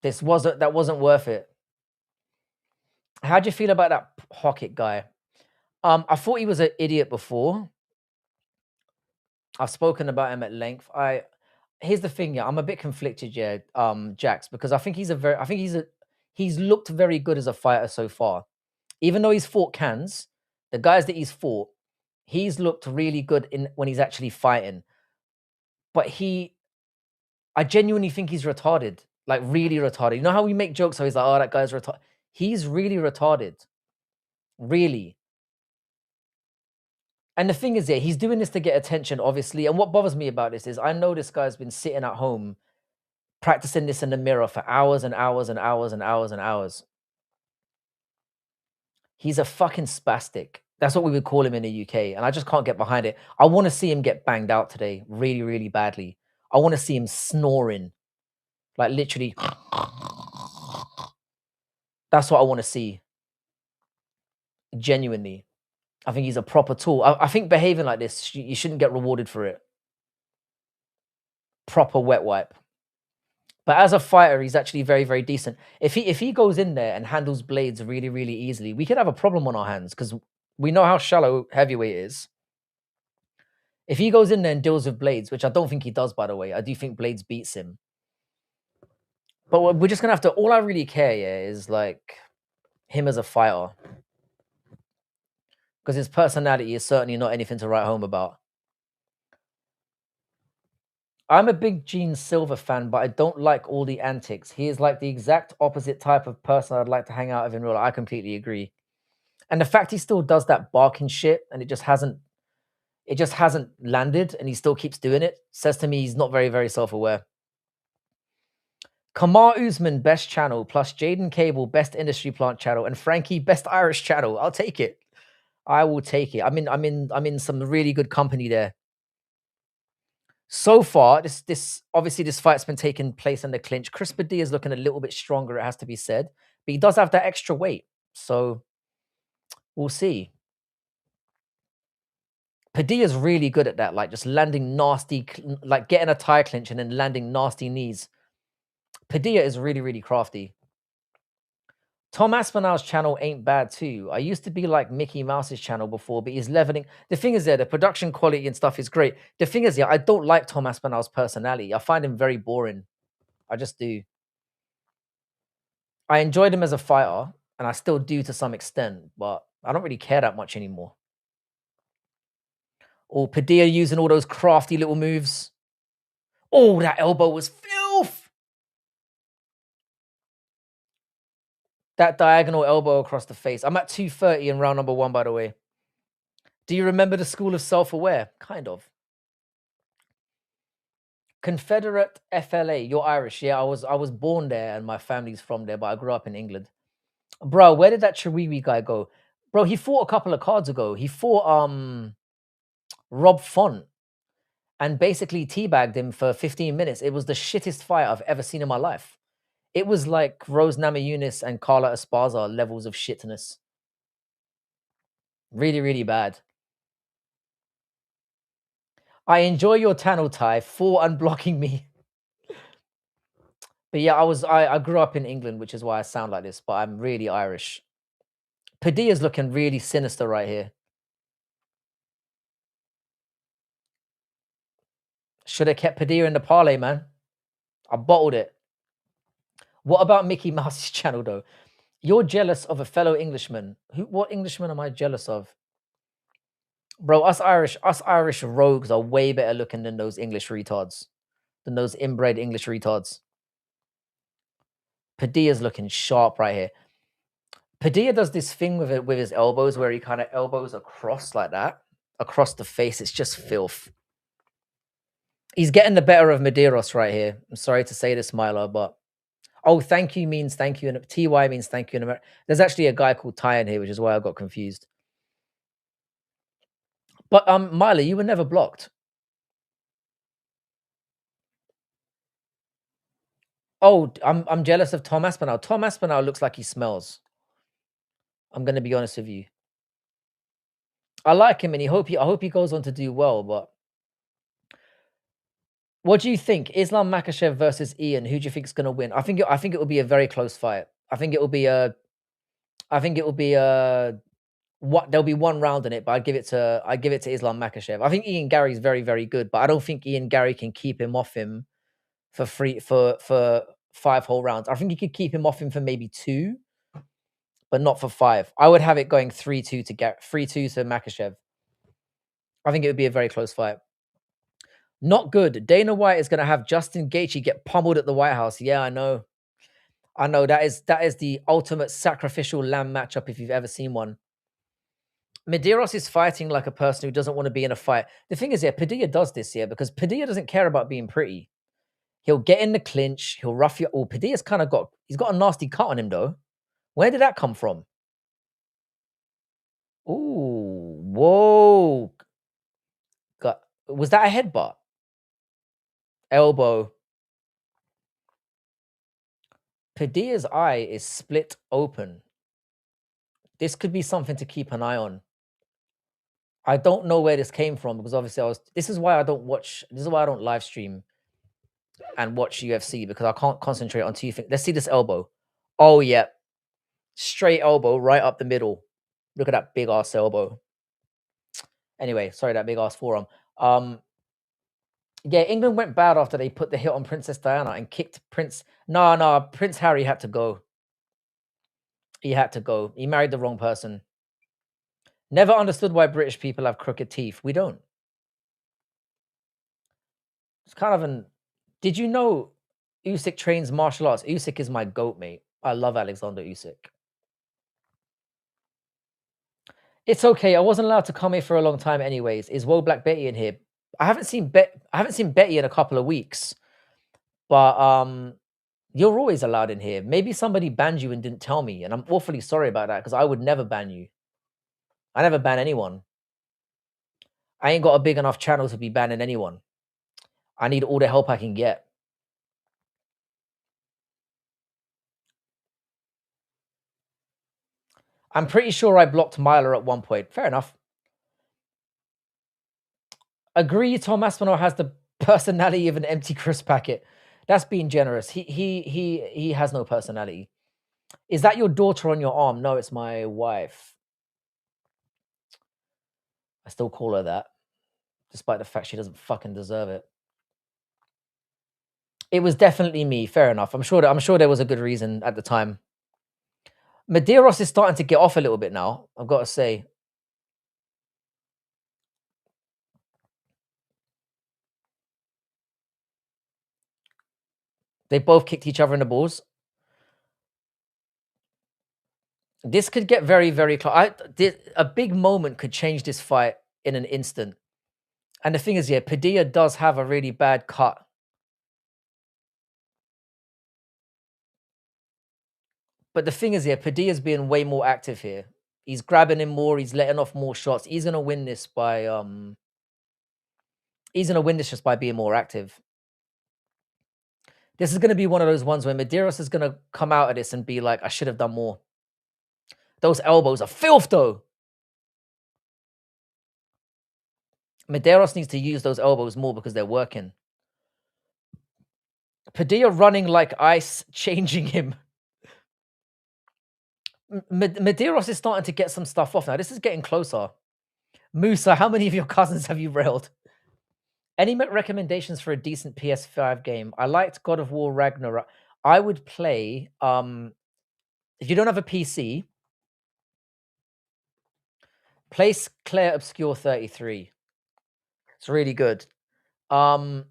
That wasn't worth it. How'd you feel about that Hockett guy? I thought he was an idiot before. I've spoken about him at length. Here's the thing, yeah, I'm a bit conflicted, yeah, Jax, because I think he's looked very good as a fighter so far. Even though he's fought cans, the guys that he's fought, he's looked really good when he's actually fighting. But I genuinely think he's retarded, like really retarded. You know how we make jokes? So he's like, oh, that guy's retarded. He's really retarded, really. And the thing is, yeah, he's doing this to get attention, obviously. And what bothers me about this is I know this guy's been sitting at home practicing this in the mirror for hours and hours and hours and hours and hours. He's a fucking spastic. That's what we would call him in the UK. And I just can't get behind it. I want to see him get banged out today really, really badly. I want to see him snoring. Like literally. That's what I want to see. Genuinely. I think he's a proper tool. I think behaving like this, you shouldn't get rewarded for it. Proper wet wipe. But as a fighter, he's actually very, very decent. If he goes in there and handles blades really, really easily, we could have a problem on our hands because we know how shallow heavyweight is. If he goes in there and deals with blades, which I don't think he does, by the way, I do think blades beats him. But we're just gonna have to. All I really care, yeah, is like him as a fighter, because his personality is certainly not anything to write home about. I'm a big Gene Silver fan, but I don't like all the antics. He is like the exact opposite type of person I'd like to hang out with in real life. I completely agree. And the fact he still does that barking shit and it just hasn't landed and he still keeps doing it says to me he's not very, very self-aware. Kamar Usman, best channel, plus Jaden Cable, best industry plant channel, and Frankie, best Irish channel. I'll take it. I will take it. I'm in some really good company there. So far, this obviously this fight's been taking place in the clinch. Chris Padilla is looking a little bit stronger, it has to be said, but he does have that extra weight, so we'll see. Padilla's really good at that, like just landing nasty, like getting a tie clinch and then landing nasty knees. Padilla is really, really crafty. Tom Aspinall's channel ain't bad too. I used to be like Mickey Mouse's channel before, but he's leveling. The thing is, the production quality and stuff is great. The thing is, I don't like Tom Aspinall's personality. I find him very boring. I just do. I enjoyed him as a fighter, and I still do to some extent, but I don't really care that much anymore. Or Padilla using all those crafty little moves. Oh, that elbow was filth! That diagonal elbow across the face. I'm at 230 in round number 1, by the way. Do you remember the School of Self-Aware? Kind of. Confederate FLA. You're Irish. Yeah, I was born there and my family's from there, but I grew up in England. Bro, where did that Chiwiwi guy go? Bro, he fought a couple of cards ago. He fought Rob Font and basically teabagged him for 15 minutes. It was the shittest fight I've ever seen in my life. It was like Rose Namajunas and Carla Esparza levels of shitness. Really, really bad. I enjoy your channel, Ty, for unblocking me. But yeah, I grew up in England, which is why I sound like this, but I'm really Irish. Padilla's looking really sinister right here. Should have kept Padilla in the parlay, man. I bottled it. What about Mickey Mouse's channel, though? You're jealous of a fellow Englishman. What Englishman am I jealous of? Bro, us Irish rogues are way better looking than those English retards. Than those inbred English retards. Padilla's looking sharp right here. Padilla does this thing with his elbows where he kind of elbows across like that. Across the face. It's just filth. He's getting the better of Medeiros right here. I'm sorry to say this, Milo, but oh, thank you means thank you, and TY means thank you in America. There's actually a guy called Ty in here, which is why I got confused. But Milo, you were never blocked. Oh, I'm jealous of Tom Aspinall. Tom Aspinall looks like he smells. I'm gonna be honest with you. I like him, and I hope he goes on to do well. But what do you think? Islam Makhachev versus Ian. Who do you think is gonna win? I think it will be a very close fight. I think it will be a. There'll be one round in it, but I'd give it to Islam Makhachev. I think Ian Gary's very, very good, but I don't think Ian Gary can keep him off him for 5 whole rounds. I think he could keep him off him for maybe 2, but not for 5. I would have it going 3-2 to 3-2 to Makhachev. I think it would be a very close fight. Not good. Dana White is going to have Justin Gaethje get pummeled at the White House. Yeah, I know. That is the ultimate sacrificial lamb matchup if you've ever seen one. Medeiros is fighting like a person who doesn't want to be in a fight. The thing is, Padilla does this here because Padilla doesn't care about being pretty. He'll get in the clinch. He'll rough you. Oh, Padilla's kind of he's got a nasty cut on him though. Where did that come from? Ooh, whoa. Was that a headbutt? Elbow. Padilla's eye is split open. This could be something to keep an eye on. I don't know where this came from because obviously this is why I don't live stream and watch UFC because I can't concentrate on two things. Let's see this elbow. Oh yeah, straight elbow right up the middle. Look at that big ass elbow. Anyway, sorry, that big ass forearm. Yeah, England went bad after they put the hit on Princess Diana and kicked Prince. No, Prince Harry had to go. He had to go. He married the wrong person. Never understood why British people have crooked teeth. We don't. It's kind of an. Did you know Usyk trains martial arts? Usyk is my goat, mate. I love Alexander Usyk. It's okay. I wasn't allowed to come here for a long time, anyways. Is Woe Black Betty in here? I haven't seen Betty in a couple of weeks, but you're always allowed in here. Maybe somebody banned you and didn't tell me, and I'm awfully sorry about that because I would never ban you. I never ban anyone. I ain't got a big enough channel to be banning anyone. I need all the help I can get. I'm pretty sure I blocked Myler at one point. Fair enough. Agree, Tom Aspinall has the personality of an empty crisp packet. That's being generous. He has no personality. Is that your daughter on your arm? No, it's my wife. I still call her that, despite the fact she doesn't fucking deserve it. It was definitely me. Fair enough. I'm sure there was a good reason at the time. Medeiros is starting to get off a little bit now, I've got to say. They both kicked each other in the balls. This could get very, very close. A big moment could change this fight in an instant. And the thing is, yeah, Padilla does have a really bad cut. But the thing is, yeah, Padilla's being way more active here. He's grabbing him more. He's letting off more shots. He's gonna win this by He's gonna win this just by being more active. This is gonna be one of those ones where Medeiros is gonna come out of this and be like, I should have done more. Those elbows are filth, though. Medeiros needs to use those elbows more because they're working. Padilla running like ice, changing him. Medeiros is starting to get some stuff off now. This is getting closer. Musa, how many of your cousins have you railed? Any recommendations for a decent PS5 game? I liked God of War Ragnarok. I would play, if you don't have a PC, play Claire Obscure 33. It's really good. Let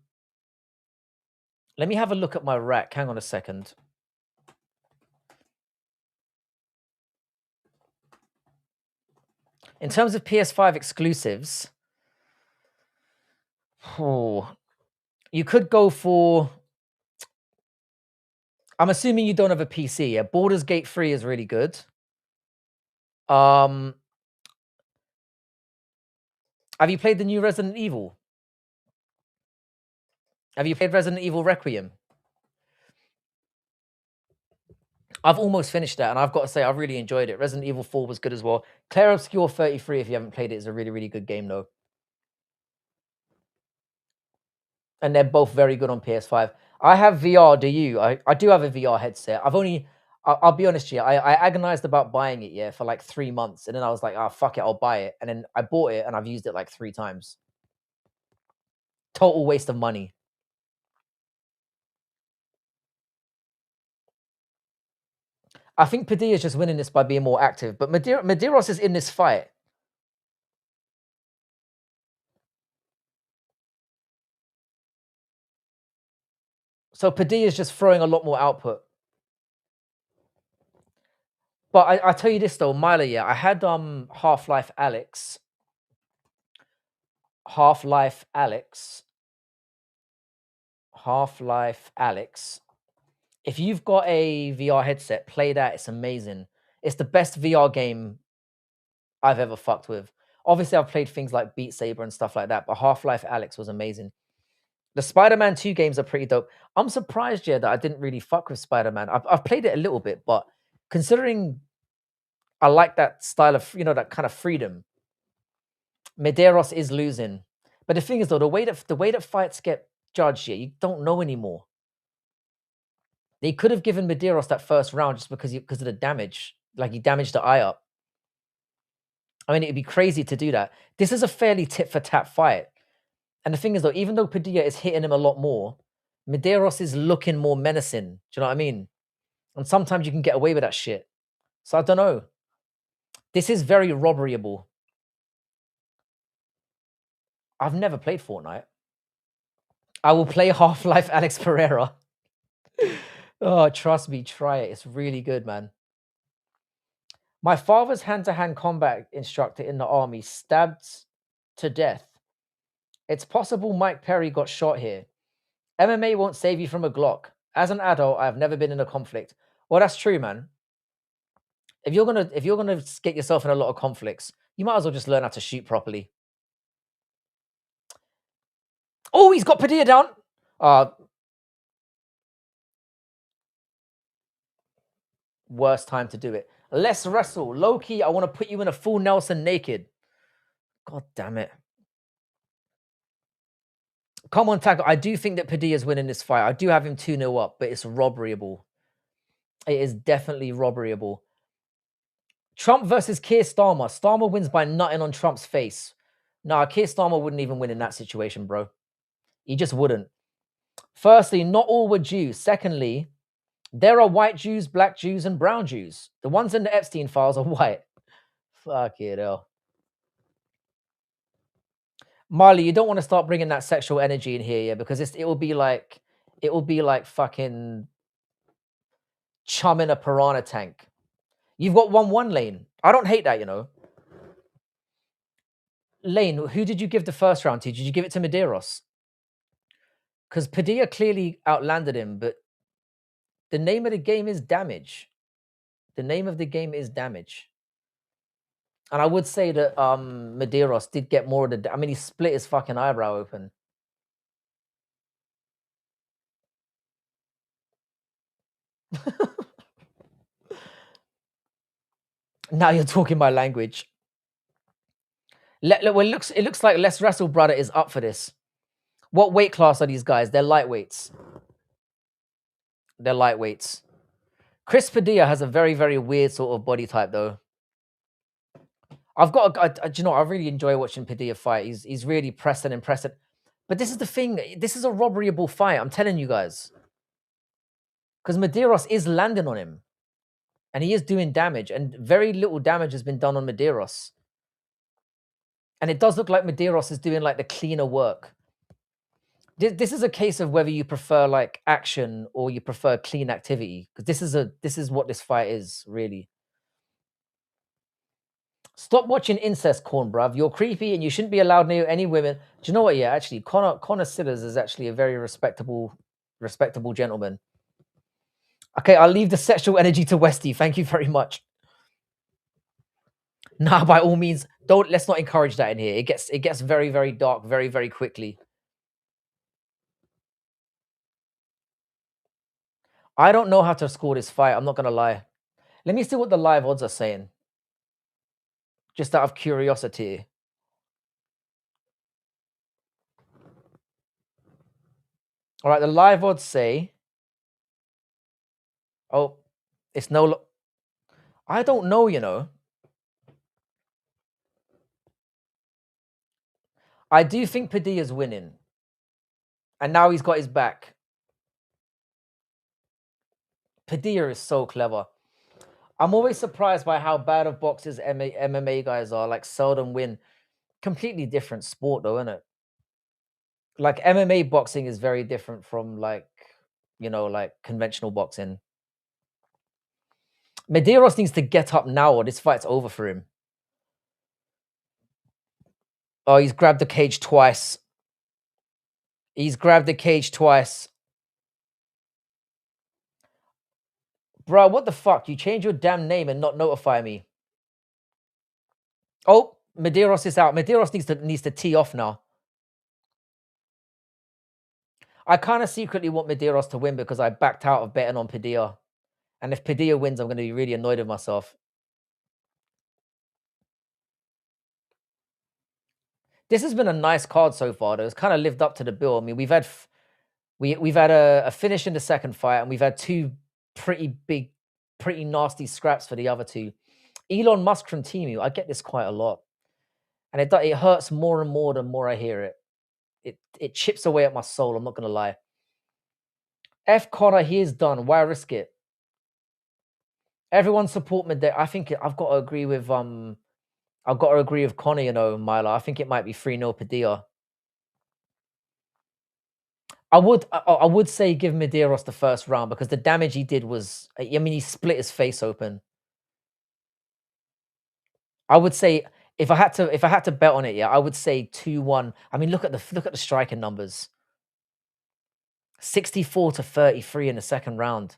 me have a look at my rack. Hang on a second. In terms of PS5 exclusives, you could go for... I'm assuming you don't have a PC. Yeah, Baldur's Gate 3 is really good. Have you played the new Resident Evil? Have you played Resident Evil Requiem? I've almost finished that, and I've got to say, I really enjoyed it. Resident Evil 4 was good as well. Claire Obscure 33, if you haven't played it, is a really, really good game, though. And they're both very good on PS5. I have VR, do you? I do have a VR headset. I'll be honest here, I agonized about buying it, yeah, for like 3 months. And then I was like, oh, fuck it, I'll buy it. And then I bought it, and I've used it like 3 times. Total waste of money. I think Padilla's just winning this by being more active, but Medeiros is in this fight. So Padilla's just throwing a lot more output. But I tell you this though, Myla, yeah, I had Half-Life Alex. Half-Life Alex. If you've got a VR headset, play that. It's amazing. It's the best VR game I've ever fucked with. Obviously, I've played things like Beat Saber and stuff like that, but Half-Life Alex was amazing. The Spider-Man 2 games are pretty dope. I'm surprised, yeah, that I didn't really fuck with Spider-Man. I've played it a little bit, but considering I like that style of, that kind of freedom, Medeiros is losing. But the thing is, though, the way that fights get judged yet. You don't know anymore. They could have given Medeiros that first round just because of the damage. Like, he damaged the eye up. I mean, it'd be crazy to do that. This is a fairly tit-for-tat fight. And the thing is, though, even though Padilla is hitting him a lot more, Medeiros is looking more menacing. Do you know what I mean? And sometimes you can get away with that shit. So I don't know. This is very robberyable. I've never played Fortnite. I will play Half-Life Alex Pereira. Oh, trust me, try it. It's really good, man. My father's hand-to-hand combat instructor in the army stabbed to death. It's possible Mike Perry got shot here. MMA won't save you from a Glock. As an adult, I've never been in a conflict. Well, that's true, man. If you're gonna get yourself in a lot of conflicts, you might as well just learn how to shoot properly. Oh, he's got Padilla down. Worst time to do it. Let's wrestle. Low-key, I want to put you in a full Nelson naked. God damn it. Come on, tackle. I do think that Padilla's winning this fight. I do have him 2-0 up, but it's robberyable. It is definitely robberyable. Trump versus Keir Starmer. Starmer wins by nutting on Trump's face. Nah, Keir Starmer wouldn't even win in that situation, bro. He just wouldn't. Firstly, not all were Jews. Secondly, there are white Jews, black Jews, and brown Jews. The ones in the Epstein files are white. Fuck it, hell. Marley, you don't want to start bringing that sexual energy in here, yeah? Because it will be like fucking chumming a piranha tank. You've got 1-1 Lane. I don't hate that, you know. Lane, who did you give the first round to? Did you give it to Medeiros? Because Padilla clearly outlanded him, but the name of the game is damage. The name of the game is damage. And I would say that Medeiros did get more of the... I mean, he split his fucking eyebrow open. Now you're talking my language. Well, it looks like Let's Wrestle Brother is up for this. What weight class are these guys? They're lightweights. They're lightweights. Chris Padilla has a very, very weird sort of body type, though. You know, I really enjoy watching Padilla fight. He's really pressing and pressing. But this is the thing. This is a robberyable fight. I'm telling you guys. Because Medeiros is landing on him. And he is doing damage. And very little damage has been done on Medeiros. And it does look like Medeiros is doing like the cleaner work. This is a case of whether you prefer like action or you prefer clean activity. Because this is what this fight is, really. Stop watching incest corn, bruv. You're creepy and you shouldn't be allowed near any women. Do you know what? Yeah, actually, Connor Sillers is actually a very respectable gentleman. Okay, I'll leave the sexual energy to Westy. Thank you very much. Nah, by all means, let's not encourage that in here. It gets very, very dark very, very quickly. I don't know how to score this fight. I'm not gonna lie. Let me see what the live odds are saying. Just out of curiosity. All right, the live odds say... Oh, it's no... I don't know, you know. I do think Padilla's winning. And now he's got his back. Padilla is so clever. I'm always surprised by how bad of boxers MMA guys are. Like, seldom win. Completely different sport, though, isn't it? Like, MMA boxing is very different from, like, you know, like conventional boxing. Medeiros needs to get up now or this fight's over for him. Oh, he's grabbed the cage twice. He's grabbed the cage twice. Bro, what the fuck? You change your damn name and not notify me. Oh, Medeiros is out. Medeiros needs to tee off now. I kind of secretly want Medeiros to win because I backed out of betting on Padilla. And if Padilla wins, I'm going to be really annoyed with myself. This has been a nice card so far, though. It's kind of lived up to the bill. I mean, we've had We've had a finish in the second fight, and we've had two pretty big, pretty nasty scraps for the other two. Elon Musk from Temu, I get this quite a lot, and it hurts more and more the more I hear it. It chips away at my soul. I'm not gonna lie. F Connor, he is done. Why risk it? Everyone support me there. I think I've got to agree with Connor. You know, Myla. I think it might be 3-0 Padilla. I would say give Medeiros the first round because the damage he did was, I mean, he split his face open. I would say if I had to bet on it, yeah, I would say 2-1. I mean, look at the striking numbers. 64-33 in the second round.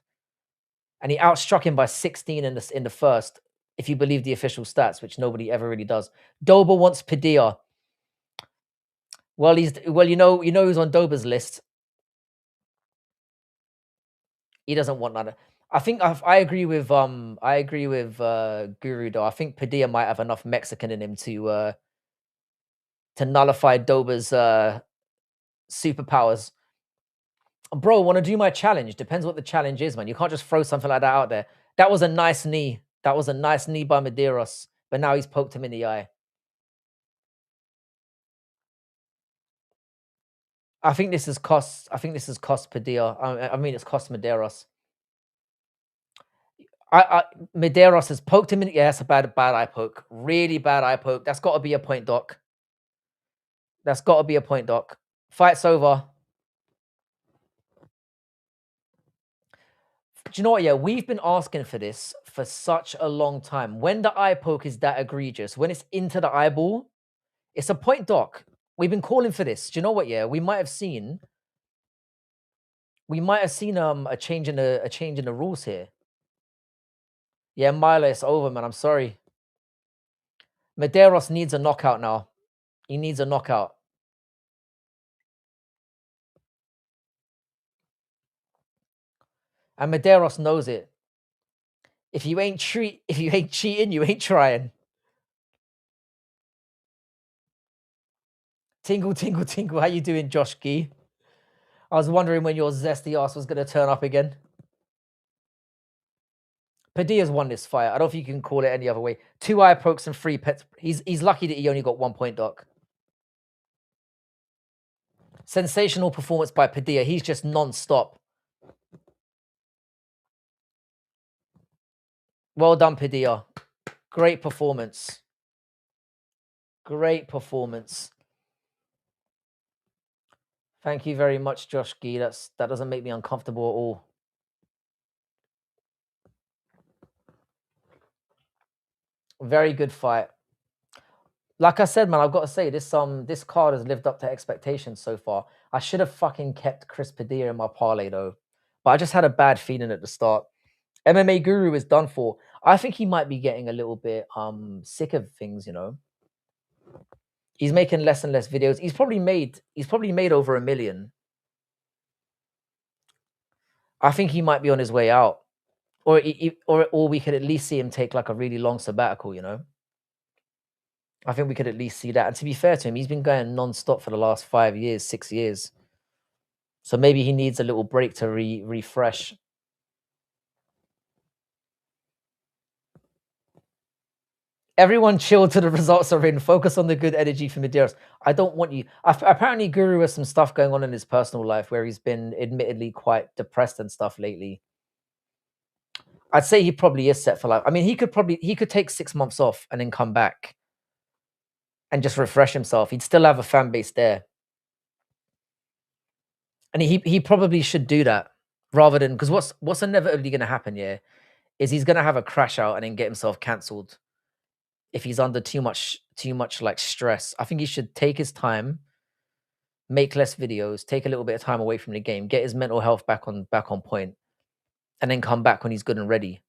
And he outstruck him by 16 in the first, if you believe the official stats, which nobody ever really does. Dober wants Padilla. Well, you know who's on Dober's list. He doesn't want none. I agree with Guru though. I think Padilla might have enough Mexican in him to nullify Dober's superpowers. Bro, want to do my challenge? Depends what the challenge is, man. You can't just throw something like that out there. That was a nice knee. That was a nice knee by Medeiros, but now he's poked him in the eye. I think this has cost Padilla. I mean, it's cost Medeiros. Medeiros has poked him in. Yeah, that's a bad eye poke. Really bad eye poke. That's got to be a point, Doc. That's got to be a point, Doc. Fight's over. Do you know what? Yeah, we've been asking for this for such a long time. When the eye poke is that egregious, when it's into the eyeball, it's a point, Doc. We've been calling for this. Do you know what? Yeah, we might have seen a change in the rules here. Yeah, Milo, it's over, man. I'm sorry. Medeiros needs a knockout now. He needs a knockout. And Medeiros knows it. If you ain't cheating, you ain't trying. Tingle, tingle, tingle. How you doing, Josh Gee? I was wondering when your zesty ass was going to turn up again. Padilla's won this fight. I don't think you can call it any other way. 2 eye pokes and 3 pets. He's lucky that he only got 1 point, Doc. Sensational performance by Padilla. He's just non-stop. Well done, Padilla. Great performance. Great performance. Thank you very much, Josh Gee. That doesn't make me uncomfortable at all. Very good fight. Like I said, man, I've got to say this card has lived up to expectations so far. I should have fucking kept Chris Padilla in my parlay though, but I just had a bad feeling at the start. MMA Guru is done for. I think he might be getting a little bit sick of things, you know. He's making less and less videos. He's probably made over 1 million. I think he might be on his way out, or we could at least see him take like a really long sabbatical, you know. I think we could at least see that. And to be fair to him, he's been going non-stop for the last 5 years, 6 years. So maybe he needs a little break to refresh. Everyone chill till the results are in. Focus on the good energy from Medeiros. I don't want you. Apparently, Guru has some stuff going on in his personal life where he's been admittedly quite depressed and stuff lately. I'd say he probably is set for life. I mean, he could take 6 months off and then come back and just refresh himself. He'd still have a fan base there. And he probably should do that rather than, because what's inevitably going to happen, yeah, is he's going to have a crash out and then get himself cancelled if he's under too much like stress. I think he should take his time, make less videos, take a little bit of time away from the game, get his mental health back on point, and then come back when he's good and ready.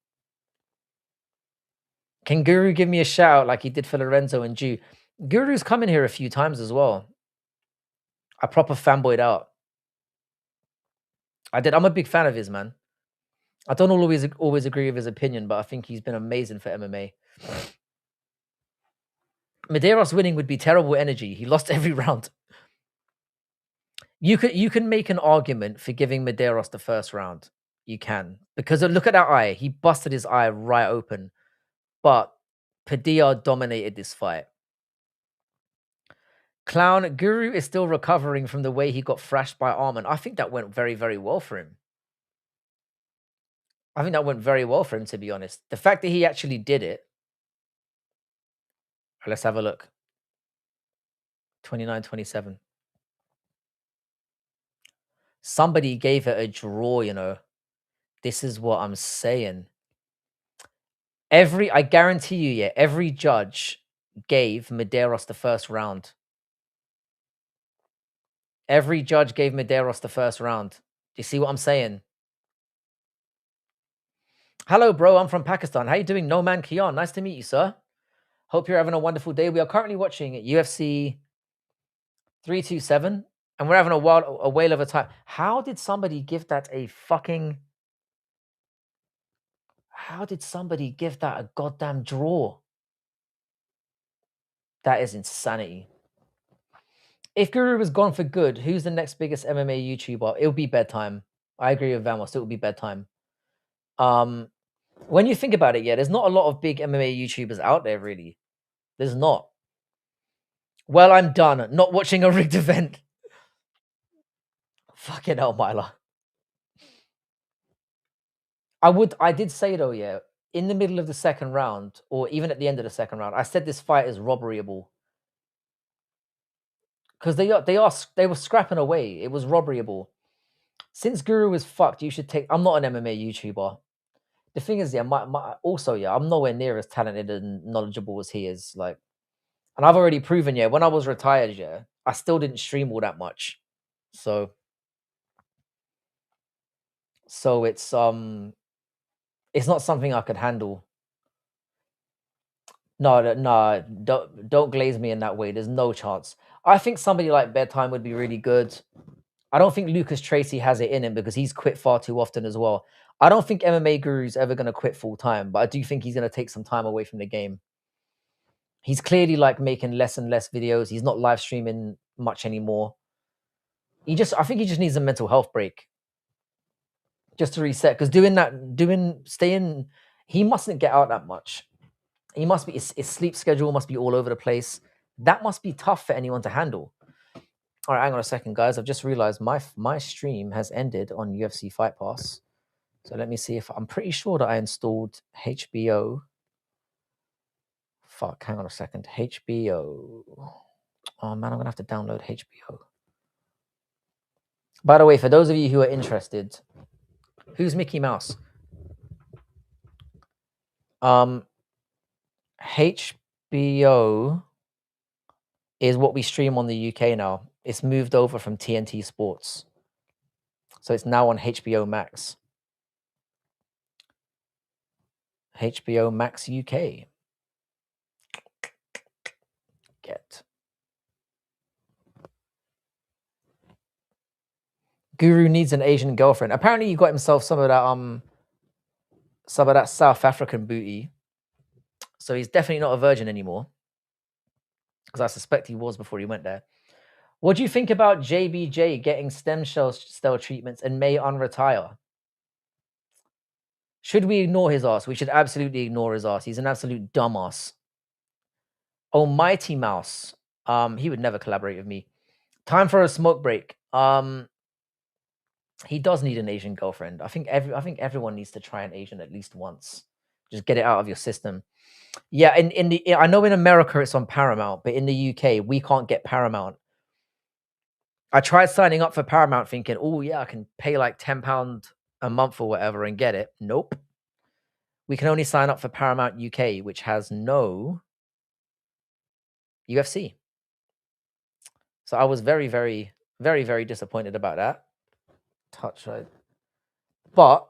Can Guru give me a shout out like he did for Lorenzo and Jew? Guru's come in here a few times as well. I proper fanboyed out. I did. I'm a big fan of his, man. I don't always agree with his opinion, but I think he's been amazing for MMA. Medeiros winning would be terrible energy. He lost every round. You can make an argument for giving Medeiros the first round. You can. Because look at that eye. He busted his eye right open. But Padilla dominated this fight. Clown, Guru is still recovering from the way he got thrashed by Arman. I think that went very, very well for him. I think that went very well for him, to be honest. The fact that he actually did it. Let's have a look. 29-27. Somebody gave it a draw, you know. This is what I'm saying. I guarantee you, yeah, every judge gave Medeiros the first round. Every judge gave Medeiros the first round. Do you see what I'm saying? Hello, bro. I'm from Pakistan. How you doing? No Man Kian. Nice to meet you, sir. Hope you're having a wonderful day. We are currently watching UFC 327, and we're having a whale of a time. How did somebody give that a fucking... How did somebody give that a goddamn draw? That is insanity. If Guru was gone for good, who's the next biggest MMA YouTuber? It would be Bedtime. I agree with Vamos. It would be Bedtime. When you think about it, yeah, there's not a lot of big MMA YouTubers out there, really. There's not. Well, I'm done. Not watching a rigged event. Fucking hell, Myla. I did say, though, yeah, in the middle of the second round, or even at the end of the second round, I said this fight is robberyable. Because they were scrapping away. It was robberyable. Since Guru was fucked, you should take... I'm not an MMA YouTuber. The thing is, yeah, I'm nowhere near as talented and knowledgeable as he is. Like, and I've already proven, yeah, when I was retired, yeah, I still didn't stream all that much. So it's not something I could handle. No, don't glaze me in that way. There's no chance. I think somebody like Bedtime would be really good. I don't think Lucas Tracy has it in him because he's quit far too often as well. I don't think MMA Guru's ever going to quit full time, but I do think he's going to take some time away from the game. He's clearly like making less and less videos. He's not live streaming much anymore. I think he just needs a mental health break. Just to reset. Because he mustn't get out that much. He must be, his sleep schedule must be all over the place. That must be tough for anyone to handle. All right, hang on a second, guys. I've just realized my stream has ended on UFC Fight Pass. So let me see if I'm pretty sure that I installed HBO. Fuck, hang on a second. HBO. Oh man, I'm gonna have to download HBO. By the way, for those of you who are interested, who's Mickey Mouse? HBO is what we stream on the UK now. It's moved over from TNT Sports. So it's now on HBO Max. HBO Max UK. Get. Guru needs an Asian girlfriend. Apparently he got himself some of that South African booty. So he's definitely not a virgin anymore. Because I suspect he was before he went there. What do you think about JBJ getting stem cell treatments and may unretire? Should we ignore his ass? We should absolutely ignore his ass. He's an absolute dumbass. Oh, Mighty Mouse. He would never collaborate with me. Time for a smoke break. He does need an Asian girlfriend. I think everyone needs to try an Asian at least once. Just get it out of your system. Yeah, I know in America it's on Paramount, but in the UK we can't get Paramount. I tried signing up for Paramount thinking, oh yeah, I can pay like £10 a month or whatever and get it. Nope. We can only sign up for Paramount UK, which has no UFC. So I was very, very, very, very disappointed about that. Touch right. But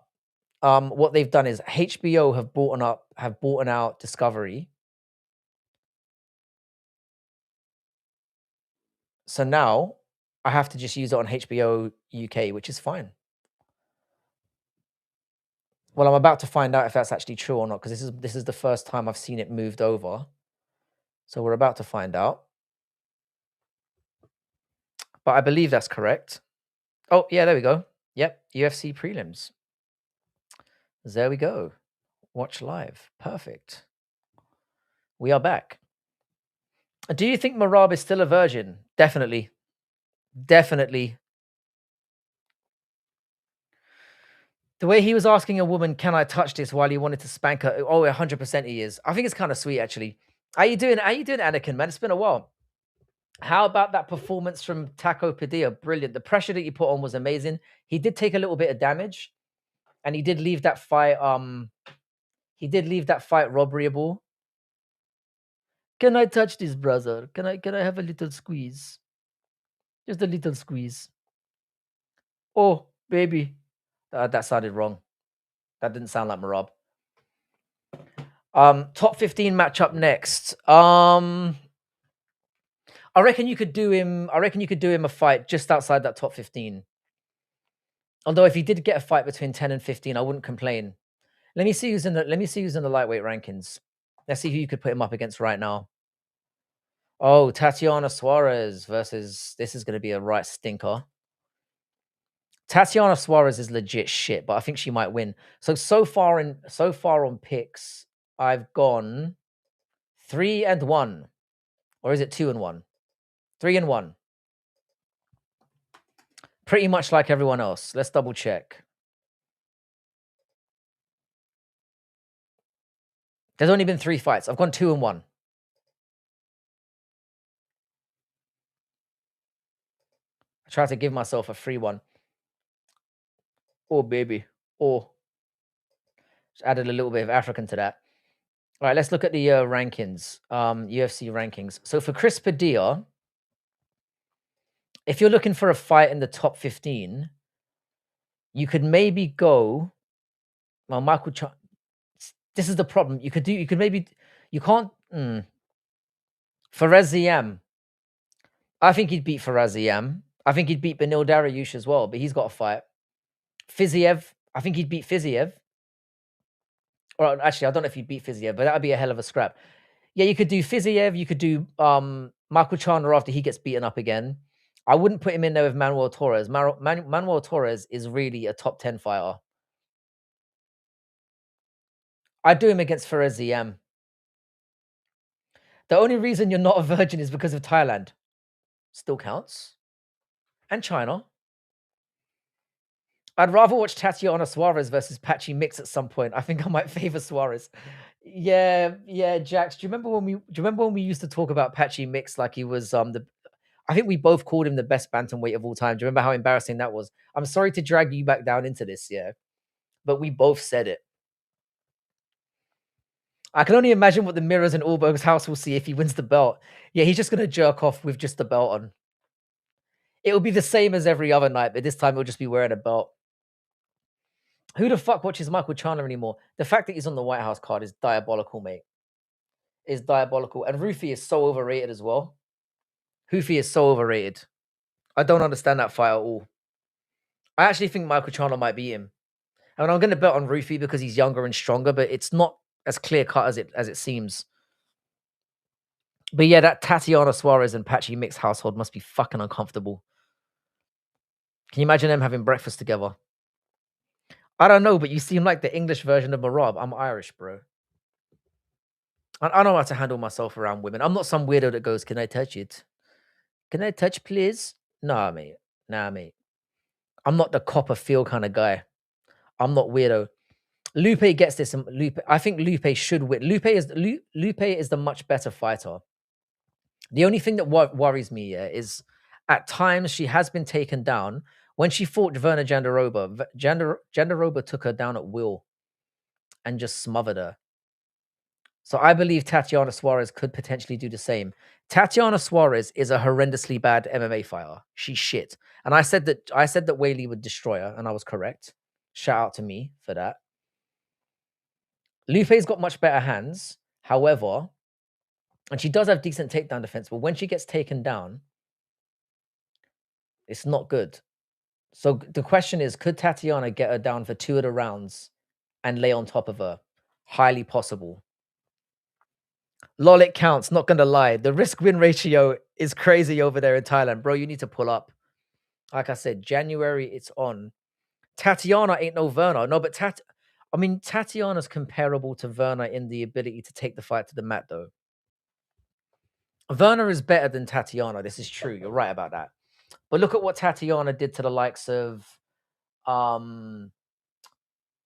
what they've done is HBO have bought out Discovery. So now I have to just use it on HBO UK, which is fine. Well, I'm about to find out if that's actually true or not, because this is the first time I've seen it moved over. So we're about to find out. but I believe that's correct. Oh, yeah, there we go. Yep, UFC prelims. There we go. Watch live. Perfect. We are back. Do you think Merab is still a virgin? Definitely. Definitely. The way he was asking a woman, "Can I touch this?" while he wanted to spank her. Oh, 100% he is. I think it's kind of sweet, actually. How you doing? How you doing, Anakin, man? It's been a while. How about that performance from Taco Padilla? Brilliant. The pressure that you put on was amazing. He did take a little bit of damage, and he did leave that fight. He did leave that fight robberyable. Can I touch this, brother? Can I have a little squeeze? Just a little squeeze. Oh, baby. That sounded wrong. That didn't sound like Merab. Top 15 matchup next. I reckon you could do him. I reckon you could do him a fight just outside that top 15. Although if he did get a fight between 10 and 15, I wouldn't complain. Let me see who's in the lightweight rankings. Let's see who you could put him up against right now. Oh, Tatiana Suarez versus, this is going to be a right stinker. Tatiana Suarez is legit shit, but I think she might win. So far on picks, I've gone 3-1, or is it 2-1? 3-1. Pretty much like everyone else. Let's double check. There's only been 3 fights. I've gone 2-1. I tried to give myself a free one. Oh, baby. Oh. Just added a little bit of African to that. All right, let's look at the rankings, UFC rankings. So for Chris Padilla, if you're looking for a fight in the top 15, you could maybe go. Well, Michael. This is the problem. You can't. Fares Ziam. I think he'd beat Fares Ziam. I think he'd beat Benil Dariush as well, but he's got a fight. Fiziev. I think he'd beat Fiziev. Or actually, I don't know if he'd beat Fiziev, but that would be a hell of a scrap. Yeah, you could do Fiziev. You could do Michael Chandler after he gets beaten up again. I wouldn't put him in there with Manuel Torres. Manuel Torres is really a top 10 fighter. I'd do him against Fares Ziam. The only reason you're not a virgin is because of Thailand. Still counts. And China. I'd rather watch Tatiana Suarez versus Patchy Mix at some point. I think I might favor Suarez. Yeah, Jax. Do you remember when we used to talk about Patchy Mix like he was I think we both called him the best bantamweight of all time. Do you remember how embarrassing that was? I'm sorry to drag you back down into this, yeah. But we both said it. I can only imagine what the mirrors in Ulberg's house will see if he wins the belt. Yeah, he's just gonna jerk off with just the belt on. It'll be the same as every other night, but this time he'll just be wearing a belt. Who the fuck watches Michael Chandler anymore? The fact that he's on the White House card is diabolical, mate. Is diabolical. And Rufy is so overrated as well. Hoofy is so overrated. I don't understand that fight at all. I actually think Michael Chandler might beat him. I mean, I'm going to bet on Rufy because he's younger and stronger, but it's not as clear cut as it seems. But yeah, that Tatiana Suarez and Patchy Mix household must be fucking uncomfortable. Can you imagine them having breakfast together? I don't know, but you seem like the English version of Merab. I'm Irish, bro. I know how to handle myself around women. I'm not some weirdo that goes, "Can I touch it? Can I touch, please?" Nah, mate. I'm not the copper feel kind of guy. I'm not weirdo. Lupe gets this. I think Lupe should win. Lupe is the much better fighter. The only thing that worries me is at times she has been taken down. When she fought Verna Jandiroba, Jandiroba took her down at will and just smothered her. So I believe Tatiana Suarez could potentially do the same. Tatiana Suarez is a horrendously bad MMA fighter. She's shit. And I said that Weili would destroy her, and I was correct. Shout out to me for that. Lupe's got much better hands, however, and she does have decent takedown defense, but when she gets taken down, it's not good. So the question is, could Tatiana get her down for 2 of the rounds and lay on top of her? Highly possible. Lol, it counts, not gonna lie. The risk-win ratio is crazy over there in Thailand. Bro, you need to pull up. Like I said, January it's on. Tatiana ain't no Verna. No, but Tatiana's comparable to Verna in the ability to take the fight to the mat, though. Verna is better than Tatiana. This is true. You're right about that. But look at what Tatiana did to the likes of um,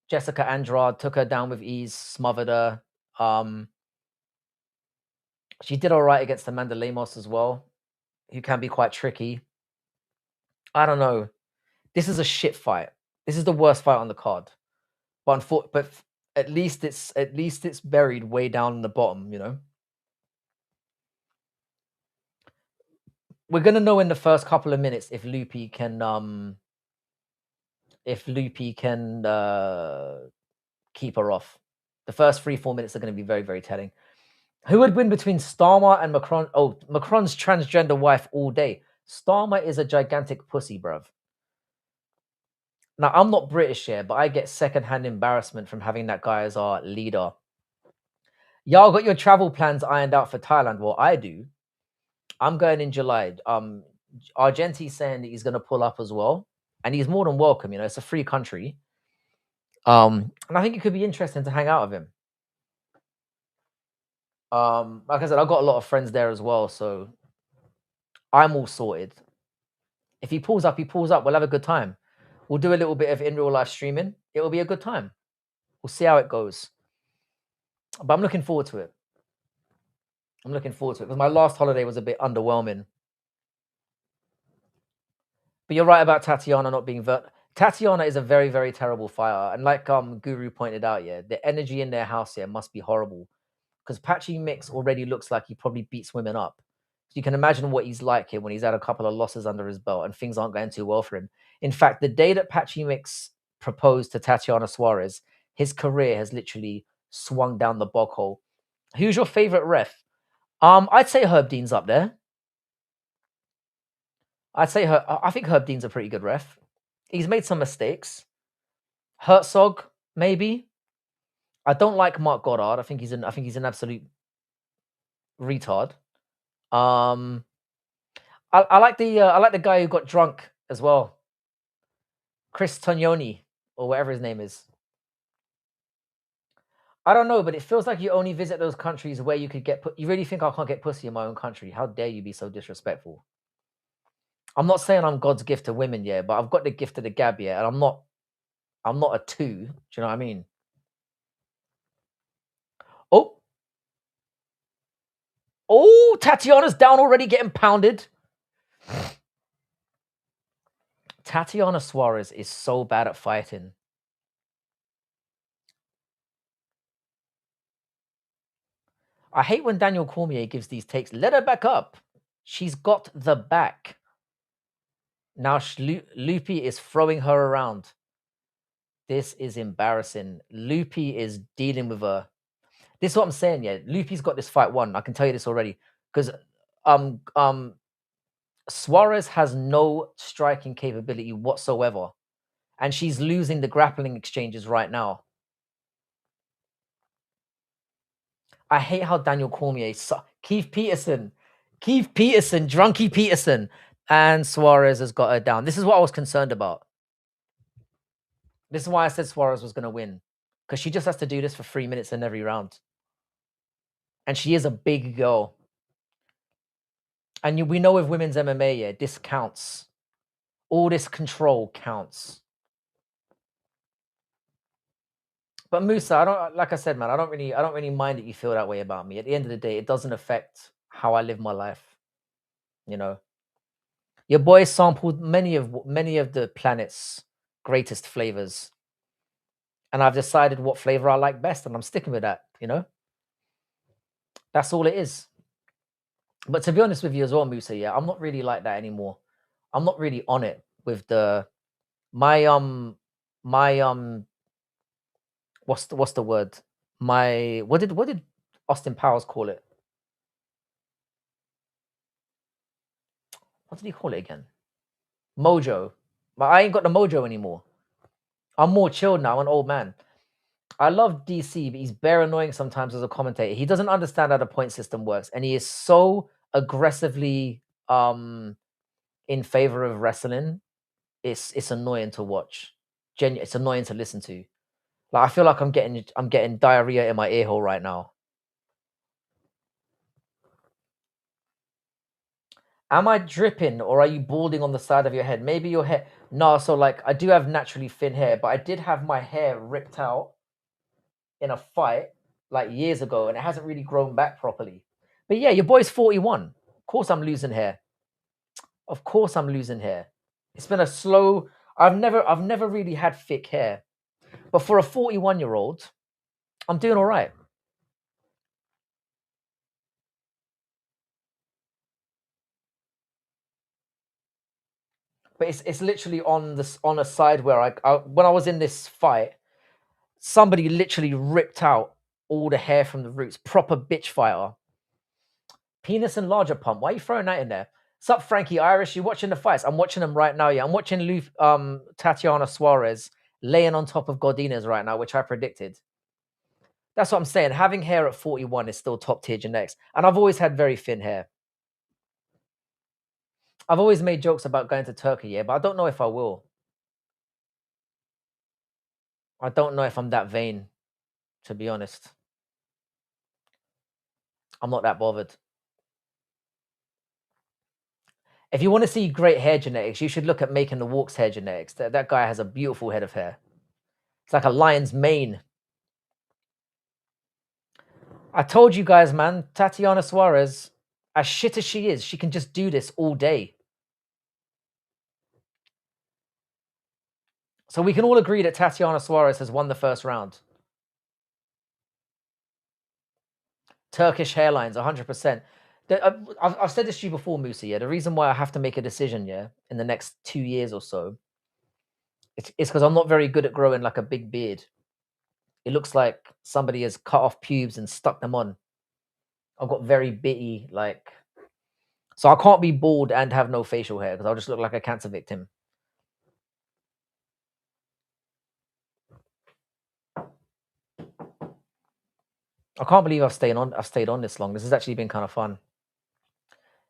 Jessica Andrade. Took her down with ease, smothered her. She did all right against Amanda Lemos as well, who can be quite tricky. I don't know. This is a shit fight. This is the worst fight on the card. But at least it's buried way down in the bottom, you know. We're gonna know in the first couple of minutes if Loopy can keep her off. The first 3-4 minutes are going to be very, very telling. Who would win between Starmer and Macron? Oh, Macron's transgender wife all day. Starmer is a gigantic pussy, bruv. Now, I'm not British here, but I get secondhand embarrassment from having that guy as our leader. Y'all got your travel plans ironed out for Thailand? Well, I do. I'm going in July. Argenti's saying that he's going to pull up as well. And he's more than welcome, you know, it's a free country. And I think it could be interesting to hang out with him. Like I said, I've got a lot of friends there as well, so I'm all sorted. If he pulls up, he pulls up. We'll have a good time. We'll do a little bit of in real life streaming. It will be a good time. We'll see how it goes. But I'm looking forward to it. Because my last holiday was a bit underwhelming. But you're right about Tatiana not being Tatiana is a very, very terrible fighter. And like Guru pointed out, yeah, the energy in their house here must be horrible. Because Patchy Mix already looks like he probably beats women up. So you can imagine what he's like here when he's had a couple of losses under his belt and things aren't going too well for him. In fact, the day that Patchy Mix proposed to Tatiana Suarez, his career has literally swung down the bog hole. Who's your favorite ref? I'd say Herb Dean's up there. I think Herb Dean's a pretty good ref. He's made some mistakes. Herzog, maybe. I don't like Mark Goddard. I think he's an absolute retard. I like the guy who got drunk as well. Chris Tognoni, or whatever his name is. I don't know, but it feels like you only visit those countries where you could get you really think I can't get pussy in my own country? How dare you be so disrespectful? I'm not saying I'm God's gift to women, yeah, but I've got the gift of the gab, yeah, and I'm not a 2. Do you know what I mean? Oh, Tatiana's down already, getting pounded. Tatiana Suarez is so bad at fighting. I hate when Daniel Cormier gives these takes. Let her back up. She's got the back. Now Loopy is throwing her around. This is embarrassing. Loopy is dealing with her. This is what I'm saying, yeah. Loopy's got this fight won. I can tell you this already. Because Suarez has no striking capability whatsoever. And she's losing the grappling exchanges right now. I hate how Daniel Cormier, Keith Peterson, Drunky Peterson, and Suarez has got her down. This is what I was concerned about. This is why I said Suarez was going to win. Because she just has to do this for 3 minutes in every round. And she is a big girl. And we know with women's MMA, yeah, this counts. All this control counts. But Musa, like I said, man, I don't really mind that you feel that way about me. At the end of the day, it doesn't affect how I live my life. You know, your boy sampled many of the planet's greatest flavors, and I've decided what flavor I like best, and I'm sticking with that. You know, that's all it is. But to be honest with you as well, Musa, yeah, I'm not really like that anymore. I'm not really on it with my what's the word? What did Austin Powers call it? What did he call it again? Mojo. But I ain't got the mojo anymore. I'm more chilled now. I'm an old man. I love DC, but he's bare annoying sometimes as a commentator. He doesn't understand how the point system works, and he is so aggressively in favor of wrestling it's annoying to watch. It's annoying to listen to. Like I feel like I'm getting diarrhea in my ear hole right now. Am I dripping or are you balding on the side of your head? Maybe your hair. No, so like I do have naturally thin hair, but I did have my hair ripped out in a fight like years ago, and it hasn't really grown back properly. But yeah, your boy's 41. Of course I'm losing hair. Of course I'm losing hair. It's been a slow. I've never really had thick hair, but for a 41-year-old, I'm doing all right. But it's literally on a side where I when I was in this fight, somebody literally ripped out all the hair from the roots. Proper bitch fighter. Penis enlarger pump. Why are you throwing that in there? Sup, Frankie Irish? You watching the fights? I'm watching them right now. Yeah, I'm watching Tatiana Suarez laying on top of Godinez right now, which I predicted. That's what I'm saying. Having hair at 41 is still top tier genetics, and I've always had very thin hair. I've always made jokes about going to Turkey, yeah, but I don't know if I will. I don't know if I'm that vain, to be honest. I'm not that bothered. If you want to see great hair genetics, you should look at Making the Walk's hair genetics. That guy has a beautiful head of hair. It's like a lion's mane. I told you guys, man, Tatiana Suarez, as shit as she is, she can just do this all day. So we can all agree that Tatiana Suarez has won the first round. Turkish hairlines, 100%. I've said this to you before, Musa, yeah? The reason why I have to make a decision, yeah, in the next 2 years or so, it's because I'm not very good at growing like a big beard. It looks like somebody has cut off pubes and stuck them on. I've got very bitty, like... So I can't be bald and have no facial hair because I'll just look like a cancer victim. I can't believe I've stayed on this long. This has actually been kind of fun.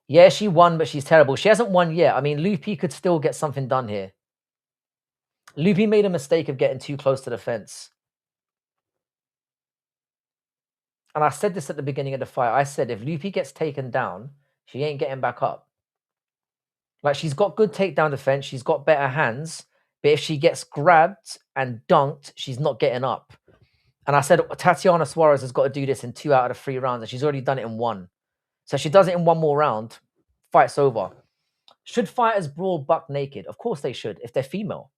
Yeah, she won, but she's terrible. She hasn't won yet. I mean, Loopy could still get something done here. Loopy made a mistake of getting too close to the fence. And I said this at the beginning of the fight. I said, if Loopy gets taken down, she ain't getting back up. Like, she's got good takedown defense. She's got better hands. But if she gets grabbed and dunked, she's not getting up. And I said, Tatiana Suarez has got to do this in 2 out of 3 rounds. And she's already done it in 1. So if she does it in 1 more round, fight's over. Should fighters brawl buck naked? Of course they should, if they're female.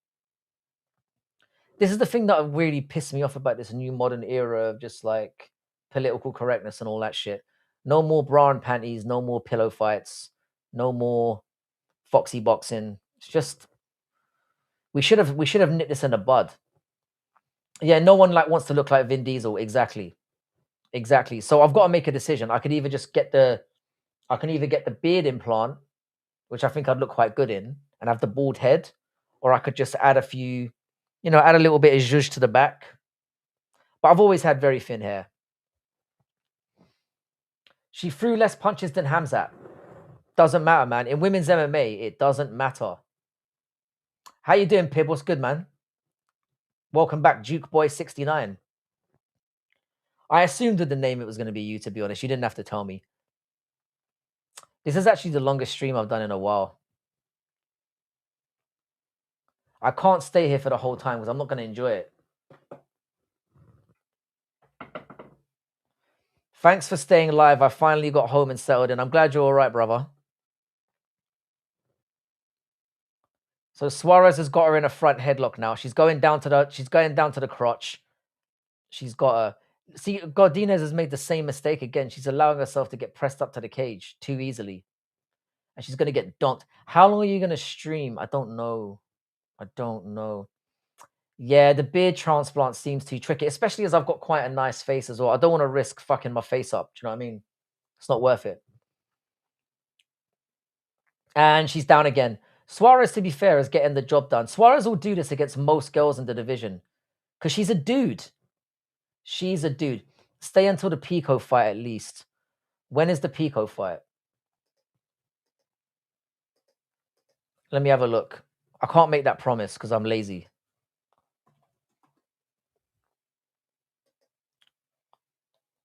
This is the thing that really pissed me off about this new modern era of just like political correctness and all that shit. No more bra and panties, no more pillow fights, no more foxy boxing. It's just we should have nipped this in the bud. Yeah, no one like wants to look like Vin Diesel. Exactly. So I've got to make a decision. I can either get the beard implant, which I think I'd look quite good in, and have the bald head, or I could just add a few, add a little bit of zhuzh to the back. But I've always had very thin hair. She threw less punches than Hamzat. Doesn't matter, man. In women's MMA, it doesn't matter. How you doing, Pib? What's good, man? Welcome back, Duke Boy 69. I assumed with the name it was going to be you, to be honest. You didn't have to tell me. This is actually the longest stream I've done in a while. I can't stay here for the whole time because I'm not going to enjoy it. Thanks for staying live. I finally got home and settled in. I'm glad you're all right, brother. So Suarez has got her in a front headlock now. She's going down to the crotch. She's got a... See, Godinez has made the same mistake again. She's allowing herself to get pressed up to the cage too easily. And she's going to get donked. How long are you going to stream? I don't know. Yeah, the beard transplant seems too tricky, especially as I've got quite a nice face as well. I don't want to risk fucking my face up. Do you know what I mean? It's not worth it. And she's down again. Suarez, to be fair, is getting the job done. Suarez will do this against most girls in the division because she's a dude. She's a dude. Stay until the Pico fight at least. When is the Pico fight? Let me have a look. I can't make that promise because I'm lazy.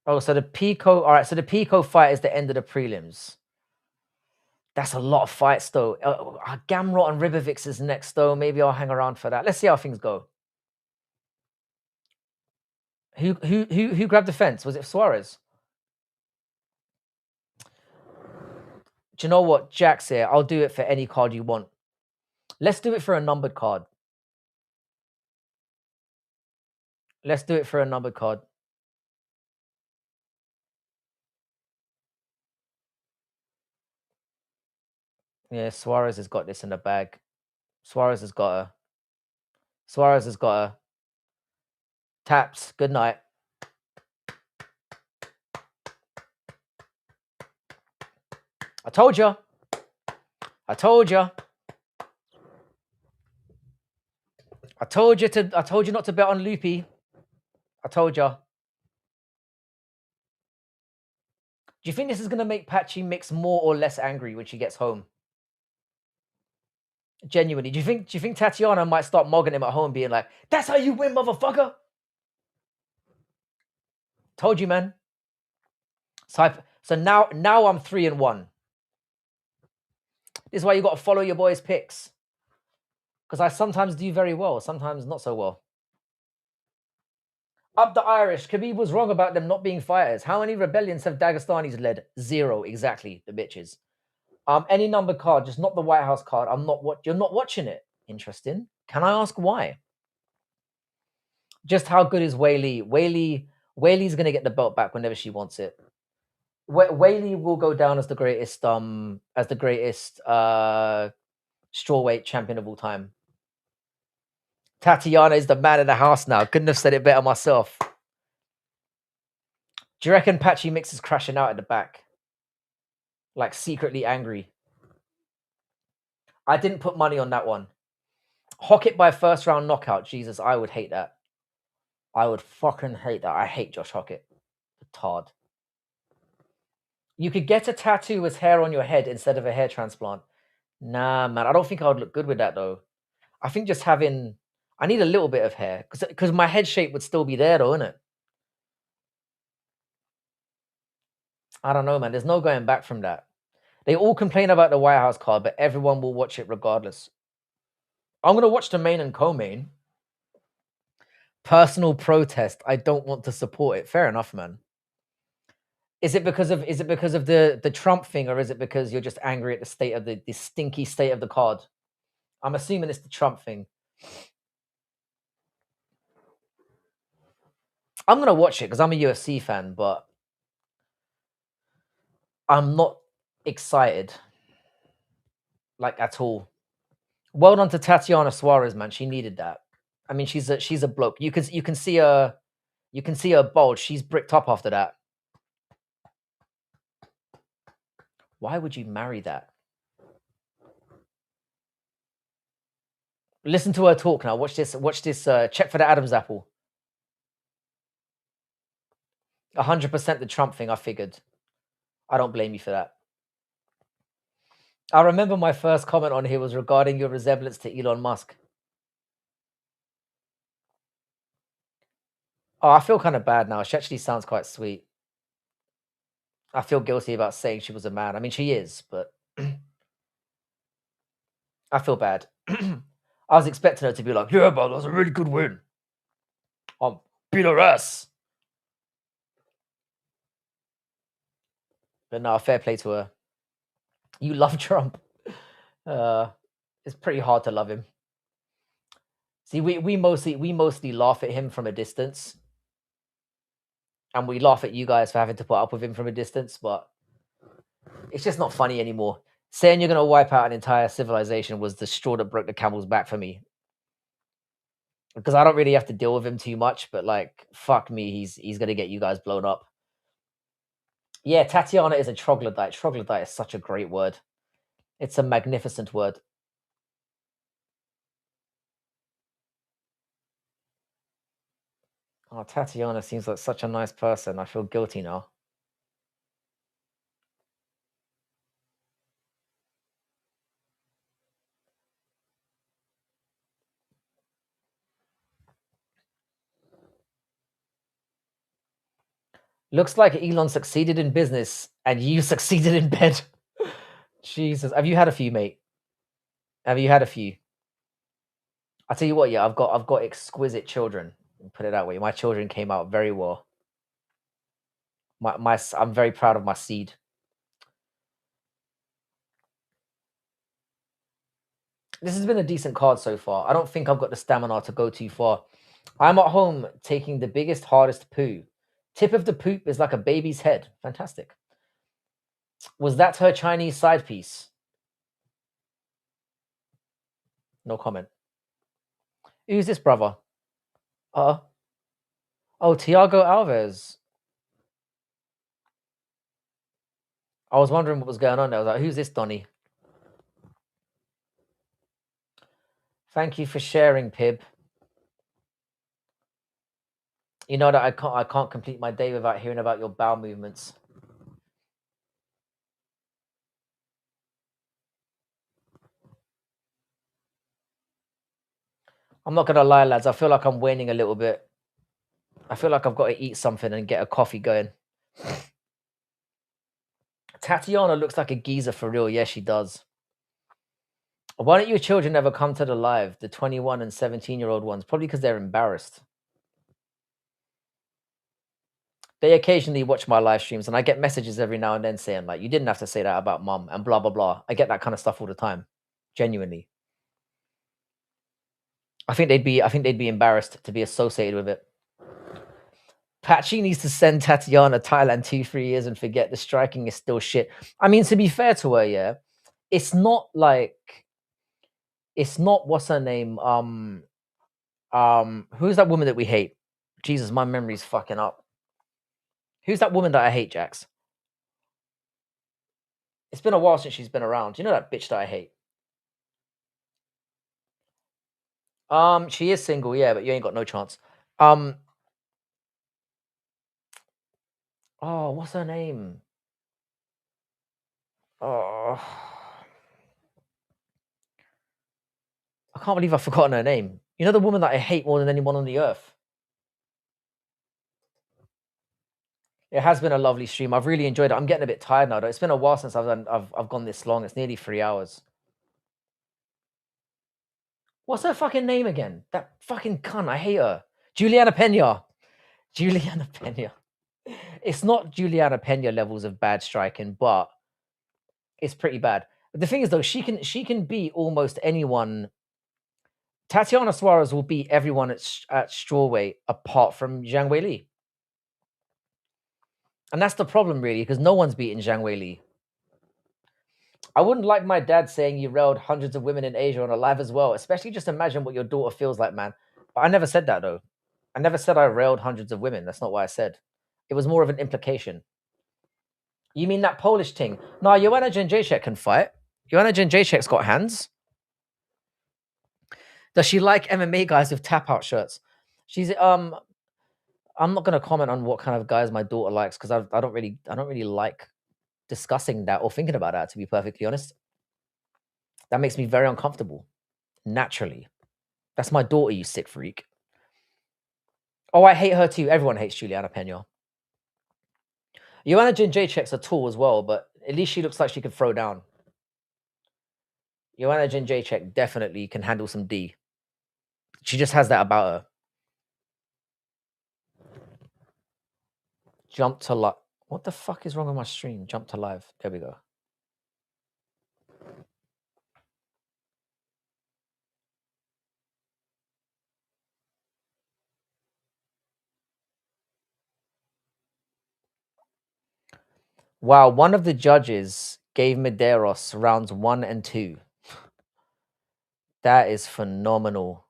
Oh, so the Pico. All right, so the Pico fight is the end of the prelims. That's a lot of fights, though. Gamrot and Ribovix is next, though. Maybe I'll hang around for that. Let's see how things go. Who grabbed the fence? Was it Suarez? Do you know what? Jack's here. I'll do it for any card you want. Let's do it for a numbered card. Let's do it for a numbered card. Yeah, Suarez has got this in the bag. Suarez has got her. Suarez has got her. Taps. Good night. I told you. I told you. I told you not to bet on Loopy. I told you. Do you think this is gonna make Patchy Mix more or less angry when she gets home? Genuinely, do you think Tatiana might start mogging him at home, being like, "That's how you win, motherfucker"? Told you, man. So now I'm 3-1. This is why you got to follow your boys' picks, because I sometimes do very well, sometimes not so well. Up the Irish. Khabib was wrong about them not being fighters. How many rebellions have Dagestanis led? 0, exactly. The bitches. Any number card, just not the White House card. You're not watching it. Interesting. Can I ask why? Just how good is Whaley? Whaley's gonna get the belt back whenever she wants it. Whaley will go down as the greatest strawweight champion of all time. Tatiana is the man of the house now. Couldn't have said it better myself. Do you reckon Patchy Mix is crashing out at the back? Like secretly angry. I didn't put money on that one. Hockett by first round knockout. Jesus, I would hate that. I would fucking hate that. I hate Josh Hockett. Tard. You could get a tattoo with hair on your head instead of a hair transplant. Nah, man. I don't think I would look good with that, though. I think just having... I need a little bit of hair. Because my head shape would still be there, though, innit? I don't know, man. There's no going back from that. They all complain about the White House card, but everyone will watch it regardless. I'm going to watch the main and co-main. Personal protest. I don't want to support it. Fair enough, man. Is it because of the Trump thing, or is it because you're just angry at the state of the stinky state of the card? I'm assuming it's the Trump thing. I'm gonna watch it because I'm a UFC fan, but I'm not excited, like, at all. Well done to Tatiana Suarez, man. She needed that. I mean, she's a bloke. You can see her bulge. She's bricked up after that. Why would you marry that? Listen to her talk now. Watch this. Check for the Adam's apple. 100% the Trump thing, I figured. I don't blame you for that. I remember my first comment on here was regarding your resemblance to Elon Musk. Oh, I feel kind of bad now. She actually sounds quite sweet. I feel guilty about saying she was a man. I mean, she is, but I feel bad. I was expecting her to be like, "Yeah, but that was a really good win. Beat her ass." But no, fair play to her. You love Trump. It's pretty hard to love him. See, we mostly laugh at him from a distance. And we laugh at you guys for having to put up with him from a distance, but it's just not funny anymore. Saying you're going to wipe out an entire civilization was the straw that broke the camel's back for me. Because I don't really have to deal with him too much, but, like, fuck me, he's going to get you guys blown up. Yeah, Tatiana is a troglodyte. Troglodyte is such a great word. It's a magnificent word. Oh, Tatiana seems like such a nice person. I feel guilty now. Looks like Elon succeeded in business and you succeeded in bed. Jesus. Have you had a few, mate? Have you had a few? I'll tell you what, yeah, I've got exquisite children. Put it that way. My children came out very well. I'm very proud of my seed. This has been a decent card so far. I don't think I've got the stamina to go too far. I'm at home taking the biggest, hardest poo. Tip of the poop is like a baby's head. Fantastic. Was that her Chinese side piece? No comment. Who's this brother? Oh, Thiago Alves. I was wondering what was going on there. I was like, who's this Donny? Thank you for sharing, Pib. You know that I can't complete my day without hearing about your bowel movements. I'm not gonna lie, lads. I feel like I'm waning a little bit. I feel like I've got to eat something and get a coffee going. Tatiana looks like a geezer for real. Yes, she does. Why don't your children ever come to the live? The 21 and 17-year-old ones, probably because they're embarrassed. They occasionally watch my live streams, and I get messages every now and then saying like, "You didn't have to say that about mum," and blah blah blah. I get that kind of stuff all the time. Genuinely, I think they'd be embarrassed to be associated with it. Patchy needs to send Tatiana Thailand 2-3 years and forget the striking is still shit. I mean, to be fair to her, yeah, it's not what's her name? Who's that woman that we hate? Jesus, my memory's fucking up. Who's that woman that I hate, Jax? It's been a while since she's been around. You know that bitch that I hate? She is single, yeah, but you ain't got no chance. Oh, what's her name? Oh, I can't believe I've forgotten her name. You know the woman that I hate more than anyone on the earth? It has been a lovely stream. I've really enjoyed it. I'm getting a bit tired now, though. It's been a while since I've gone this long. It's nearly 3 hours. What's her fucking name again? That fucking cunt. I hate her. Juliana Pena. Juliana Pena. It's not Juliana Pena levels of bad striking, but it's pretty bad. The thing is, though, she can beat almost anyone. Tatiana Suarez will beat everyone at strawweight apart from Zhang Weili. And that's the problem, really, because no one's beaten Zhang Weili. I wouldn't like my dad saying you railed hundreds of women in Asia on a live as well, especially just imagine what your daughter feels like, man. But I never said that, though. I never said I railed hundreds of women. That's not what I said. It was more of an implication. You mean that Polish thing? No, Joanna Jędrzejczyk can fight. Joanna Jędrzejczyk's got hands. Does she like MMA guys with tap-out shirts? She's I'm not gonna comment on what kind of guys my daughter likes because I don't really like discussing that or thinking about that, to be perfectly honest. That makes me very uncomfortable. Naturally. That's my daughter, you sick freak. Oh, I hate her too. Everyone hates Juliana Pena. Joanna Jędrzejczyk's a tool as well, but at least she looks like she can throw down. Joanna Jędrzejczyk definitely can handle some D. She just has that about her. Jump to live. What the fuck is wrong with my stream? Jump to live. There we go. Wow, one of the judges gave Medeiros rounds 1 and 2. That is phenomenal.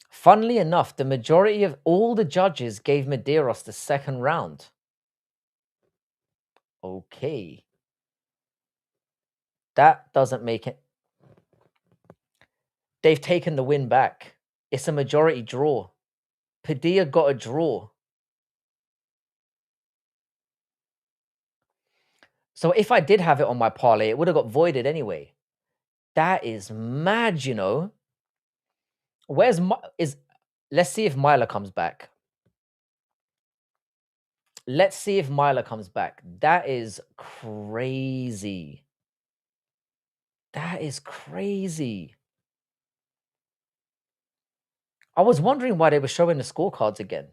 Funnily enough, the majority of all the judges gave Medeiros the second round. Okay. That doesn't make it. They've taken the win back. It's a majority draw. Padilla got a draw. So if I did have it on my parlay, it would have got voided anyway. That is mad, you know. Let's see if Myla comes back. Let's see if Myla comes back. That is crazy. That is crazy. I was wondering why they were showing the scorecards again.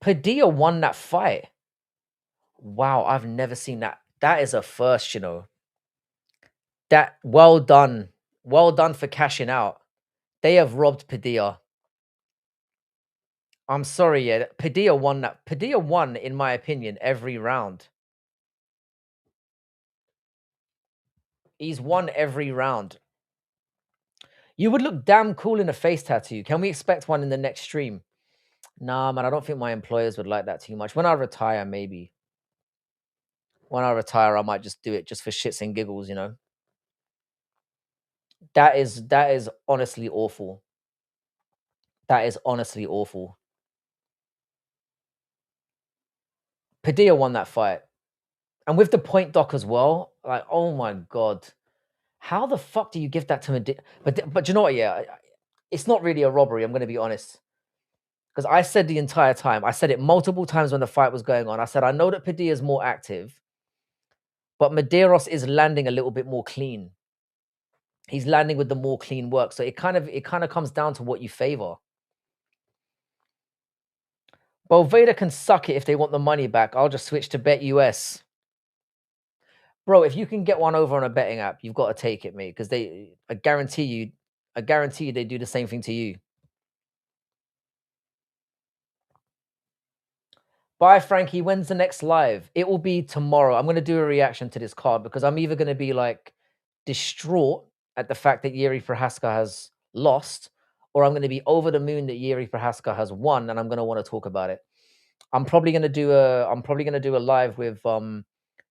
Padilla won that fight. Wow, I've never seen that. That is a first, you know. That well done. Well done for cashing out. They have robbed Padilla. I'm sorry, yeah. Padilla won that. Padilla won, in my opinion, every round. He's won every round. You would look damn cool in a face tattoo. Can we expect one in the next stream? Nah, man, I don't think my employers would like that too much. When I retire, maybe. When I retire, I might just do it just for shits and giggles, you know. That is honestly awful. That is honestly awful. Padilla won that fight. And with the point doc as well, like, oh my God. How the fuck do you give that to Medina? But you know what? Yeah, it's not really a robbery. I'm going to be honest. Because I said the entire time, I said it multiple times when the fight was going on. I said, I know that Padilla is more active, but Medeiros is landing a little bit more clean. He's landing with the more clean work. So it kind of comes down to what you favor. Boveda can suck it if they want the money back. I'll just switch to Bet US. Bro, if you can get one over on a betting app, you've got to take it, mate. Because I guarantee you they do the same thing to you. Bye, Frankie. When's the next live? It will be tomorrow. I'm going to do a reaction to this card because I'm either going to be like distraught at the fact that Jiří Procházka has lost, or I'm going to be over the moon that Jiří Procházka has won, and I'm going to want to talk about it. I'm probably going to do a live with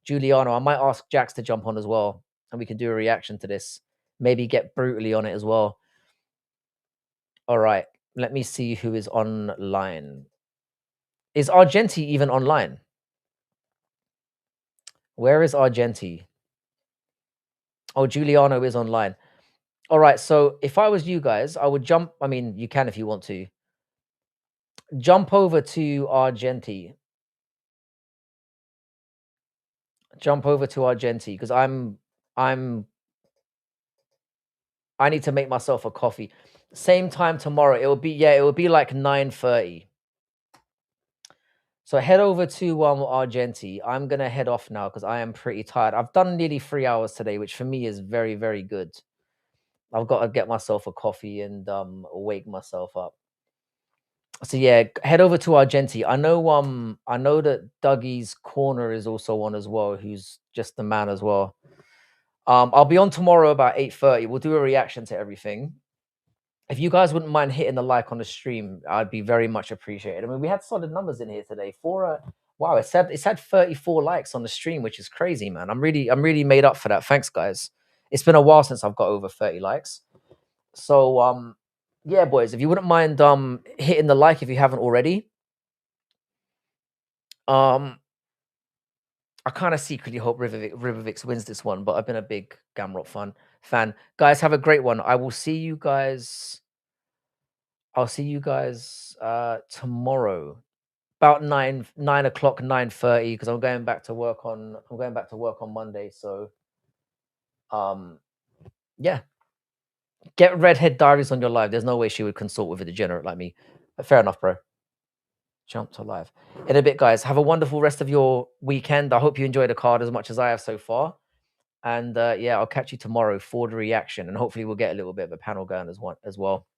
Giuliano. I might ask Jax to jump on as well, and we can do a reaction to this. Maybe get brutally on it as well. All right. Let me see who is online. Is Argenti even online? Where is Argenti? Oh, Giuliano is online. All right. So if I was you guys, I would jump. I mean, you can if you want to. Jump over to Argenti. Jump over to Argenti because I need to make myself a coffee. Same time tomorrow. It will be like 9:30. So head over to Argenti. I'm gonna head off now because I am pretty tired. I've done nearly 3 hours today, which for me is very, very good. I've got to get myself a coffee and wake myself up. So yeah, head over to Argenti. I know that Dougie's corner is also on as well, who's just the man as well. I'll be on tomorrow about 8:30. We'll do a reaction to everything. If you guys wouldn't mind hitting the like on the stream, I'd be very much appreciated. I mean, we had solid numbers in here today. Wow, it's had 34 likes on the stream, which is crazy, man. I'm really made up for that. Thanks, guys. It's been a while since I've got over 30 likes. So yeah, boys, if you wouldn't mind hitting the like if you haven't already. I kind of secretly hope Rivervix wins this one, but I've been a big Gamrot fan. Guys, have a great one. I'll see you guys tomorrow about 9 o'clock, 9:30, because I'm going back to work on Monday. So yeah. Get Redhead Diaries on your live. There's no way she would consult with a degenerate like me. But fair enough, bro. Jump to live. In a bit, guys. Have a wonderful rest of your weekend. I hope you enjoy the card as much as I have so far. And yeah, I'll catch you tomorrow for the reaction. And hopefully we'll get a little bit of a panel going as well.